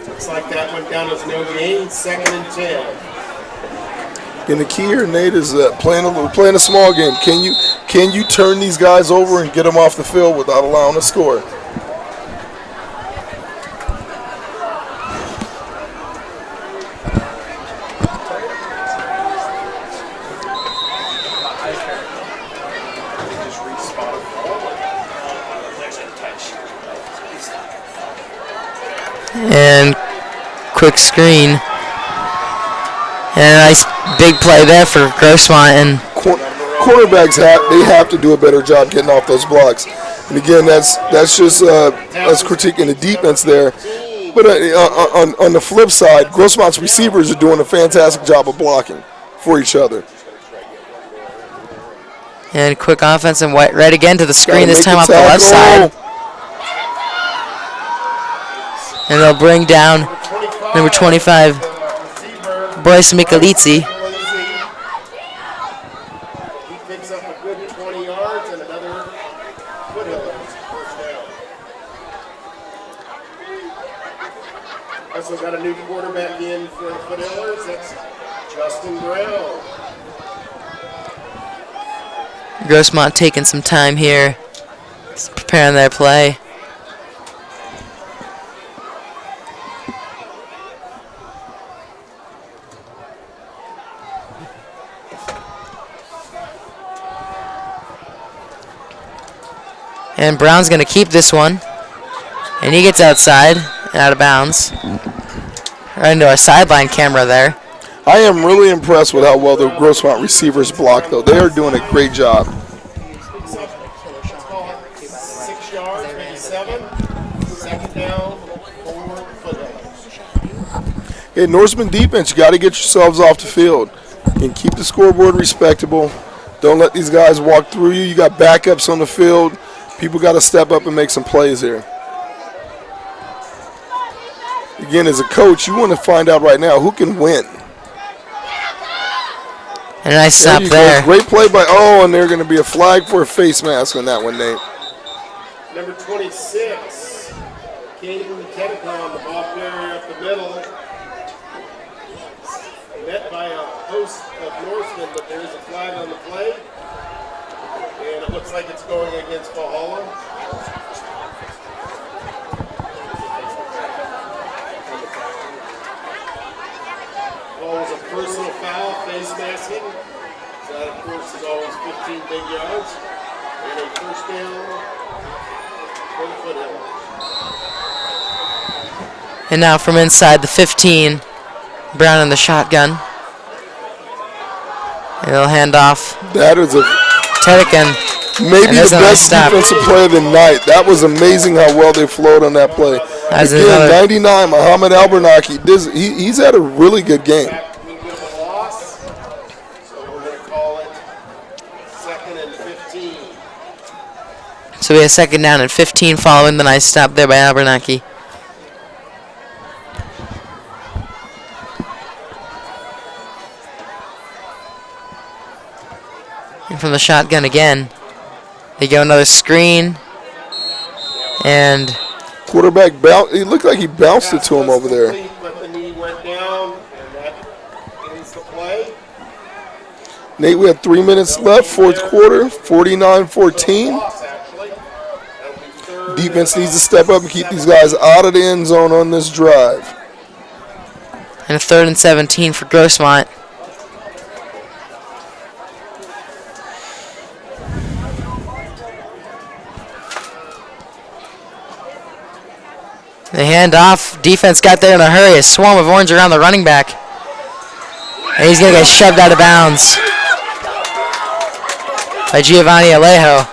S8: Looks like that went down as no gain. 2nd and 10.
S2: And the key here, Nate, is playing a small game. Can you turn these guys over and get them off the field without allowing a score?
S3: And quick screen. And a nice big play there for Grossmont. And
S2: Quarterbacks have to do a better job getting off those blocks. And again, that's just us critiquing the defense there. But on the flip side, Grossmont's receivers are doing a fantastic job of blocking for each other.
S3: And quick offense and right again to the screen, this time off the left side. And they'll bring down number 25, Bryce Michalizzi.
S8: He picks up a good 20 yards and another Foothills first down. Also got a new quarterback in for the Foothills. That's Justin Brown.
S3: Grossmont taking some time here, preparing their play. And Brown's going to keep this one. And he gets outside and out of bounds. Right into our sideline camera there.
S2: I am really impressed with how well the Grossmont receivers block, though. They are doing a great job.
S8: 6 yards, maybe 7. 2nd down for Foothills.
S2: Hey, Norseman defense, you got to get yourselves off the field and keep the scoreboard respectable. Don't let these guys walk through you. You got backups on the field. People got to step up and make some plays here. Again, as a coach, you want to find out right now who can win.
S3: And a nice stop there.
S2: Great play by, and there's going to be a flag for a face mask on that one, Nate.
S8: Number 26, Caden Tedicon, the ball carrier up the middle. Met by a host of Norsemen, but there's a flag on the play. And it looks like it's going against Valhalla. Ball was a personal foul, face masking. So that, of course, is always 15 big yards. And a first down for the Foothills.
S3: And now from inside the 15, Brown in the shotgun. And they'll hand off.
S2: That is
S3: Tedican.
S2: Maybe the best defensive play of the night. That was amazing how well they flowed on that play. Again, 99, Muhammad Albernaki. He's had a really good game.
S8: So we're going to call it 2nd and 15.
S3: So we have 2nd down and 15 following the nice stop there by Albernaki. And from the shotgun again, they go another screen. And
S2: quarterback it looked like he bounced it to him over there.
S8: But the knee went down, and that ends the play.
S2: Nate, we have 3 minutes left, fourth quarter, 49-14. Defense needs to step up and keep these guys out of the end zone on this drive.
S3: And a 3rd and 17 for Grossmont. The handoff, defense got there in a hurry. A swarm of orange around the running back. And he's going to get shoved out of bounds by Giovanni Alejo.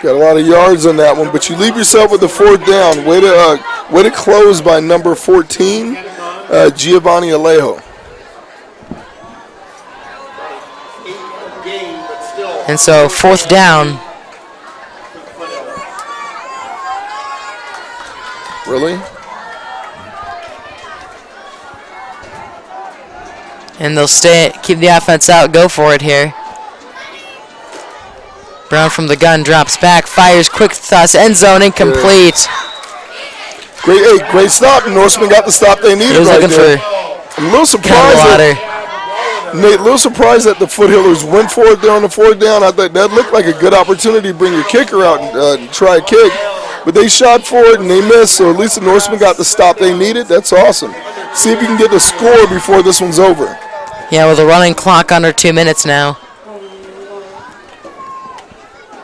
S2: Got a lot of yards on that one, but you leave yourself with the 4th down. Way to close by number 14, Giovanni Alejo.
S3: And so 4th down.
S2: Really?
S3: And they'll keep the offense out, go for it here. Brown from the gun drops back, fires, quick toss, end zone, incomplete.
S2: Great stop. Norseman got the stop they needed right there. I'm a little surprised Nate, a little surprised that the Foothillers went for it there on the 4th down. I thought that looked like a good opportunity to bring your kicker out and try a kick. But they shot for it and they missed, so at least the Norsemen got the stop they needed. That's awesome. See if you can get the score before this one's over.
S3: Yeah, with a running clock under 2 minutes now.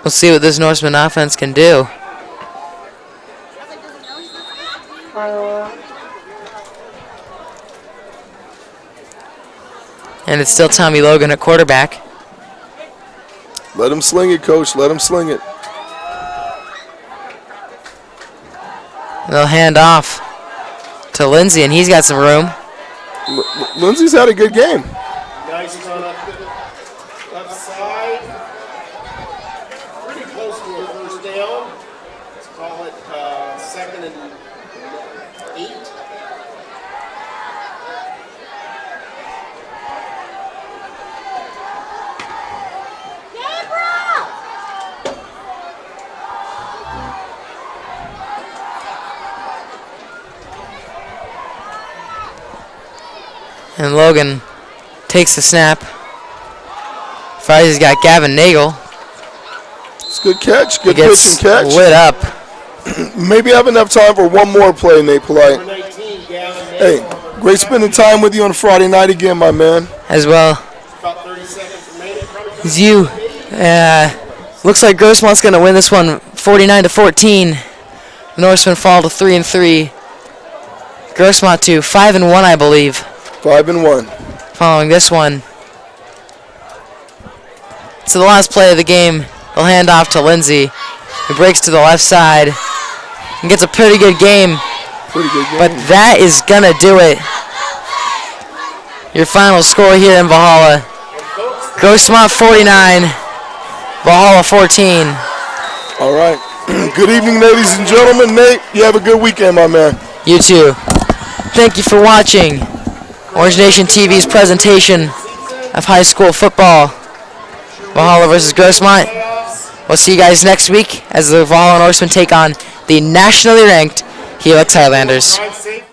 S3: We'll see what this Norseman offense can do. And it's still Tommy Logan at quarterback.
S2: Let him sling it, Coach. Let him sling it.
S3: They'll hand off to Lindsay, and he's got some room.
S2: Lindsay's had a good game.
S8: Nice run up the left side. Pretty close to a first down. Let's call it 2nd and 8.
S3: And Logan takes the snap. Fries has got Gavin Nagel.
S2: It's a good catch. Good
S3: He
S2: pitch
S3: gets
S2: and catch.
S3: lit up.
S2: Maybe have enough time for one more play, Nate Polite.
S8: Number 19, Gavin
S2: Hey, great spending time with you on a Friday night again, my man.
S3: As well
S8: about 30 seconds remaining.
S3: as you. Looks like Grossmont's going to win this one 49-14. The Norsemen fall to 3-3. Grossmont to 5-1, I believe.
S2: 5-1.
S3: Following this one. So the last play of the game, they'll hand off to Lindsay, who breaks to the left side and gets a pretty good game.
S2: Pretty good game.
S3: But that is gonna do it. Your final score here in Valhalla: Grossmont 49, Valhalla 14.
S2: All right. Good evening, ladies and gentlemen. Nate, you have a good weekend, my man.
S3: You too. Thank you for watching Orange Nation TV's presentation of high school football. Valhalla versus Grossmont. We'll see you guys next week as the Valhalla Norsemen take on the nationally ranked Helix Highlanders.
S8: Drive safe.